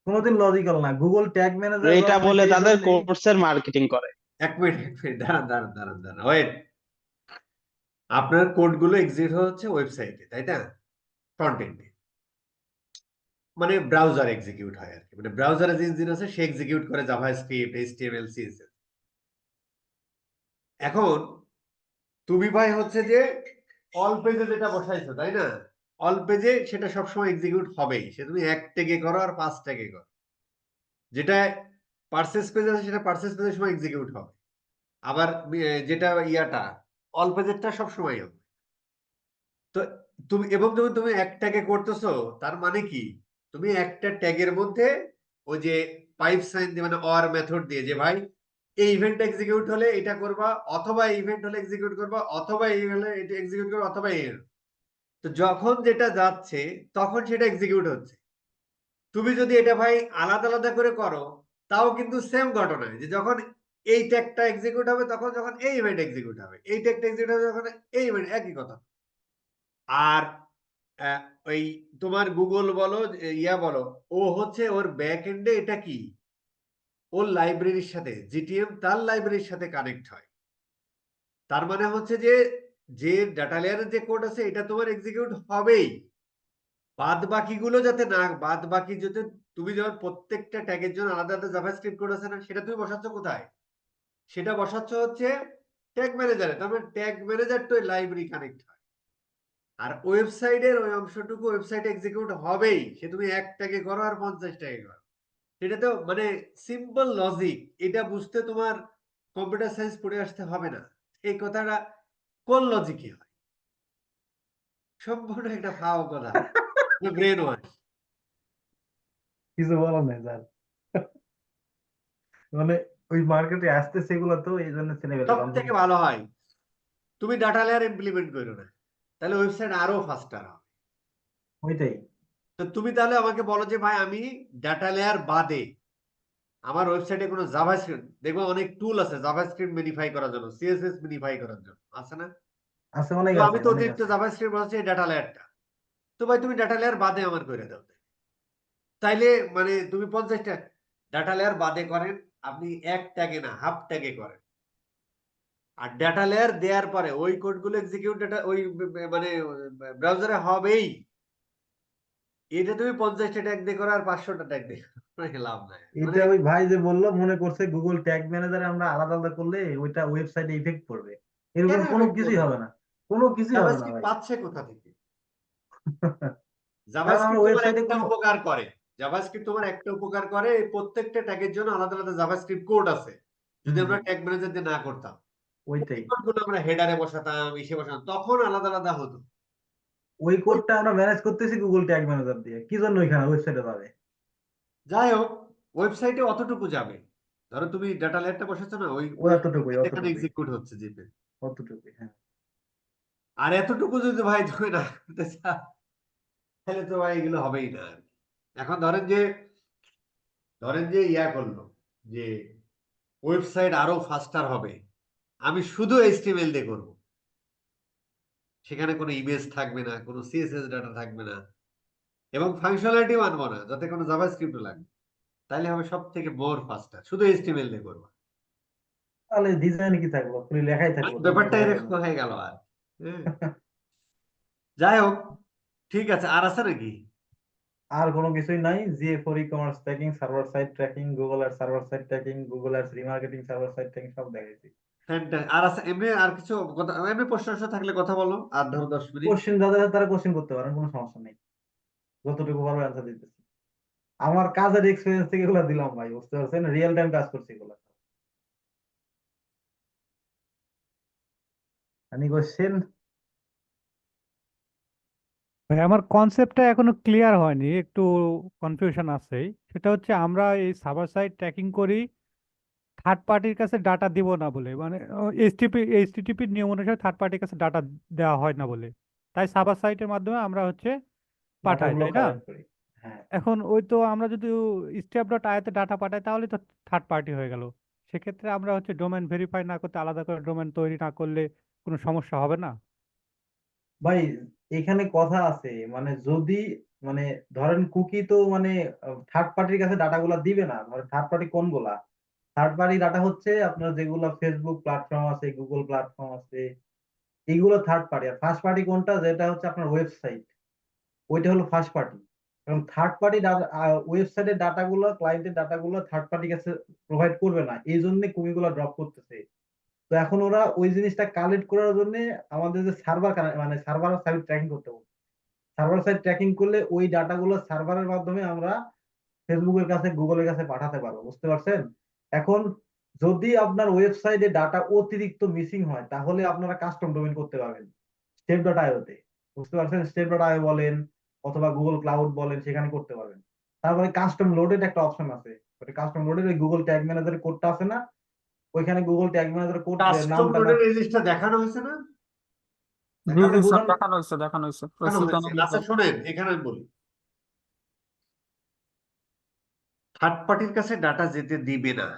কোনোদিন লজিক্যাল না। গুগল ট্যাগ ম্যানেজার এটা জন্ম বলে হয়েছে এই তাদের জন্যই। কোর্সের মার্কেটিং করে। এক মিনিট দাঁড়ান ওয়েট। আপনার কোডগুলো এক্সিকিউট হচ্ছে ওয়েবসাইটে, তাই না? ফ্রন্ট এন্ডে, মানে ব্রাউজার এক্সিকিউট হয় আর কি, মানে ব্রাউজারে যে ইঞ্জিন আছে সে এক্সিকিউট করে জাভাস্ক্রিপ্ট, এইচটিএমএল, সিএসএস। এখন তুমি ভাই হচ্ছে যে অল পেজে যেটা বসাইছো, তাই না? অল পেজে সেটা সবসময় এক্সিকিউট হবেই, সে তুমি এক ট্যাগে করো আর 5 ট্যাগে করো। যেটা পার্সেস পেজ আছে সেটা পার্সেস পেজের সময় এক্সিকিউট হবে, আবার যেটা অল পেজেরটা সবসময় হবে। তো তুমি এক ট্যাগে করতেছো, তার মানে কি তুমি একটা ট্যাগের মধ্যে ওই যে পাইপ সাইন দিয়ে, মানে অর মেথড দিয়ে, যে ভাই এই ইভেন্ট এক্সিকিউট হলে এটা করবা, অথবা এই ইভেন্ট হলে এক্সিকিউট করবা, অথবা এই হলে এটা এক্সিকিউট করবা, অথবা এই হলে। তো যখন যেটা যাচ্ছে তখন সেটা এক্সিকিউট হচ্ছে। তুমি যদি এটা ভাই আলাদা আলাদা করে করো, তাও কিন্তু সেম ঘটনা, যে যখন এই ট্যাগটা এক্সিকিউট হবে তখন, যখন এই ইভেন্ট এক্সিকিউট হবে, এই ট্যাগটা এক্সিকিউট হবে যখন এই ইভেন্ট, একই কথা। আর আহ, ওই তোমার গুগল বলো, বলো, ও হচ্ছে ওর ব্যাক এন্ডে এটা কি, ওর লাইব্রেরির সাথে জিটিএম তার লাইব্রেরির সাথে কানেক্ট হয়। তার মানে হচ্ছে যে যে ডাটা লেয়ারের যে কোড আছে এটা তোমার এক্সিকিউট হবেই, বাদ বাকিগুলো যাতে না, বাদ বাকি যাতে তুমি যখন প্রত্যেকটা ট্যাগের জন্য আলাদা আলাদা জাভাস্ক্রিপ্ট কোড আছে না, সেটা তুমি বসাচ্ছ কোথায়? সেটা বসাচ্ছ হচ্ছে ট্যাগ ম্যানেজারে। তার মানে ট্যাগ ম্যানেজার তো লাইব্রেরি কানেক্ট হয়, আর ওয়েবসাইটের ওই অংশটুকু ওয়েবসাইটে এক্সিকিউট হবেই, সে তুমি 1 ট্যাগে করো আর 50 ট্যাগে করো। এটা তো মানে সিম্পল লজিক, এটা বুঝতে তোমার কম্পিউটার সায়েন্স পড়ে আসতে হবে না। এই কথাটা কোন লজিকে হয়? সম্পূর্ণ একটা ফাও কথা, ব্রেন ওয়াশ। কিছু বলার নেই স্যার, মানে ওই মার্কেটে আসতে সেগুলো তো এই জন্য ছেলেবেলে সব থেকে ভালো হয় তুমি ডাটা লেয়ার ইমপ্লিমেন্ট করো না, তাহলে ওয়েবসাইট আরো ফাস্টার হবে। ওইটাই। তো তুমি তাহলে আমাকে বলো যে ভাই আমি ডাটা লেয়ার বাদে আমার ওয়েবসাইটে কোনো জাভাস্ক্রিপ্ট, দেখবো অনেক টুল আছে জাভাস্ক্রিপ্ট মিনিফাই করার জন্য, সিএসএস মিনিফাই করার জন্য, আছে না? আছে, অনেক তো আছে, আমি তো অনেক অতিরিক্ত আছে। জাভাস্ক্রিপ্ট হচ্ছে ডাটা লেয়ারটা। তো ভাই তুমি ডাটা লেয়ার বাদে আমার করে দাও, তাইলে মানে তুমি 50টা ডাটা লেয়ার বাদে করেন, আপনি এক ট্যাগে না হাফ ট্যাগে করেন। আর ডাটা লেয়ার দেওয়ার পরে ওই কোডগুলো এক্সিকিউট ডাটা ওই মানে ব্রাউজারে হবেই। এটা তুমি 50টা ট্যাগ দিয়ে করো আর 500টা ট্যাগ দিয়ে করো, লাভ নাই মানে। এটা ওই ভাই যে বললো, মনে করছে গুগল ট্যাগ ম্যানেজারে আমরা আলাদা আলাদা করলে ওইটা ওয়েবসাইটে ইফেক্ট পড়বে। এরকম কেন কোনো এফেক্ট কিছুই করবে? হবে না, কোনো কিছুই হবে না জাভাস্ক্রিপ্ট ভাই। পাচ্ছে কোথা থেকে? কারণ আমরা জাভাস্ক্রিপ্ট তোমার ওয়েবসাইটে একটা কোনো, উপকার করে, জাভাস্ক্রিপ্ট তোমার একটা উপকার করে, এই প্রত্যেকটা ট্যাগের জন্য আলাদা আলাদা জাভাস্ক্রিপ্ট কোড আছে। যদি আমরা ট্যাগ ম্যানেজার দিয়ে না করতাম, ওইটাই, কোডগুলো আমরা হেডারে বসাতাম, ইসে বসাতাম, তখন আলাদা আলাদা হতো। ওই কোডটা আমরা ম্যানেজ করতেছি গুগল ট্যাগ ম্যানেজার দিয়ে, কি জন্য ওইখানে ওয়েবসাইটে যাবে? যাই হোক, ওয়েবসাইটে অতটুকু যাবে, ধরো তুমি ডাটা লেয়ারটা বসাচ্ছ না, ওই ও এতটুকুই, এখানে অতটুকুই, এক্সিকিউট হচ্ছে জিপে। অতটুকুই, হ্যাঁ। আর এতটুকু যদি ভাই তুমি না করতে চাও, তাহলে তো ভাই এগুলো হবেই না আর কি। এখন ধরেন যে করলো যে ওয়েবসাইট আরো ফাস্টার হবে, আমি শুধু এইচটিএমএল দিয়ে করবো, সেখানে কোনো ইমেজ থাকবে না, কোনো সিএসএস ডাটা থাকবে না, এবং ফাংশনালিটি মানবো না যাতে কোনো জাভাস্ক্রিপ্ট লাগবে, তাহলে হবে সব থেকে মোর ফাস্টার, শুধু এইচটিএমএল দিয়ে করবো। তাহলে ডিজাইন কি থাকলো, খালি লেখাই থাকলো, তো ব্যাপারটা কিছু হবে এরকম না। হয়ে গেল আর হ্যাঁ। যাই হোক, ঠিক আছে, আর আছে নাকি? আর কোনো কিছুই নাই। GA for e commerce tracking, server side tracking, Google ad server side tracking, Google ads remarketing, server side tracking সব দেখাইছি। আর আছে এমনি আর কিছু কথা, এমনি প্রশ্ন টশ্ন থাকলে কথা বলো, আর ধরো 10 মিনিট। কোশ্চেন যাদের আছে তারা কোশ্চেন করতে পারেন, কোনো সমস্যা নেই, যতটুকু পারবো অ্যান্সার দিতেছি। আমার কাজের এক্সপিরিয়েন্স থেকে এগুলো দিলাম ভাই, বুঝতে পারছেন, রিয়েল টাইম কাজ করছি এগুলো। Any question? ভাই আমার কনসেপ্টটা এখনো ক্লিয়ার হয়নি, একটু কনফিউশন আছে। সেটা হচ্ছে আমরা এই সার্ভার সাইড ট্র্যাকিং করি, থার্ড পার্টির কাছে ডাটা দিব না বলে, মানে এইচটিটিপির নিয়ম অনুসারে থার্ড পার্টির কাছে ডাটা দেওয়া হয় না বলে, তাই সার্ভার সাইটের মাধ্যমে আমরা হচ্ছে পাঠাই, ডাটাগুলো তাই না? কালেক্ট করি। হ্যাঁ, এখন ওই তো আমরা যদি স্টেপ ডট আইতে ডাটা পাঠাই তাহলে তো থার্ড পার্টি হয়ে গেল। সেক্ষেত্রে আমরা হচ্ছে ডোমেন ভেরিফাই না করতে, আলাদা করে ডোমেন তৈরি না করলে কোনো সমস্যা হবে না? ভাই এখানে কথা আছে, মানে যদি মানে ধরেন কুকি তো মানে থার্ড পার্টির কাছে ডাটাগুলা দিবে না। ধরেন থার্ড পার্টি কোনগুলা? থার্ড পার্টি ডাটা হচ্ছে আপনার যেগুলো ফেসবুক প্ল্যাটফর্ম আছে, গুগল প্ল্যাটফর্ম আছে, এইগুলো থার্ড পার্টি। আর ফার্স্ট পার্টি কোনটা? যেটা হচ্ছে আপনার ওয়েবসাইট, ওইটা হলো ফার্স্ট পার্টি। কারণ থার্ড পার্টি ওয়েবসাইটের ডাটাগুলো, ক্লায়েন্টের ডাটাগুলো থার্ড পার্টির কাছে প্রোভাইড করবে না, এই জন্য কুকিগুলো ড্রপ করতেছে। তো এখন ওরা ওই জিনিসটা কালেক্ট করার জন্য আমাদের যে সার্ভার, মানে সার্ভার সাইড ট্র্যাকিং করতে হবে। সার্ভার সাইড ট্র্যাকিং করলে ওই ডাটাগুলো সার্ভারের মাধ্যমে আমরা ফেসবুকের কাছে, গুগলের কাছে পাঠাতে পারবো, বুঝতে পারছেন? এখন যদি আপনার ওয়েবসাইটে ডাটা অতিরিক্ত মিসিং হয় তাহলে আপনারা কাস্টম ডোমেইন করতে পারবেন স্টেপ ডট আইওতে, বুঝতে পারছেন? স্টেপ ডট আইও বলেন অথবা গুগল ক্লাউড বলেন, সেখানে করতে পারবেন। তারপরে কাস্টম লোডেড একটা অপশন আছে, ওটা কাস্টম লোডেড ওই গুগল ট্যাগ ম্যানেজারের কোডটা আছে না, ওইখানে Google Tag manager code custom নামটা লোডের এই জিনিসটা দেখানো হয়েছে না? জি আপনি জি স্যার, বুঝান। দেখানো হয়েছে ওই দেখানো সিলটা হয়েছে। আচ্ছা শোনেন, এখানে আমি বলি, থার্ড পার্টির কাছে ডাটা যেতে দিবে না,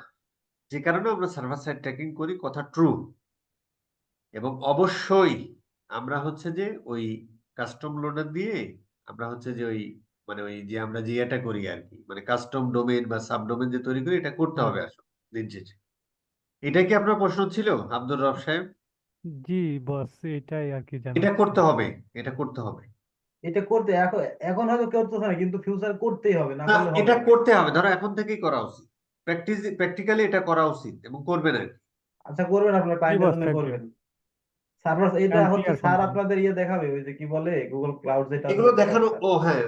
যে কারণে আমরা সার্ভার সাইড ট্র্যাকিং করি, কথা ট্রু। এবং অবশ্যই আমরা হচ্ছে যে ওই কাস্টম লোডার দিয়ে আমরা হচ্ছে যে ওই মানে ওই যে আমরা যে এটা করি আর কি, মানে কাস্টম ডোমেইন বা সাব ডোমেইন যে তৈরি করি, এটা করতে হবে আসলে দিন শেষে। এটা কি আপনার প্রশ্ন ছিল আব্দুর রব সাহেব? জি বস, এটাই আর কি জানার এটা ছিল। করতে হবে, এটা করতে হবে। এটা করতে এখন এখন হয়তো করতেছে না, কিন্তু ফিউচার করতেই হবে, না না, করলে হবে এটা না। করতে হবে, ধরো এখন থেকেই করা উচিত, প্র্যাকটিক্যালি এটা করা উচিত এবং করবেন আর কি। আচ্ছা করবেন, আপনার জি ক্লায়েন্টের বস, জন্য থ্যাংক ইউ। করবেন। সার্ভার এটা আই এম হচ্ছে ক্লিয়ার স্যার সম্পূর্ণ। আপনাদের ইয়ে দেখাবে, ওই যে কি বলে গুগল ক্লাউড যেটা আছে এগুলো ওটা দেখাবে দেখানো, স্যার। ও হ্যাঁ,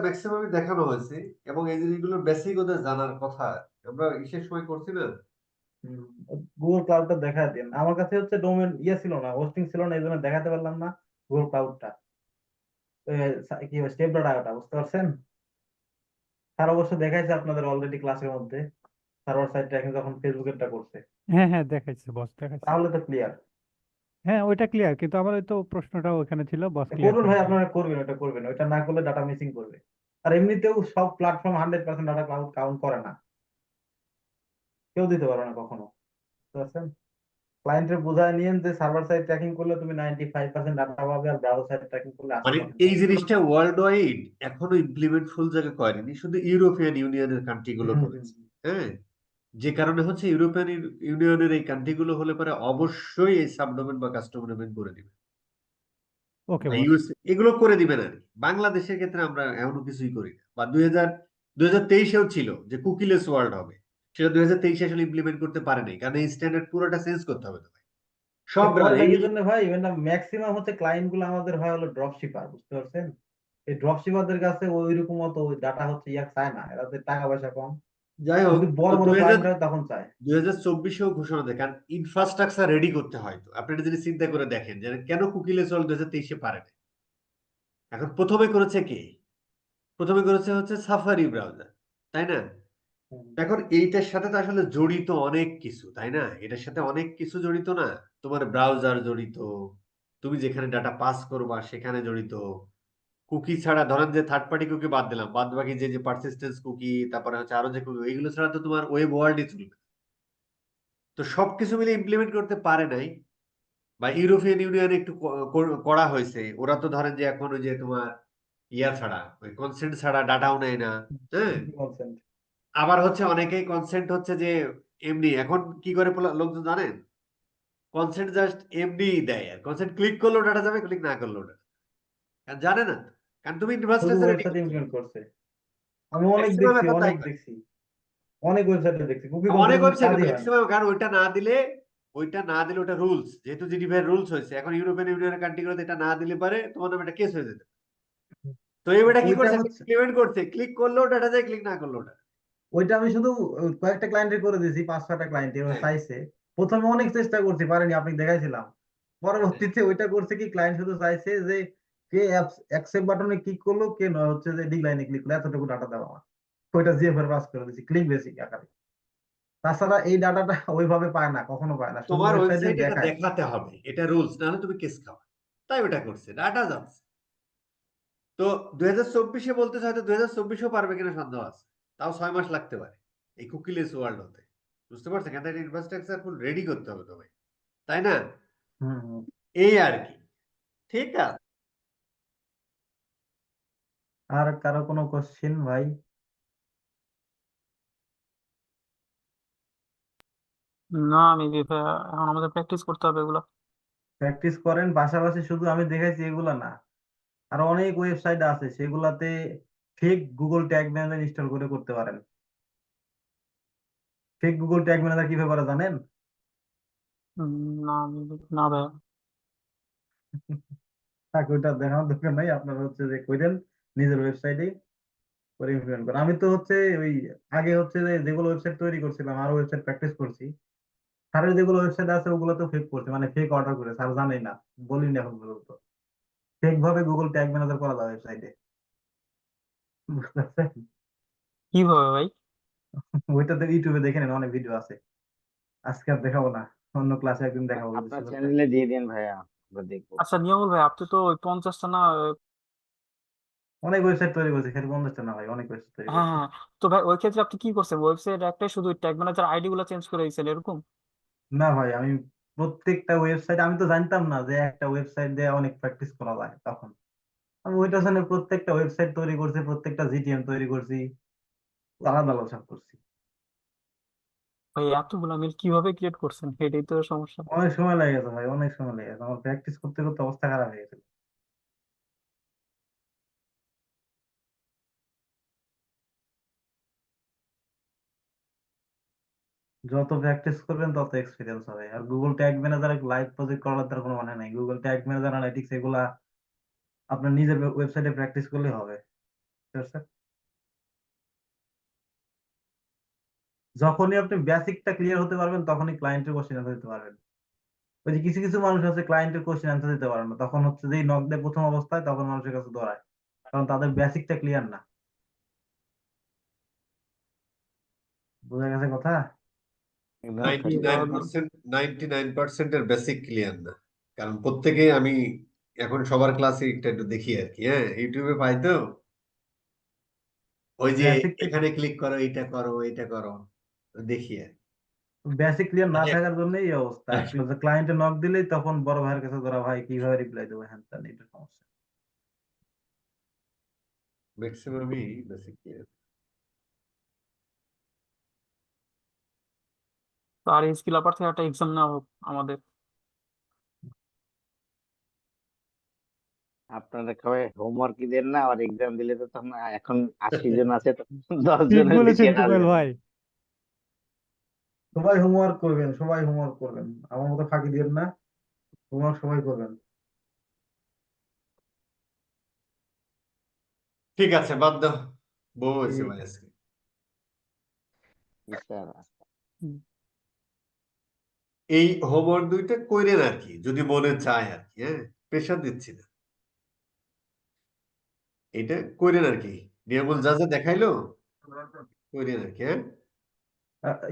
ম্যাক্সিমাম দেখানো হয়েছে এবং এই জিনিসগুলো বেসিক ওদের জানার কথা। আমরা বিশেষ সময় করছি না। গুগল ক্লাউডটা দেখায় দেন। আমার কাছে হচ্ছে ডোমেন ইয়ে ছিল না, হোস্টিং ছিল না, এই জন্য দেখাতে পারলাম না গুগল ক্লাউডটা, কি স্টেপ ডট আইওটা, বুঝতে পারছেন? স্যার অবশ্য দেখাইছে আপনাদের অলরেডি ক্লাসের মধ্যে, সার্ভার সাইড ট্র্যাকিং যখন ফেসবুকেরটা করছে। হ্যাঁ হ্যাঁ, দেখাইছে বস, দেখাইছে। তাহলে তো ক্লিয়ার। হ্যাঁ ওইটা ক্লিয়ার, কিন্তু আমার ওই তো প্রশ্নটাও ওখানে ছিল, বস ক্লিয়ার করবেন করে ভাই, দিল। আপনারা করবেন, ওটা করবেন, ওইটা না করলে ডাটা মিসিং করবে। আর এমনিতেও সব প্ল্যাটফর্ম 100% ডাটা ক্লাউড কাউন্ট করে না, কেউ দিতে পারবে না কখনো, বুঝতে পারছেন? ক্লায়েন্টের বোঝায় নিয়েন যে সার্ভার সাইড ট্র্যাকিং করলে তুমি 95% ডাটা পাবে, আর ব্রাউজার সাইড ট্র্যাকিং করলে মানে 80% এই পাবে। জিনিসটা ওয়ার্ল্ড ওয়াইড এখনো ইমপ্লিমেন্ট ফুল জায়গায় করেনি, শুধু ইউরোপিয়ান ইউনিয়নের কান্ট্রি গুলো করেছে। হ্যাঁ, যে কারণে হচ্ছে ইউরোপিয়ান ইউনিয়নের এই কান্ট্রি গুলো হলে পরে অবশ্যই এই সাবডোমেন বা কাস্টম ডোমেন করে দিবে, ওকে বা বস। ইউএস এগুলো করে দিবে না। বাংলাদেশের ক্ষেত্রে আমরা এমন কিছুই করি না, বা 2023-এও ছিল যে কুকিলেস ওয়ার্ল্ড হবে, সেটা 2023 আসলে ইমপ্লিমেন্ট করতে পারে নাই, কারণ এই স্ট্যান্ডার্ড পুরোটা চেঞ্জ করতে হবে তো ভাই। সব করে না এই কি জন্য ভাই? ম্যাক্সিমাম হচ্ছে ক্লায়েন্ট গুলো আমাদের হয় হলো ড্রপ শিপার, বুঝতে পারছেন? এই ড্রপ শিপারদের কাছে ওই রকম মতো ওই ডাটা হচ্ছে চায় না, এরা টাকা পয়সা কম। যাই হোক, যদি বড় তো বড় ক্লায়েন্ট হয় তখন চায়। 2024-এও ঘোষণা দেয়, কারণ ইনফ্রাস্ট্রাকচার রেডি করতে হয়। তো আপনারা যদি চিন্তা করে দেখেন যে কেন কুকিলেস ওয়ার্ল্ড 2023-এ পারে না, এখন প্রথমে করেছে কে? প্রথমে করেছে হচ্ছে সাফারি ব্রাউজার, তাই না? এখন এইটার সাথে তো আসলে জড়িত অনেক কিছু, তাই না? এটার সাথে অনেক কিছু জড়িত না, তোমার ব্রাউজার জড়িত, তুমি যেখানে ডাটা পাস করবা সেখানে জড়িত, কুকি ছাড়া ধরেন যে থার্ড পার্টি কুকি বাদ দিলাম, বাদ বাকি যে পারসিস্টেন্স কুকি, তারপরে হচ্ছে আরো যে কুকি, এইগুলো ছাড়া তো তোমার ওয়েব ওয়ার্ল্ডই চলবে। তো সবকিছু মিলে ইমপ্লিমেন্ট করতে পারে নাই, বা ইউরোপিয়ান ইউনিয়ন একটু করা হয়েছে। ওরা তো ধরেন যে এখন ওই যে তোমার ইয়া ছাড়া, ওই কনসেন্ট ছাড়া ডাটাও নেয় না। হ্যাঁ, আবার হচ্ছে অনেকেই কনসেন্ট হচ্ছে যে এমনি এখন কি করে লোকজন জানেন, কনসেন্ট জাস্ট এমনি দেয়, আর কনসেন্ট ক্লিক করলেও ডাটা যাবে, ক্লিক না করলেও ডাটা, কারণ জানে না, কারণ তুমি শুধু ইনফ্রাস্ট্রাকচার রেডি ওয়েবসাইট করছো। ইমপ্লিমেন্ট করছে। আমি অনেক ম্যাক্সিমাম দেখছি, এখন তাই অনেক করে, দেখছি, অনেক ওয়েবসাইটে দেখছি কুকি অনেক কনসেন্ট ওয়েবসাইটে কাজই হয় না। ম্যাক্সিমাম, কারণ ওইটা না দিলে ওটা রুলস, যেহেতু জিডিপির রুলস হয়েছে, এখন ইউরোপিয়ান ইউনিয়নের কান্ট্রিগুলোতে এটা না দিলে পারে তোমার নামে একটা কেস হয়ে যেতে। তো এবারে কি ওইটা করছে, হচ্ছে, ইমপ্লিমেন্ট করছে, ক্লিক করলেও ডাটা যায়, ক্লিক না করলেও ডাটা। ওইটা আমি শুধু কয়েকটা ক্লায়েন্টের করে দিয়েছি, 5-6টা ক্লায়েন্টের হ্যাঁ, চাইছে। প্রথমে অনেক চেষ্টা করছি, পারিনি, আপনি দেখাইছিলাম। পরবর্তীতে ওইটা করছে কি, ক্লায়েন্ট শুধু চাইছে যে কে অ্যাকসেপ্ট বাটনে ক্লিক করলো, কে নয় হচ্ছে যে ডিক্লাইনে ক্লিক করলো, এতটুকু ডাটা দেওয়া আমার। ওইটা জিএফআর পাস করে দিয়েছি, ক্লিক বেসিক আকারে। তাছাড়া এই ডাটাটা ওইভাবে পায় না, কখনো পায় না, শুধু তোমার ওয়েবসাইটে ওয়েবসাইটে এটা দেখায়। দেখাতে হবে, এটা রুলস, নাহলে তুমি কেস খাওয়া। তাই ওটা করছে, ডাটা যাচ্ছে। তো 2024-এ বলতেছে, হয়তো 2024-এও পারবে কিনা সন্দেহ আছে, তাও 6 মাস লাগতে পারে এই কুকিলেস ওয়ার্ল্ড হতে। বুঝতে পারছেন? কেন ইনফ্রাস্ট্রাকচার ফুল রেডি করতে হবে তোমায়, তাই না? হুম। এই আর কি। ঠিক আছে। আর কারো কোনো কোশ্চেন ভাই? না মেবি এখন আমাদের প্র্যাকটিস করতে হবে এগুলো। প্র্যাকটিস করেন, পাশাপাশি শুধু আমি দেখাইছি এগুলা না, আরো অনেক ওয়েবসাইট আছে সেগুলাতে fake Google Tag manager install করে করতে পারেন। ফেক গুগল ট্যাগ ম্যানেজার কিভাবে করা জানেন? না না ভাই। থাক, ওইটা দেখানোর দরকার নাই, আপনারা হচ্ছে যে কইরেন নিজের ওয়েবসাইটে করে ইমপ্লিমেন্ট করেন। আমি তো হচ্ছে ওই আগে হচ্ছে যে যেগুলো ওয়েবসাইট তৈরি করছিলাম, আরো ওয়েবসাইট প্র্যাকটিস করছি, স্যারের যেগুলো ওয়েবসাইট আছে ওগুলো তো ফেক করছে, মানে ফেক অর্ডার করে, স্যার জানেই না, বলিনি এখন পর্যন্ত। ফেক ভাবে গুগল ট্যাগ ম্যানেজার করা যায় ওয়েবসাইটে, বুঝতে পারছেন? কিভাবে ভাই? ওইটাতে ইউটিউবে দেখে নেন, অনেক ভিডিও আছে। আজকে আর দেখাবো না, অন্য ক্লাসে একদিন দেখাবো যদি আপনার সুযোগ থাকে। চ্যানেলে দিয়ে দিন ভাইয়া, আমরা দেখবো। আচ্ছা নিয়মুল ভাই, আপনি তো ওই 50টা না অনেক ওয়েবসাইট তৈরি করছি, খালি 50টা না ভাই, অনেক ওয়েবসাইট তৈরি হ্যাঁ করছি। হ্যাঁ, তো ভাই ওই ক্ষেত্রে আপনি কি করছেন? ওয়েবসাইট একটাই শুধু ট্যাগ ম্যানেজার আইডি গুলো চেঞ্জ করে দিয়েছেন এরকম? না ভাই, আমি প্রত্যেকটা ওয়েবসাইট, আমি তো জানতাম না যে একটা ওয়েবসাইট দিয়ে অনেক প্র্যাকটিস করা যায় তখন। আমি ওইটার জন্য প্রত্যেকটা ওয়েবসাইট তৈরি করছি, প্রত্যেকটা জিটিএম তৈরি করছি, আলাদা আলাদা সব করছি। ভাই এতগুলা মেল কিভাবে ক্রিয়েট করছেন, এটাই তো সমস্যা। অনেক সময় লেগে গেছে ভাই, অনেক সময় লেগে গেছে, আমার প্র্যাকটিস করতে করতে অবস্থা খারাপ হয়ে গেছে। যত প্র্যাকটিস করবেন তত এক্সপিরিয়েন্স হবে। আর Google Tag Manager live project করার তার কোনো মানে নাই। গুগল ট্যাগ ম্যানেজার অ্যানালিটিক্স এগুলা আপনার নিজের ওয়েবসাইটে প্র্যাকটিস করলে হবে, ঠিক আছে? যখনই আপনি বেসিকটা ক্লিয়ার হতে পারবেন তখনই ক্লায়েন্টের কোশ্চেন আনসার দিতে পারবেন। ওই যে কিছু কিছু মানুষ আছে ক্লায়েন্টের কোশ্চেন আনসার দিতে পারে না, তখন হচ্ছে যেই নক দেয় প্রথম অবস্থায়, তখন মানুষের কাছে দৌড়ায়, কারণ তাদের বেসিকটা ক্লিয়ার না। বোঝা গেছে কথা? একদম জি সঠিক। ভাই 99% এর বেসিক ক্লিয়ার না, কারণ প্রত্যেকেই, আমি এখন সবার ক্লাসে একটু একটু দেখি আর কি, হ্যাঁ, ইউটিউবে পাই তো, ওই যে বেসিকটা এখানে ক্লিক করো, এইটা করো, এইটা করো, দেখি আর কি। বেসিক ক্লিয়ার না মানে থাকার জন্যই এই অবস্থা। ক্লায়েন্টে নক দিলেই তখন বড় ভাইয়ের কাছে ধরা, ভাই কিভাবে রিপ্লাই দেবো, হ্যান ত্যান, এটা সমস্যা। ম্যাক্সিমামই বেসিক ক্লিয়ার। তো আর স্কিল আপার থেকে একটা এক্সাম নেওয়া হোক আমাদের। আপনারা সবাই হোমওয়ার্ক দেন না, আর এক্সাম দিলে তো তখন এখন 80 জন আছে, তো 10 ঠিক জনের বেশি বলেছেন আর টুকাইল আসবে না। ভাই। সবাই হোমওয়ার্ক করবেন, সবাই হোমওয়ার্ক করবেন, আমার মতো ফাঁকি দিবেন না, হোমওয়ার্ক সবাই করবেন। ঠিক আছে, বাদ দাও, বউ হয়েছে ঠিক ভাই আছে। আজকে। স্যার, এই হোমওয়ার্ক দুইটা কইরেন আর কি, যদি মনে চায় আর কি, হ্যাঁ, প্রেশার দিচ্ছি না, এটা কইরেন আর কি, নিয়মল যা যা দেখাইলো কইরেন আর কি, হ্যাঁ।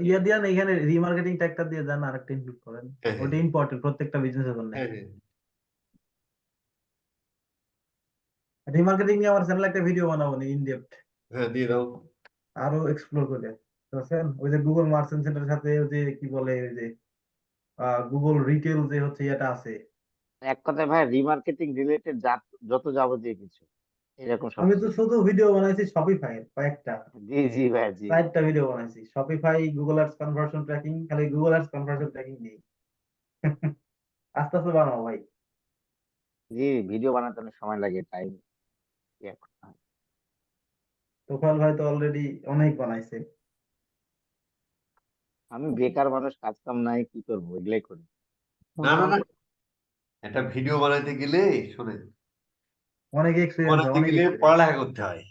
ইয়া দিয়ে এখানে রিমার্কেটিং ট্যাগটা দিয়ে দেন, আরেকটা ইনক্লুড করেন, হ্যাঁ হ্যাঁ ওটা ইম্পর্টেন্ট প্রত্যেকটা বিজনেসের জন্য। হ্যাঁ হ্যাঁ রিমার্কেটিং নিয়ে আমার চ্যানেলে একটা ভিডিও বানাবো নি, ইন ডেপথ, হ্যাঁ, দিয়ে দাও। আরো এক্সপ্লোর করে, বুঝছেন? ওই যে গুগল মার্চেন্ট সেন্টারের সাথে ওই যে কি বলে, ওই যে গুগল রিটেল যে হচ্ছে ইয়েটা আছে। এক কথায় ভাই রিমার্কেটিং রিলেটেড যত যাবতীয় কিছু এরকম আমি তো সবকিছু। শুধু ভিডিও বানাইছি শপিফাই কয়েকটা, জি জি ভাই, জি 4টা ভিডিও বানাইছি Shopify, Google ads conversion tracking, খালি গুগল অ্যাডস কনভার্সন ট্র্যাকিং নেই। আস্তে আস্তে বানাবো ভাই। জি, ভিডিও বানাতে অনেক সময় লাগে, টাইম। তোফাল ভাই তো অলরেডি অনেক বানাইছে। আমি বেকার মানুষ, কাজ কাম নাই, কি করবো, এগুলাই করি। না না না, একটা ভিডিও বানাইতে গেলে শোনেন, অনেক এক্সপিরিয়েন্স, বানাইতে অনেক গেলে এক্সপিরিয়েন্স। পড়ালেখা করতে হয়,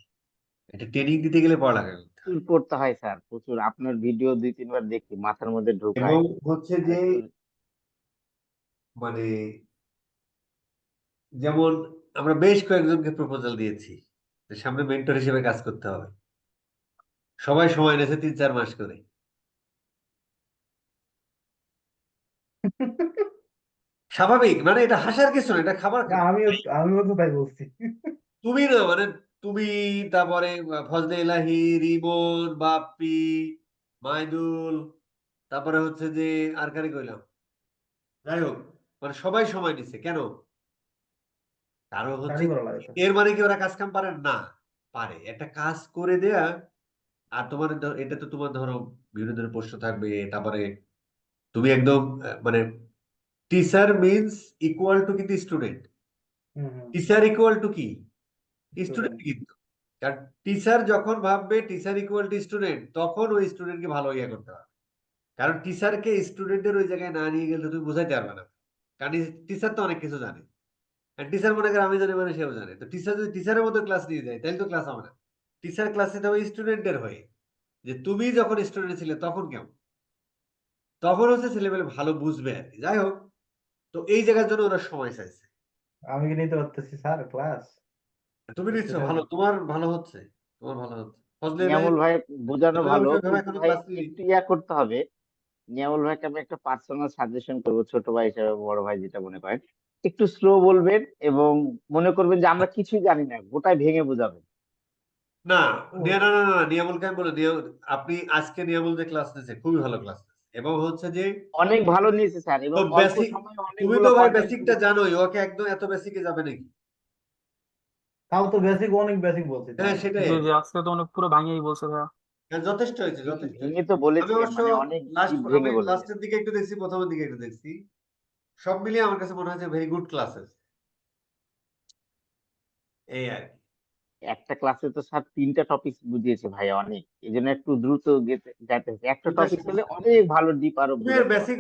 একটা ট্রেনিং দিতে গেলে পড়ালেখা করতে হয়, প্রচুর পড়তে হয় স্যার, প্রচুর। আপনার ভিডিও 2-3 বার দেখি, মাথার মধ্যে ঢোকায়। এবং হচ্ছে আর যে একটু মানে, যেমন আমরা বেশ কয়েকজনকে প্রপোজাল দিয়েছি যে সামনে মেন্টর হিসেবে কাজ করতে হবে, সবাই সময় নিয়েছে 3-4 মাস করে, স্বাভাবিক, মানে এটা হাসার কিছু না, এটা খাবার না, আমিও তো তাই বলছি। তুমি না, মানে তুমি, তারপরে ফজলে ইলাহি, রিমন, বাপ্পি, মাইদুল, তারপরে হচ্ছে যে আর কারে কইলাম, যাই হোক, মানে সবাই সময় নিচ্ছে কেন? কারণ হচ্ছে স্টাডি করা লাগে তো। এর মানে কি ওরা কাজ কাম পারে না? পারে, একটা কাজ করে দেয়া। আর তোমার এটা তো তোমার ধরো বিভিন্ন ধরনের প্রশ্ন থাকবে, তারপরে তুমি একদম মানে টিচার মিনস ইকুয়াল টু কিন্তু স্টুডেন্ট, টিচার ইকুয়াল টু কি স্টুডেন্ট কিন্তু। কারণ টিচার যখন ভাববে টিচার ইকুয়াল টু স্টুডেন্ট, তখন ওই স্টুডেন্টকে ভালো ইয়ে করতে হবে। কারণ টিচারকে স্টুডেন্টের ওই জায়গায় না নিয়ে গেলে তুমি বোঝাইতে পারবে না। কারণ টিচার তো অনেক কিছু জানে, টিচার মনে করে আমি জানি মানে সেও জানে। তো টিচার যদি টিচারের মতো ক্লাস নিয়ে যায় তাহলে তো ক্লাস হবে না। টিচার ক্লাস নিতে হবে স্টুডেন্টের হয়ে, যে তুমি যখন স্টুডেন্ট ছিলে তখন কেমন, তখন হচ্ছে ছেলেমেয়ে ভালো বুঝবে আর কি। যাই হোক, তো এই জায়গার জন্য ওরা সময় চাইছে। আমি কি নিতে পারতেছি স্যার ক্লাস? তুমি নিশ্চয় ভালো, তোমার ভালো হচ্ছে, তোমার ভালো হচ্ছে। ফজলে নিয়ামুল ভাই বোঝানো ভালো, ভাবে কিন্তু এখনো ভাই ক্লাস নিয়ে একটু ইয়া করতে হবে। নিয়ামুল ভাইকে আমি একটা পার্সোনাল সাজেশন করবো, ছোট ভাই হিসেবে, বড় ভাই যেটা মনে করেন, একটু স্লো বলবেন এবং মনে করবেন যে আমরা কিছুই জানি না, গোটায় ভেঙে বোঝাবেন। না, না, না, না, নিয়ামুলকে আমি বলে আপনি আজকে নিয়ামুল যে ক্লাস নিয়েছে খুবই ভালো ক্লাস এবং হচ্ছে যে অনেক ভালো নিয়েছে স্যার, এবং তো অল্প বেসিক, সময়ে তুমি অনেকগুলো তো ভাই কন্টেন্ট বেসিকটা জানোই, ওকে একদম এত বেসিকে যাবে নাকি? তাও তো অনেক বেসিক বলছি তো হ্যাঁ আমি। সেটাই, জি জি, আজকে তো অনেক পুরো ভাঙিয়েই বলছে ভাইয়া। হ্যাঁ, যথেষ্ট হয়েছে, যথেষ্ট ভেঙে হয়েছে। তো আমি বলেছে, অবশ্য মানে অনেক ডিপ আমি ভেঙে বলেছে। লাস্টের দিকে একটু দেখছি, প্রথমের দিকে একটু দেখছি, সব মিলিয়ে আমার কাছে মনে হয়েছে ভেরি গুড ক্লাসেস, এই আর কি। একটা ক্লাসে তো স্যার 3টা টপিক বুঝিয়েছে ভাই, অনেক, এই জন্য একটু দ্রুত যেতে হচ্ছে। একটা ঠিক টপিক আছে, হলে অনেক ভালো ডিপ আরো তুমি এর বোঝাতে পারবে। বেসিক